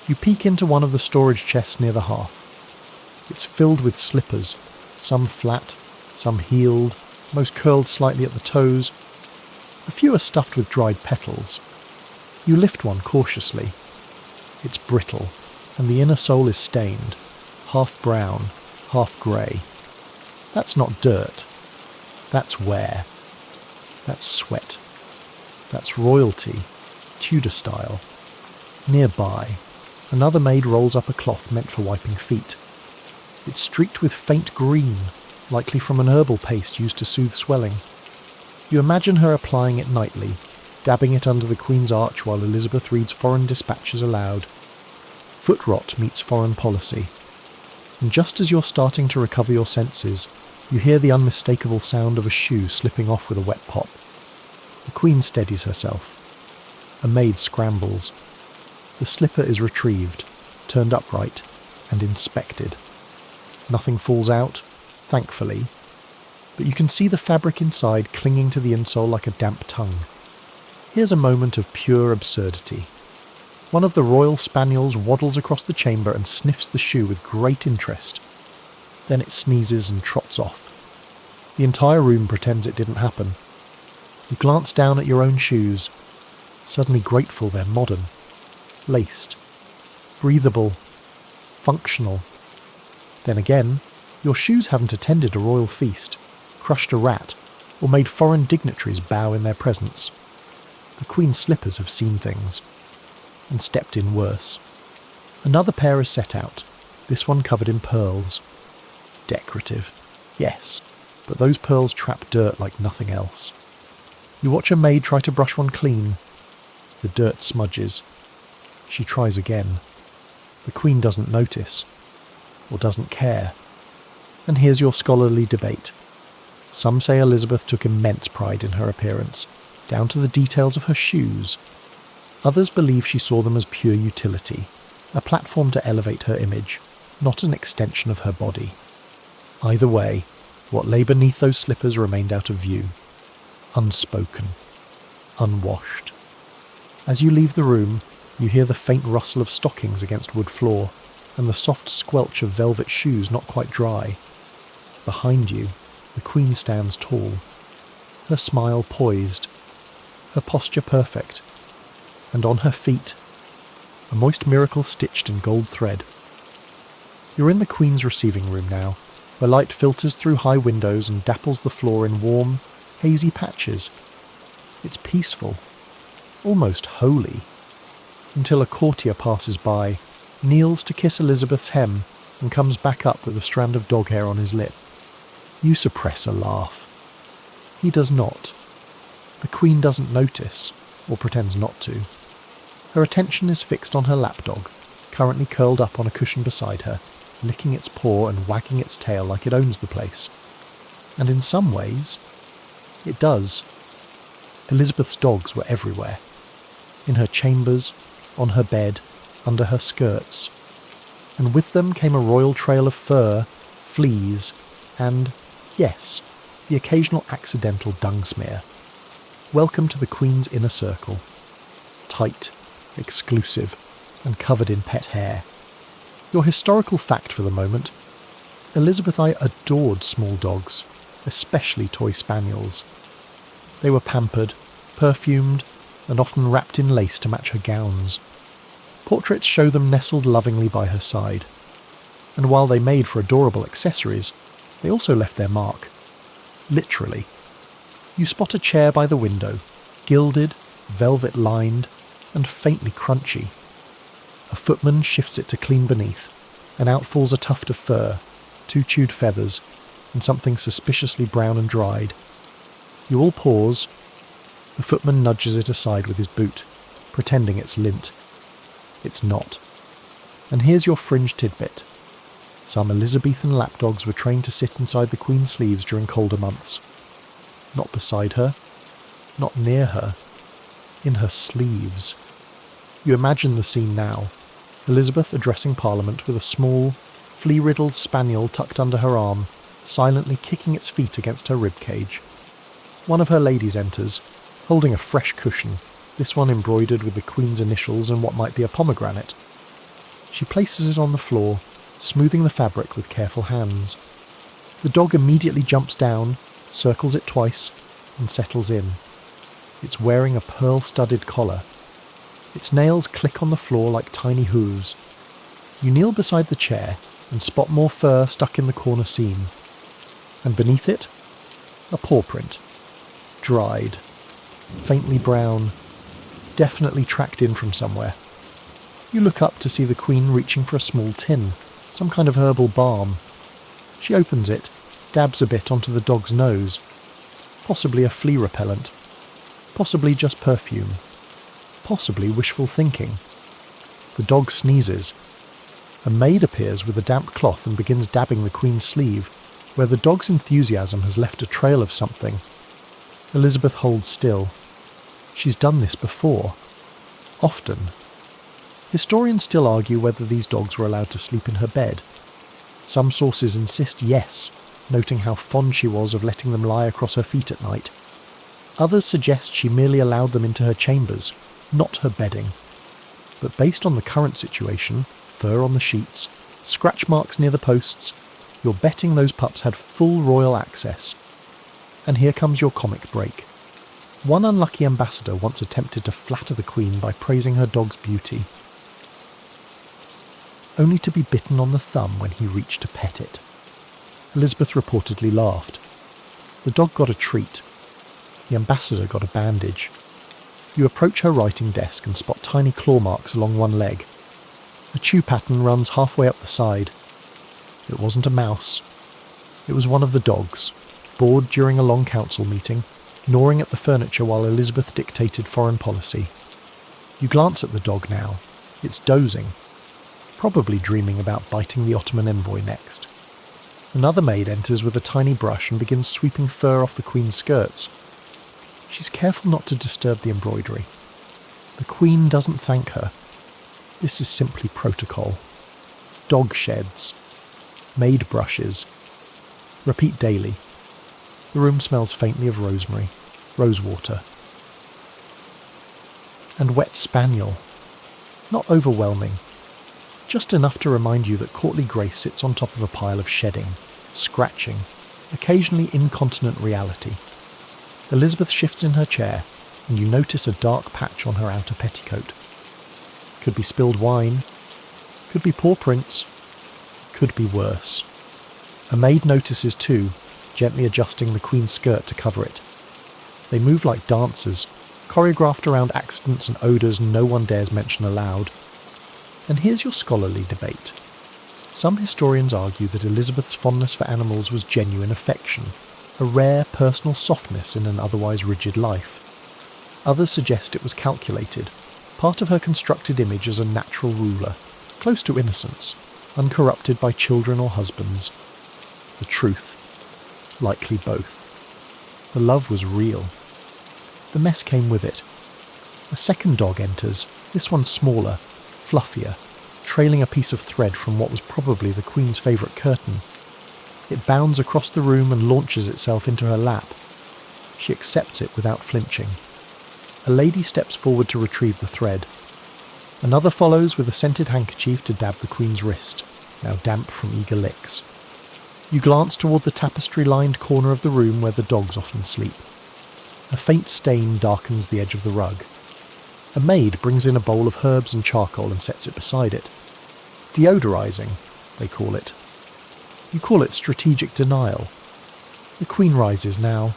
You peek into one of the storage chests near the hearth. It's filled with slippers, some flat, some healed, most curled slightly at the toes. A few are stuffed with dried petals. You lift one cautiously. It's brittle, and the inner sole is stained, half brown, half grey. That's not dirt. That's wear. That's sweat. That's royalty, Tudor style. Nearby, another maid rolls up a cloth meant for wiping feet. It's streaked with faint green, likely from an herbal paste used to soothe swelling. You imagine her applying it nightly, dabbing it under the Queen's arch while Elizabeth reads foreign dispatches aloud. Foot rot meets foreign policy. And just as you're starting to recover your senses, you hear the unmistakable sound of a shoe slipping off with a wet pop. The Queen steadies herself. A maid scrambles. The slipper is retrieved, turned upright, and inspected. Nothing falls out, thankfully, but you can see the fabric inside clinging to the insole like a damp tongue. Here's a moment of pure absurdity. One of the royal spaniels waddles across the chamber and sniffs the shoe with great interest. Then it sneezes and trots off. The entire room pretends it didn't happen. You glance down at your own shoes, suddenly grateful they're modern, laced, breathable, functional. Then again, your shoes haven't attended a royal feast, crushed a rat, or made foreign dignitaries bow in their presence. The Queen's slippers have seen things, and stepped in worse. Another pair is set out, this one covered in pearls. Decorative, yes, but those pearls trap dirt like nothing else. You watch a maid try to brush one clean. The dirt smudges. She tries again. The Queen doesn't notice, or doesn't care. And here's your scholarly debate. Some say Elizabeth took immense pride in her appearance, down to the details of her shoes. Others believe she saw them as pure utility, a platform to elevate her image, not an extension of her body. Either way, what lay beneath those slippers remained out of view. Unspoken. Unwashed. As you leave the room, you hear the faint rustle of stockings against wood floor, and the soft squelch of velvet shoes not quite dry. Behind you, the Queen stands tall, her smile poised, her posture perfect, and on her feet, a moist miracle stitched in gold thread. You're in the Queen's receiving room now, where light filters through high windows and dapples the floor in warm, hazy patches. It's peaceful, almost holy, until a courtier passes by, kneels to kiss Elizabeth's hem, and comes back up with a strand of dog hair on his lip. You suppress a laugh. He does not. The Queen doesn't notice, or pretends not to. Her attention is fixed on her lapdog, currently curled up on a cushion beside her, licking its paw and wagging its tail like it owns the place. And in some ways, it does. Elizabeth's dogs were everywhere. In her chambers, on her bed, under her skirts. And with them came a royal trail of fur, fleas, and, yes, the occasional accidental dung smear. Welcome to the Queen's inner circle. Tight, exclusive, and covered in pet hair. Your historical fact for the moment: Elizabeth I adored small dogs, especially toy spaniels. They were pampered, perfumed, and often wrapped in lace to match her gowns. Portraits show them nestled lovingly by her side, and while they made for adorable accessories, they also left their mark. Literally. You spot a chair by the window, gilded, velvet-lined, and faintly crunchy. A footman shifts it to clean beneath, and out falls a tuft of fur, 2 chewed feathers, and something suspiciously brown and dried. You all pause. The footman nudges it aside with his boot, pretending it's lint. It's not. And here's your fringe tidbit. Some Elizabethan lapdogs were trained to sit inside the Queen's sleeves during colder months. Not beside her, not near her, in her sleeves. You imagine the scene now. Elizabeth addressing Parliament with a small, flea-riddled spaniel tucked under her arm, silently kicking its feet against her ribcage. One of her ladies enters, holding a fresh cushion, this one embroidered with the Queen's initials and what might be a pomegranate. She places it on the floor, smoothing the fabric with careful hands. The dog immediately jumps down, circles it twice, and settles in. It's wearing a pearl-studded collar. Its nails click on the floor like tiny hooves. You kneel beside the chair and spot more fur stuck in the corner seam. And beneath it, a paw print. Dried. Faintly brown. Definitely tracked in from somewhere. You look up to see the queen reaching for a small tin, some kind of herbal balm. She opens it, dabs a bit onto the dog's nose. Possibly a flea repellent. Possibly just perfume. Possibly wishful thinking. The dog sneezes. A maid appears with a damp cloth and begins dabbing the queen's sleeve, where the dog's enthusiasm has left a trail of something. Elizabeth holds still. She's done this before. Often. Historians still argue whether these dogs were allowed to sleep in her bed. Some sources insist yes, noting how fond she was of letting them lie across her feet at night. Others suggest she merely allowed them into her chambers, not her bedding. But based on the current situation, fur on the sheets, scratch marks near the posts, you're betting those pups had full royal access. And here comes your comic break. One unlucky ambassador once attempted to flatter the queen by praising her dog's beauty, only to be bitten on the thumb when he reached to pet it. Elizabeth reportedly laughed. The dog got a treat. The ambassador got a bandage. You approach her writing desk and spot tiny claw marks along one leg. A chew pattern runs halfway up the side. It wasn't a mouse. It was one of the dogs, bored during a long council meeting, gnawing at the furniture while Elizabeth dictated foreign policy. You glance at the dog now. It's dozing, probably dreaming about biting the Ottoman envoy next. Another maid enters with a tiny brush and begins sweeping fur off the queen's skirts. She's careful not to disturb the embroidery. The queen doesn't thank her. This is simply protocol. Dog sheds. Maid brushes. Repeat daily. The room smells faintly of rosemary, rosewater, and wet spaniel. Not overwhelming. Just enough to remind you that courtly grace sits on top of a pile of shedding, scratching, occasionally incontinent reality. Elizabeth shifts in her chair, and you notice a dark patch on her outer petticoat. Could be spilled wine, could be paw prints, could be worse. A maid notices too, gently adjusting the queen's skirt to cover it. They move like dancers, choreographed around accidents and odours no one dares mention aloud. And here's your scholarly debate. Some historians argue that Elizabeth's fondness for animals was genuine affection, a rare personal softness in an otherwise rigid life. Others suggest it was calculated, part of her constructed image as a natural ruler, close to innocence, uncorrupted by children or husbands. The truth, likely both. The love was real. The mess came with it. A second dog enters, this one smaller, fluffier, trailing a piece of thread from what was probably the queen's favourite curtain. It bounds across the room and launches itself into her lap. She accepts it without flinching. A lady steps forward to retrieve the thread. Another follows with a scented handkerchief to dab the queen's wrist, now damp from eager licks. You glance toward the tapestry-lined corner of the room where the dogs often sleep. A faint stain darkens the edge of the rug. A maid brings in a bowl of herbs and charcoal and sets it beside it. Deodorizing, they call it. You call it strategic denial. The queen rises now.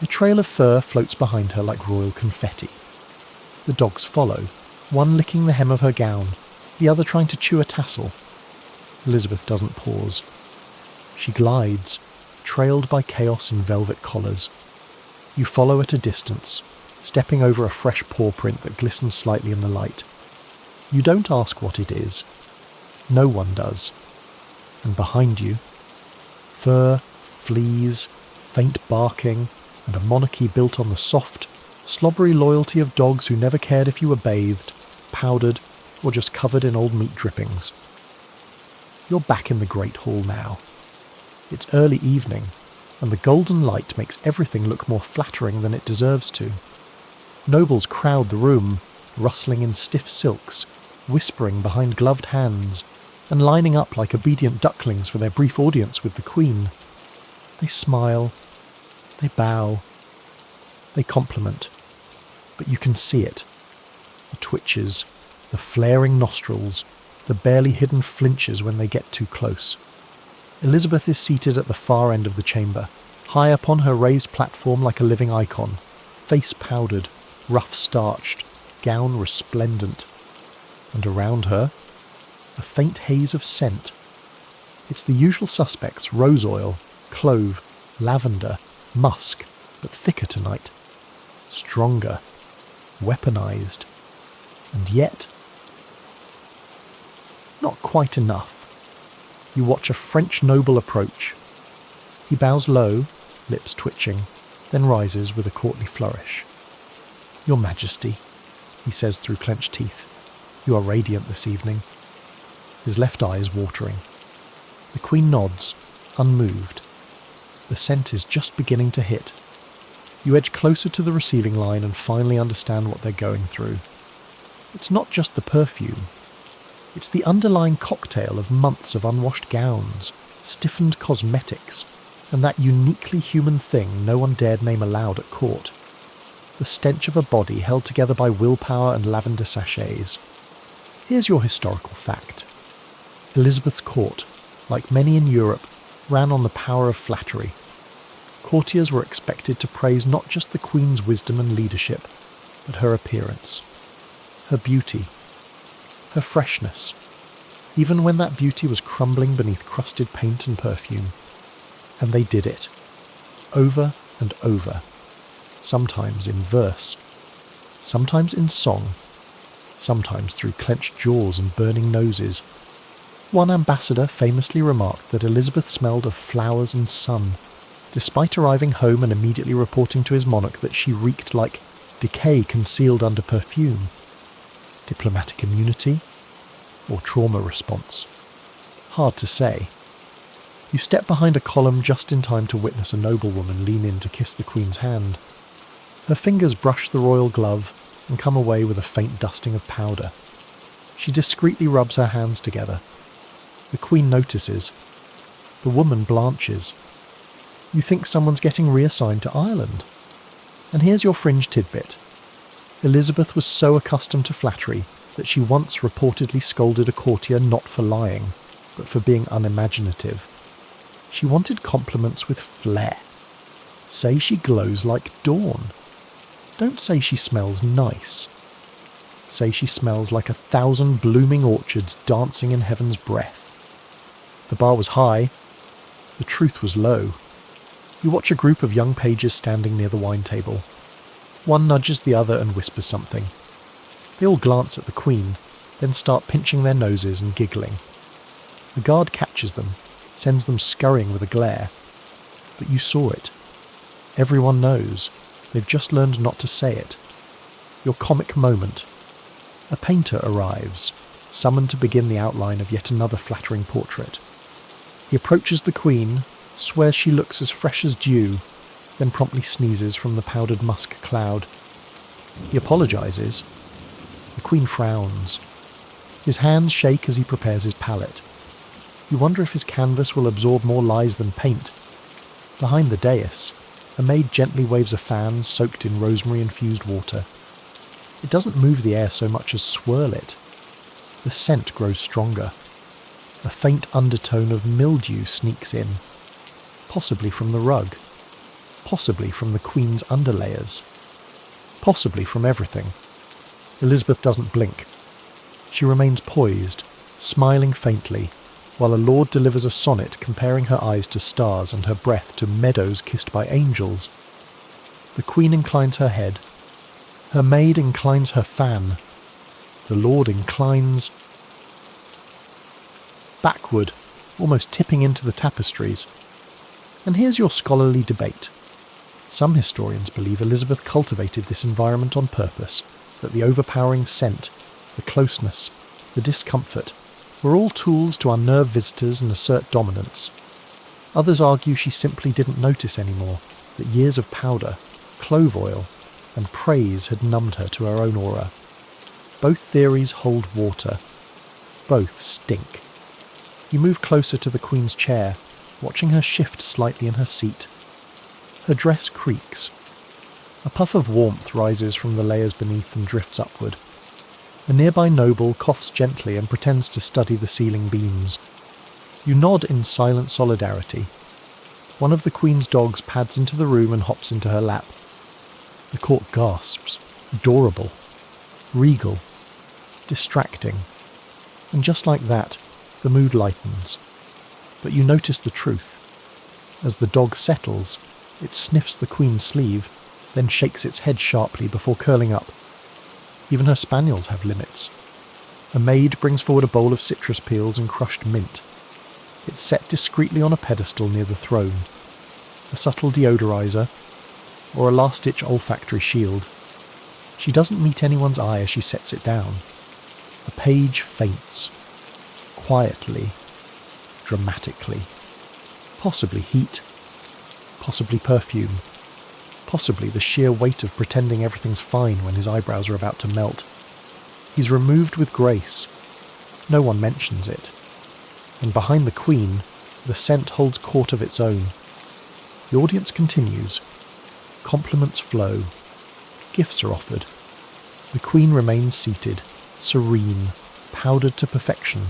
A trail of fur floats behind her like royal confetti. The dogs follow, one licking the hem of her gown, the other trying to chew a tassel. Elizabeth doesn't pause. She glides, trailed by chaos in velvet collars. You follow at a distance, stepping over a fresh paw print that glistens slightly in the light. You don't ask what it is. No one does. And behind you, fur, fleas, faint barking, and a monarchy built on the soft, slobbery loyalty of dogs who never cared if you were bathed, powdered, or just covered in old meat drippings. You're back in the Great Hall now. It's early evening, and the golden light makes everything look more flattering than it deserves to. Nobles crowd the room, rustling in stiff silks, whispering behind gloved hands, and lining up like obedient ducklings for their brief audience with the Queen. They smile, they bow, they compliment, but you can see it. The twitches, the flaring nostrils, the barely hidden flinches when they get too close. Elizabeth is seated at the far end of the chamber, high upon her raised platform like a living icon, face powdered, ruff starched, gown resplendent. And around her, a faint haze of scent. It's the usual suspects: rose oil, clove, lavender, musk, but thicker tonight. Stronger, weaponized, and yet not quite enough. You watch a French noble approach. He bows low, lips twitching, then rises with a courtly flourish. "Your Majesty," he says through clenched teeth, "you are radiant this evening." His left eye is watering. The Queen nods, unmoved. The scent is just beginning to hit. You edge closer to the receiving line and finally understand what they're going through. It's not just the perfume. It's the underlying cocktail of months of unwashed gowns, stiffened cosmetics, and that uniquely human thing no one dared name aloud at court. The stench of a body held together by willpower and lavender sachets. Here's your historical fact. Elizabeth's court, like many in Europe, ran on the power of flattery. Courtiers were expected to praise not just the Queen's wisdom and leadership, but her appearance, her beauty, her freshness, even when that beauty was crumbling beneath crusted paint and perfume. And they did it, over and over, sometimes in verse, sometimes in song, sometimes through clenched jaws and burning noses. One ambassador famously remarked that Elizabeth smelled of flowers and sun, despite arriving home and immediately reporting to his monarch that she reeked like decay concealed under perfume. Diplomatic immunity or trauma response? Hard to say. You step behind a column just in time to witness a noblewoman lean in to kiss the Queen's hand. Her fingers brush the royal glove and come away with a faint dusting of powder. She discreetly rubs her hands together. The Queen notices. The woman blanches. You think someone's getting reassigned to Ireland. And here's your fringe tidbit. Elizabeth was so accustomed to flattery that she once reportedly scolded a courtier not for lying, but for being unimaginative. She wanted compliments with flair. Say she glows like dawn. Don't say she smells nice. Say she smells like 1,000 blooming orchards dancing in heaven's breath. The bar was high. The truth was low. You watch a group of young pages standing near the wine table. One nudges the other and whispers something. They all glance at the Queen, then start pinching their noses and giggling. The guard catches them, sends them scurrying with a glare. But you saw it. Everyone knows. They've just learned not to say it. Your comic moment. A painter arrives, summoned to begin the outline of yet another flattering portrait. He approaches the Queen, swears she looks as fresh as dew, then promptly sneezes from the powdered musk cloud. He apologises. The Queen frowns. His hands shake as he prepares his palette. You wonder if his canvas will absorb more lies than paint. Behind the dais, a maid gently waves a fan soaked in rosemary-infused water. It doesn't move the air so much as swirl it. The scent grows stronger. A faint undertone of mildew sneaks in, possibly from the rug, possibly from the Queen's underlayers, possibly from everything. Elizabeth doesn't blink. She remains poised, smiling faintly, while a lord delivers a sonnet comparing her eyes to stars and her breath to meadows kissed by angels. The Queen inclines her head. Her maid inclines her fan. The lord inclines backward, almost tipping into the tapestries. And here's your scholarly debate. Some historians believe Elizabeth cultivated this environment on purpose, that the overpowering scent, the closeness, the discomfort, were all tools to unnerve visitors and assert dominance. Others argue she simply didn't notice anymore, that years of powder, clove oil, and praise had numbed her to her own aura. Both theories hold water. Both stink. You move closer to the Queen's chair. watching her shift slightly in her seat. Her dress creaks. A puff of warmth rises from the layers beneath and drifts upward. A nearby noble coughs gently and pretends to study the ceiling beams. You nod in silent solidarity. One of the Queen's dogs pads into the room and hops into her lap. The court gasps. Adorable. Regal. Distracting. And just like that, the mood lightens. But you notice the truth. As the dog settles, it sniffs the Queen's sleeve, then shakes its head sharply before curling up. Even her spaniels have limits. A maid brings forward a bowl of citrus peels and crushed mint. It's set discreetly on a pedestal near the throne. A subtle deodorizer, or a last-ditch olfactory shield. She doesn't meet anyone's eye as she sets it down. A page faints. Quietly. Dramatically. Possibly heat. Possibly perfume. Possibly the sheer weight of pretending everything's fine when his eyebrows are about to melt. He's removed with grace. No one mentions it. And behind the Queen, the scent holds court of its own. The audience continues. Compliments flow. Gifts are offered. The Queen remains seated, serene, powdered to perfection,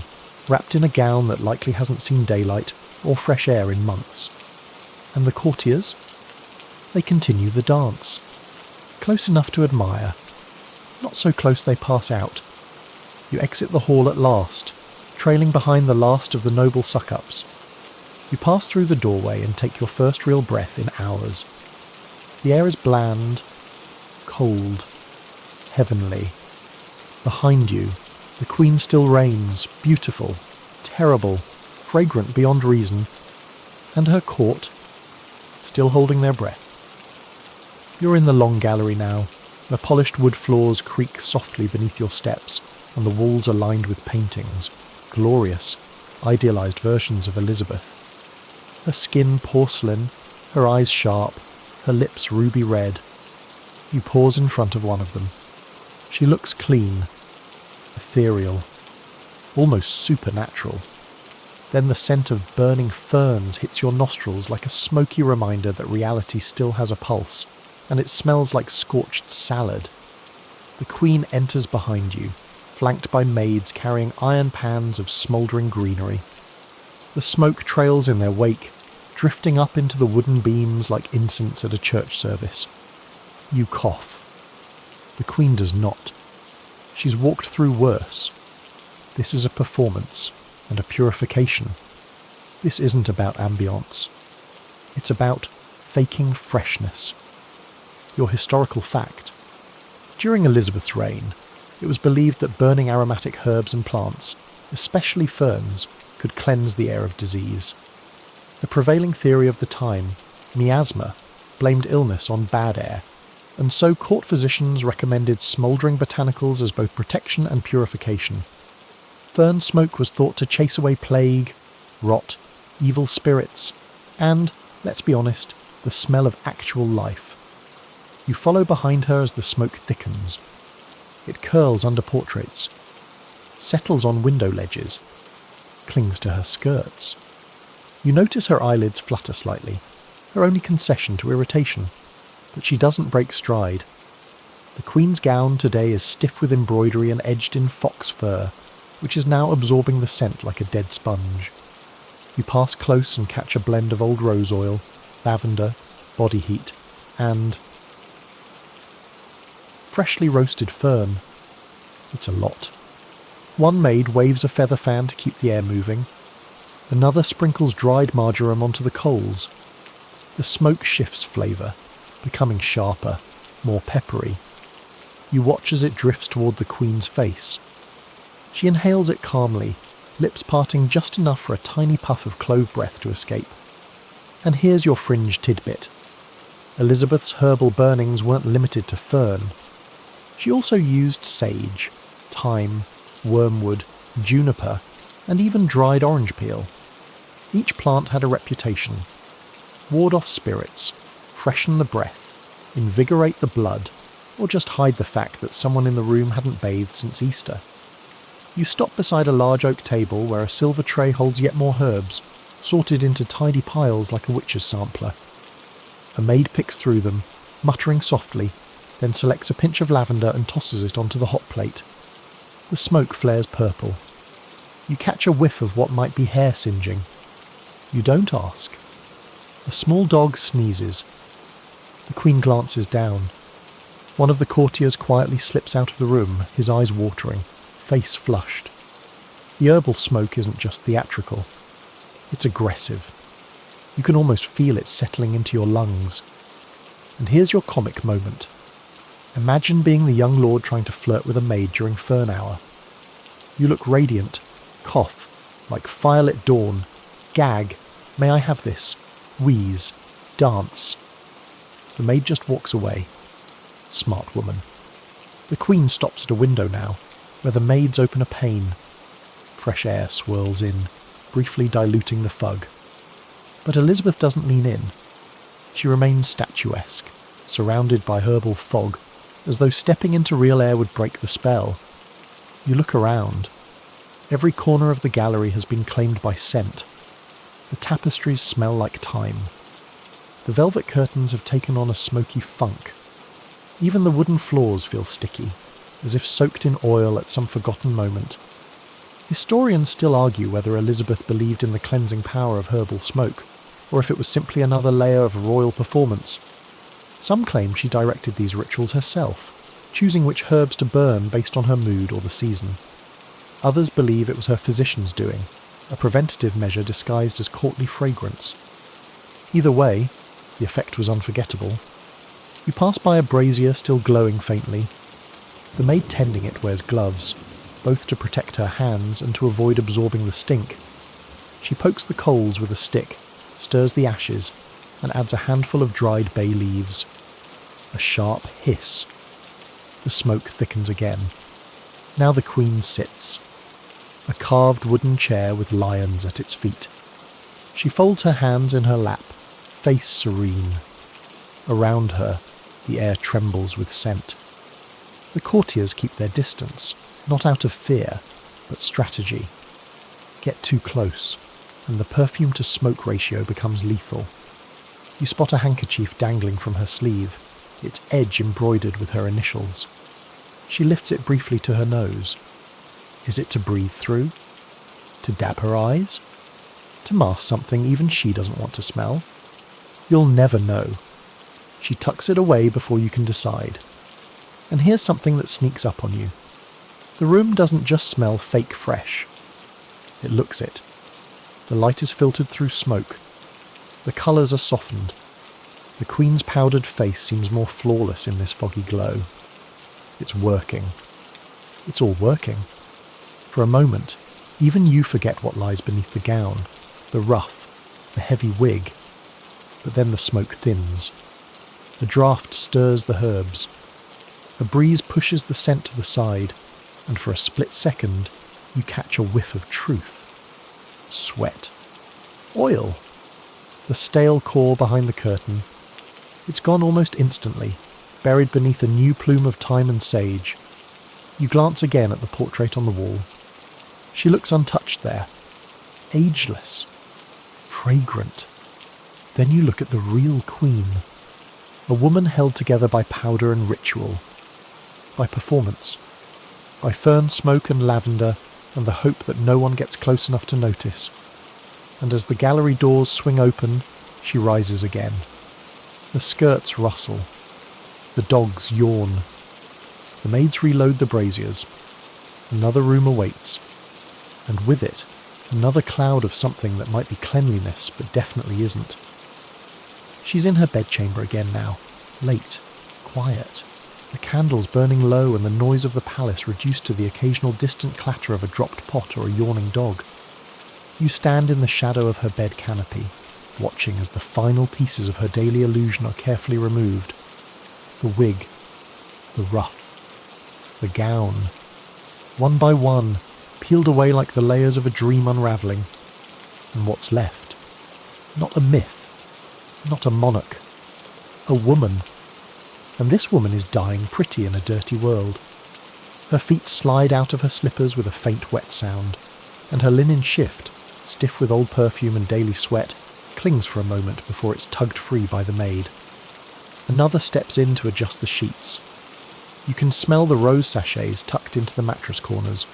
wrapped in a gown that likely hasn't seen daylight or fresh air in months. And the courtiers? They continue the dance. Close enough to admire. Not so close they pass out. You exit the hall at last, trailing behind the last of the noble suck-ups. You pass through the doorway and take your first real breath in hours. The air is bland, cold, heavenly. Behind you, the Queen still reigns, beautiful, terrible, fragrant beyond reason, and her court, still holding their breath. You're in the long gallery now. The polished wood floors creak softly beneath your steps, and the walls are lined with paintings, glorious, idealized versions of Elizabeth. Her skin porcelain, her eyes sharp, her lips ruby red. You pause in front of one of them. She looks clean, ethereal, almost supernatural. Then the scent of burning ferns hits your nostrils like a smoky reminder that reality still has a pulse, and it smells like scorched salad. The Queen enters behind you, flanked by maids carrying iron pans of smouldering greenery. The smoke trails in their wake, drifting up into the wooden beams like incense at a church service. You cough. The Queen does not. She's walked through worse. This is a performance and a purification. This isn't about ambience. It's about faking freshness. Your historical fact. During Elizabeth's reign, it was believed that burning aromatic herbs and plants, especially ferns, could cleanse the air of disease. The prevailing theory of the time, miasma, blamed illness on bad air, and so court physicians recommended smouldering botanicals as both protection and purification. Fern smoke was thought to chase away plague, rot, evil spirits, and, let's be honest, the smell of actual life. You follow behind her as the smoke thickens. It curls under portraits, settles on window ledges, clings to her skirts. You notice her eyelids flutter slightly, her only concession to irritation, but she doesn't break stride. The Queen's gown today is stiff with embroidery and edged in fox fur, which is now absorbing the scent like a dead sponge. You pass close and catch a blend of old rose oil, lavender, body heat, and freshly roasted fern. It's a lot. One maid waves a feather fan to keep the air moving. Another sprinkles dried marjoram onto the coals. The smoke shifts flavour, becoming sharper, more peppery. You watch as it drifts toward the Queen's face. She inhales it calmly, lips parting just enough for a tiny puff of clove breath to escape. And here's your fringe tidbit. Elizabeth's herbal burnings weren't limited to fern. She also used sage, thyme, wormwood, juniper, and even dried orange peel. Each plant had a reputation. Ward off spirits, freshen the breath, invigorate the blood, or just hide the fact that someone in the room hadn't bathed since Easter. You stop beside a large oak table where a silver tray holds yet more herbs. sorted into tidy piles like a witch's sampler. A maid picks through them, muttering softly, then selects a pinch of lavender and tosses it onto the hot plate. The smoke flares purple. You catch a whiff of what might be hair singeing. You don't ask. A small dog sneezes. The Queen glances down. One of the courtiers quietly slips out of the room, his eyes watering, face flushed. The herbal smoke isn't just theatrical. It's aggressive. You can almost feel it settling into your lungs. And here's your comic moment. Imagine being the young lord trying to flirt with a maid during fern hour. You look radiant, cough, like firelit dawn, gag, may I have this, wheeze, dance. The maid just walks away. Smart woman. The Queen stops at a window now, where the maids open a pane. Fresh air swirls in, briefly diluting the fug. But Elizabeth doesn't lean in. She remains statuesque, surrounded by herbal fog, as though stepping into real air would break the spell. You look around. Every corner of the gallery has been claimed by scent. The tapestries smell like time. The velvet curtains have taken on a smoky funk. Even the wooden floors feel sticky, as if soaked in oil at some forgotten moment. Historians still argue whether Elizabeth believed in the cleansing power of herbal smoke, or if it was simply another layer of royal performance. Some claim she directed these rituals herself, choosing which herbs to burn based on her mood or the season. Others believe it was her physician's doing, a preventative measure disguised as courtly fragrance. Either way, the effect was unforgettable. You pass by a brazier still glowing faintly. The maid tending it wears gloves, both to protect her hands and to avoid absorbing the stink. She pokes the coals with a stick, stirs the ashes, and adds a handful of dried bay leaves. A sharp hiss. The smoke thickens again. Now the Queen sits. A carved wooden chair with lions at its feet. She folds her hands in her lap, face serene. Around her, the air trembles with scent. The courtiers keep their distance, not out of fear, but strategy. Get too close, and the perfume-to-smoke ratio becomes lethal. You spot a handkerchief dangling from her sleeve, its edge embroidered with her initials. She lifts it briefly to her nose. Is it to breathe through? To dab her eyes? To mask something even she doesn't want to smell? You'll never know. She tucks it away before you can decide. And here's something that sneaks up on you. The room doesn't just smell fake fresh. It looks it. The light is filtered through smoke. The colours are softened. The Queen's powdered face seems more flawless in this foggy glow. It's working. It's all working. For a moment, even you forget what lies beneath the gown, the ruff, the heavy wig. But then the smoke thins. The draught stirs the herbs. A breeze pushes the scent to the side, and for a split second, you catch a whiff of truth. Sweat. Oil. The stale core behind the curtain. It's gone almost instantly, buried beneath a new plume of thyme and sage. You glance again at the portrait on the wall. She looks untouched there. Ageless. Fragrant. Then you look at the real Queen. A woman held together by powder and ritual. By performance. By fern smoke and lavender and the hope that no one gets close enough to notice. And as the gallery doors swing open, she rises again. The skirts rustle. The dogs yawn. The maids reload the braziers. Another room awaits. And with it, another cloud of something that might be cleanliness but definitely isn't. She's in her bedchamber again now, late, quiet. The candles burning low and the noise of the palace reduced to the occasional distant clatter of a dropped pot or a yawning dog. You stand in the shadow of her bed canopy, watching as the final pieces of her daily illusion are carefully removed. The wig, the ruff, the gown. One by one, peeled away like the layers of a dream unravelling. And what's left? Not a myth, not a monarch, a woman. And this woman is dying pretty in a dirty world. Her feet slide out of her slippers with a faint wet sound, and her linen shift, stiff with old perfume and daily sweat, clings for a moment before it's tugged free by the maid. Another steps in to adjust the sheets. You can smell the rose sachets tucked into the mattress corners.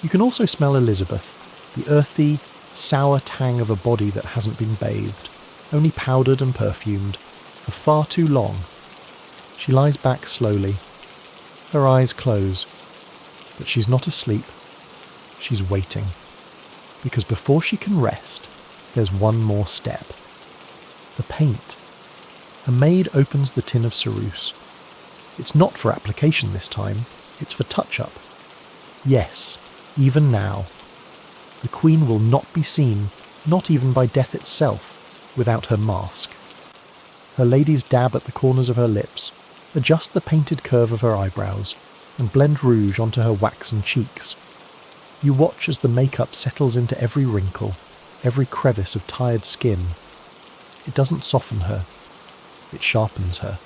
You can also smell Elizabeth, the earthy, sour tang of a body that hasn't been bathed, only powdered and perfumed, for far too long. She lies back slowly. Her eyes close. But she's not asleep. She's waiting. Because before she can rest, there's one more step. The paint. A maid opens the tin of ceruse. It's not for application this time, it's for touch-up. Yes, even now. The Queen will not be seen, not even by death itself, without her mask. Her ladies dab at the corners of her lips, adjust the painted curve of her eyebrows, and blend rouge onto her waxen cheeks. You watch as the makeup settles into every wrinkle, every crevice of tired skin. It doesn't soften her. It sharpens her.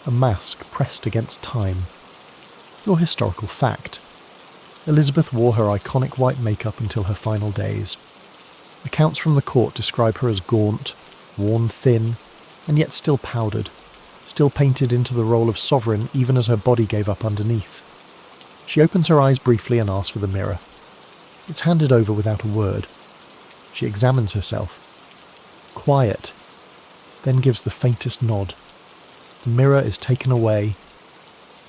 A mask pressed against time. Your historical fact. Elizabeth wore her iconic white makeup until her final days. Accounts from the court describe her as gaunt, worn thin, and yet still powdered, still painted into the role of sovereign even as her body gave up underneath. She opens her eyes briefly and asks for the mirror. It's handed over without a word. She examines herself. Quiet, then gives the faintest nod. The mirror is taken away.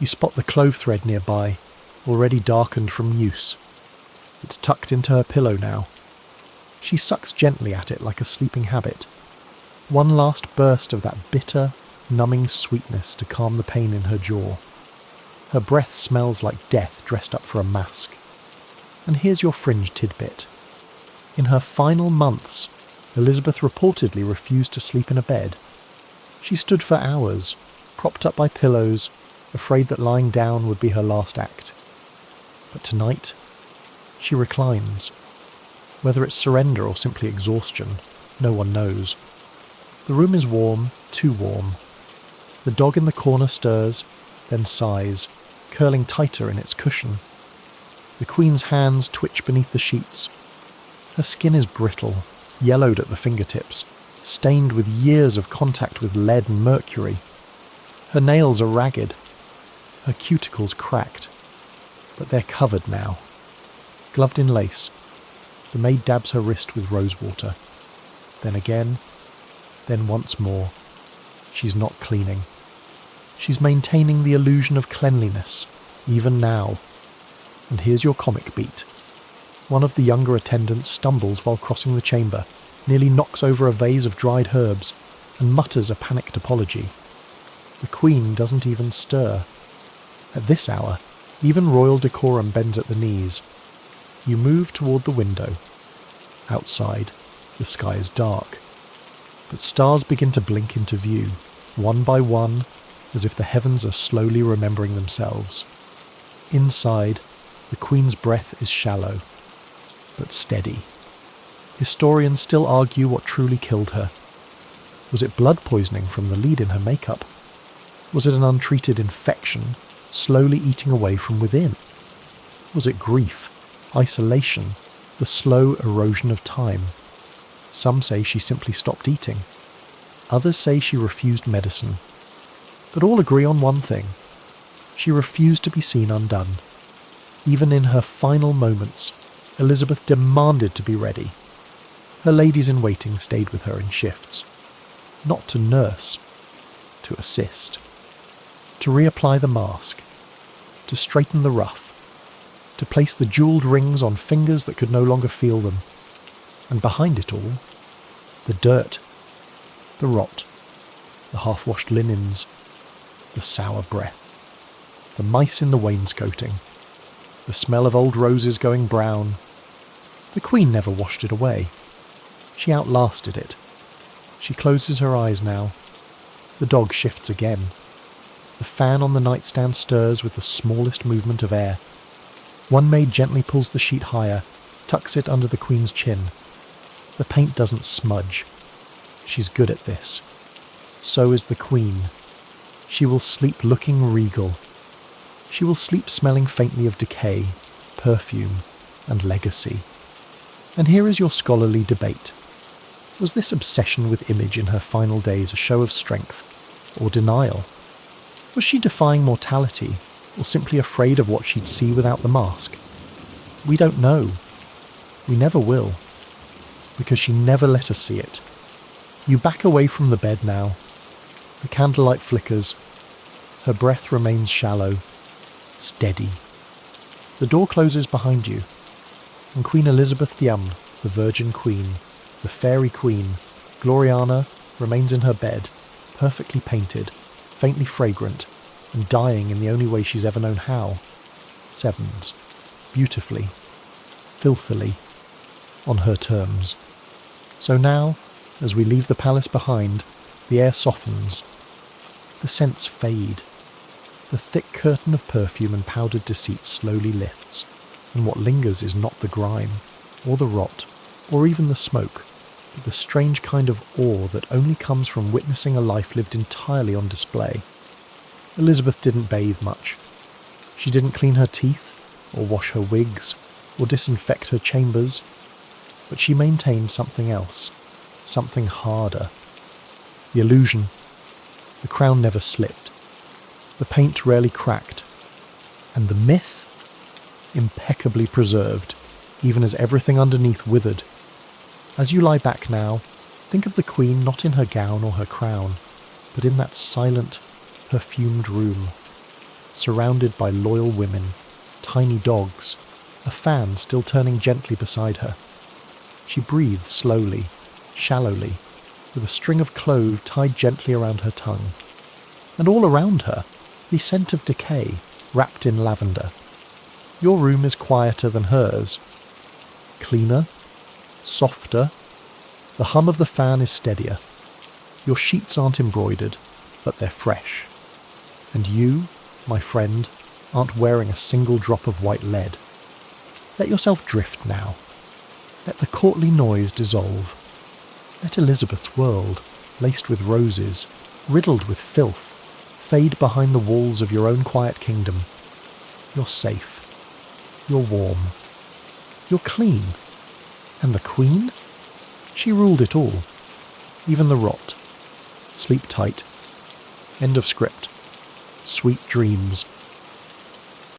You spot the clove thread nearby, already darkened from use. It's tucked into her pillow now. She sucks gently at it like a sleeping habit. One last burst of that bitter, numbing sweetness to calm the pain in her jaw. Her breath smells like death dressed up for a mask. And here's your fringe tidbit. In her final months, Elizabeth reportedly refused to sleep in a bed. She stood for hours, propped up by pillows, afraid that lying down would be her last act. But tonight, she reclines. Whether it's surrender or simply exhaustion, no one knows. The room is warm, too warm. The dog in the corner stirs, then sighs, curling tighter in its cushion. The Queen's hands twitch beneath the sheets. Her skin is brittle, yellowed at the fingertips, stained with years of contact with lead and mercury. Her nails are ragged, her cuticles cracked, but they're covered now. Gloved in lace, the maid dabs her wrist with rose water. Then again, then once more. She's not cleaning. She's maintaining the illusion of cleanliness, even now. And here's your comic beat. One of the younger attendants stumbles while crossing the chamber, nearly knocks over a vase of dried herbs, and mutters a panicked apology. The Queen doesn't even stir. At this hour, even royal decorum bends at the knees. You move toward the window. Outside, the sky is dark. But stars begin to blink into view, one by one, as if the heavens are slowly remembering themselves. Inside, the Queen's breath is shallow, but steady. Historians still argue what truly killed her. Was it blood poisoning from the lead in her makeup? Was it an untreated infection, slowly eating away from within? Was it grief, isolation, the slow erosion of time? Some say she simply stopped eating. Others say she refused medicine. But all agree on one thing. She refused to be seen undone. Even in her final moments, Elizabeth demanded to be ready. Her ladies-in-waiting stayed with her in shifts. Not to nurse, to assist. To reapply the mask. To straighten the ruff. To place the jewelled rings on fingers that could no longer feel them. And behind it all, the dirt, the rot, the half-washed linens, the sour breath, the mice in the wainscoting, the smell of old roses going brown. The Queen never washed it away. She outlasted it. She closes her eyes now. The dog shifts again. The fan on the nightstand stirs with the smallest movement of air. One maid gently pulls the sheet higher, tucks it under the Queen's chin. The paint doesn't smudge. She's good at this. So is the Queen. She will sleep looking regal. She will sleep smelling faintly of decay, perfume, and legacy. And here is your scholarly debate. Was this obsession with image in her final days a show of strength or denial? Was she defying mortality or simply afraid of what she'd see without the mask? We don't know. We never will, because she never let us see it. You back away from the bed now. The candlelight flickers. Her breath remains shallow, steady. The door closes behind you, and Queen Elizabeth the Virgin Queen, the Fairy Queen, Gloriana, remains in her bed, perfectly painted, faintly fragrant, and dying in the only way she's ever known how. Sevens. Beautifully. Filthily. On her terms. So now, as we leave the palace behind, the air softens. The scents fade. The thick curtain of perfume and powdered deceit slowly lifts, and what lingers is not the grime, or the rot, or even the smoke, but the strange kind of awe that only comes from witnessing a life lived entirely on display. Elizabeth didn't bathe much. She didn't clean her teeth, or wash her wigs, or disinfect her chambers, but she maintained something else, something harder. The illusion. The crown never slipped. The paint rarely cracked. And the myth? Impeccably preserved, even as everything underneath withered. As you lie back now, think of the Queen not in her gown or her crown, but in that silent, perfumed room, surrounded by loyal women, tiny dogs, a fan still turning gently beside her. She breathes slowly, shallowly, with a string of clove tied gently around her tongue. And all around her, the scent of decay, wrapped in lavender. Your room is quieter than hers. Cleaner, softer. The hum of the fan is steadier. Your sheets aren't embroidered, but they're fresh. And you, my friend, aren't wearing a single drop of white lead. Let yourself drift now. Let the courtly noise dissolve. Let Elizabeth's world, laced with roses, riddled with filth, fade behind the walls of your own quiet kingdom. You're safe. You're warm. You're clean. And the Queen? She ruled it all. Even the rot. Sleep tight. End of script. Sweet dreams.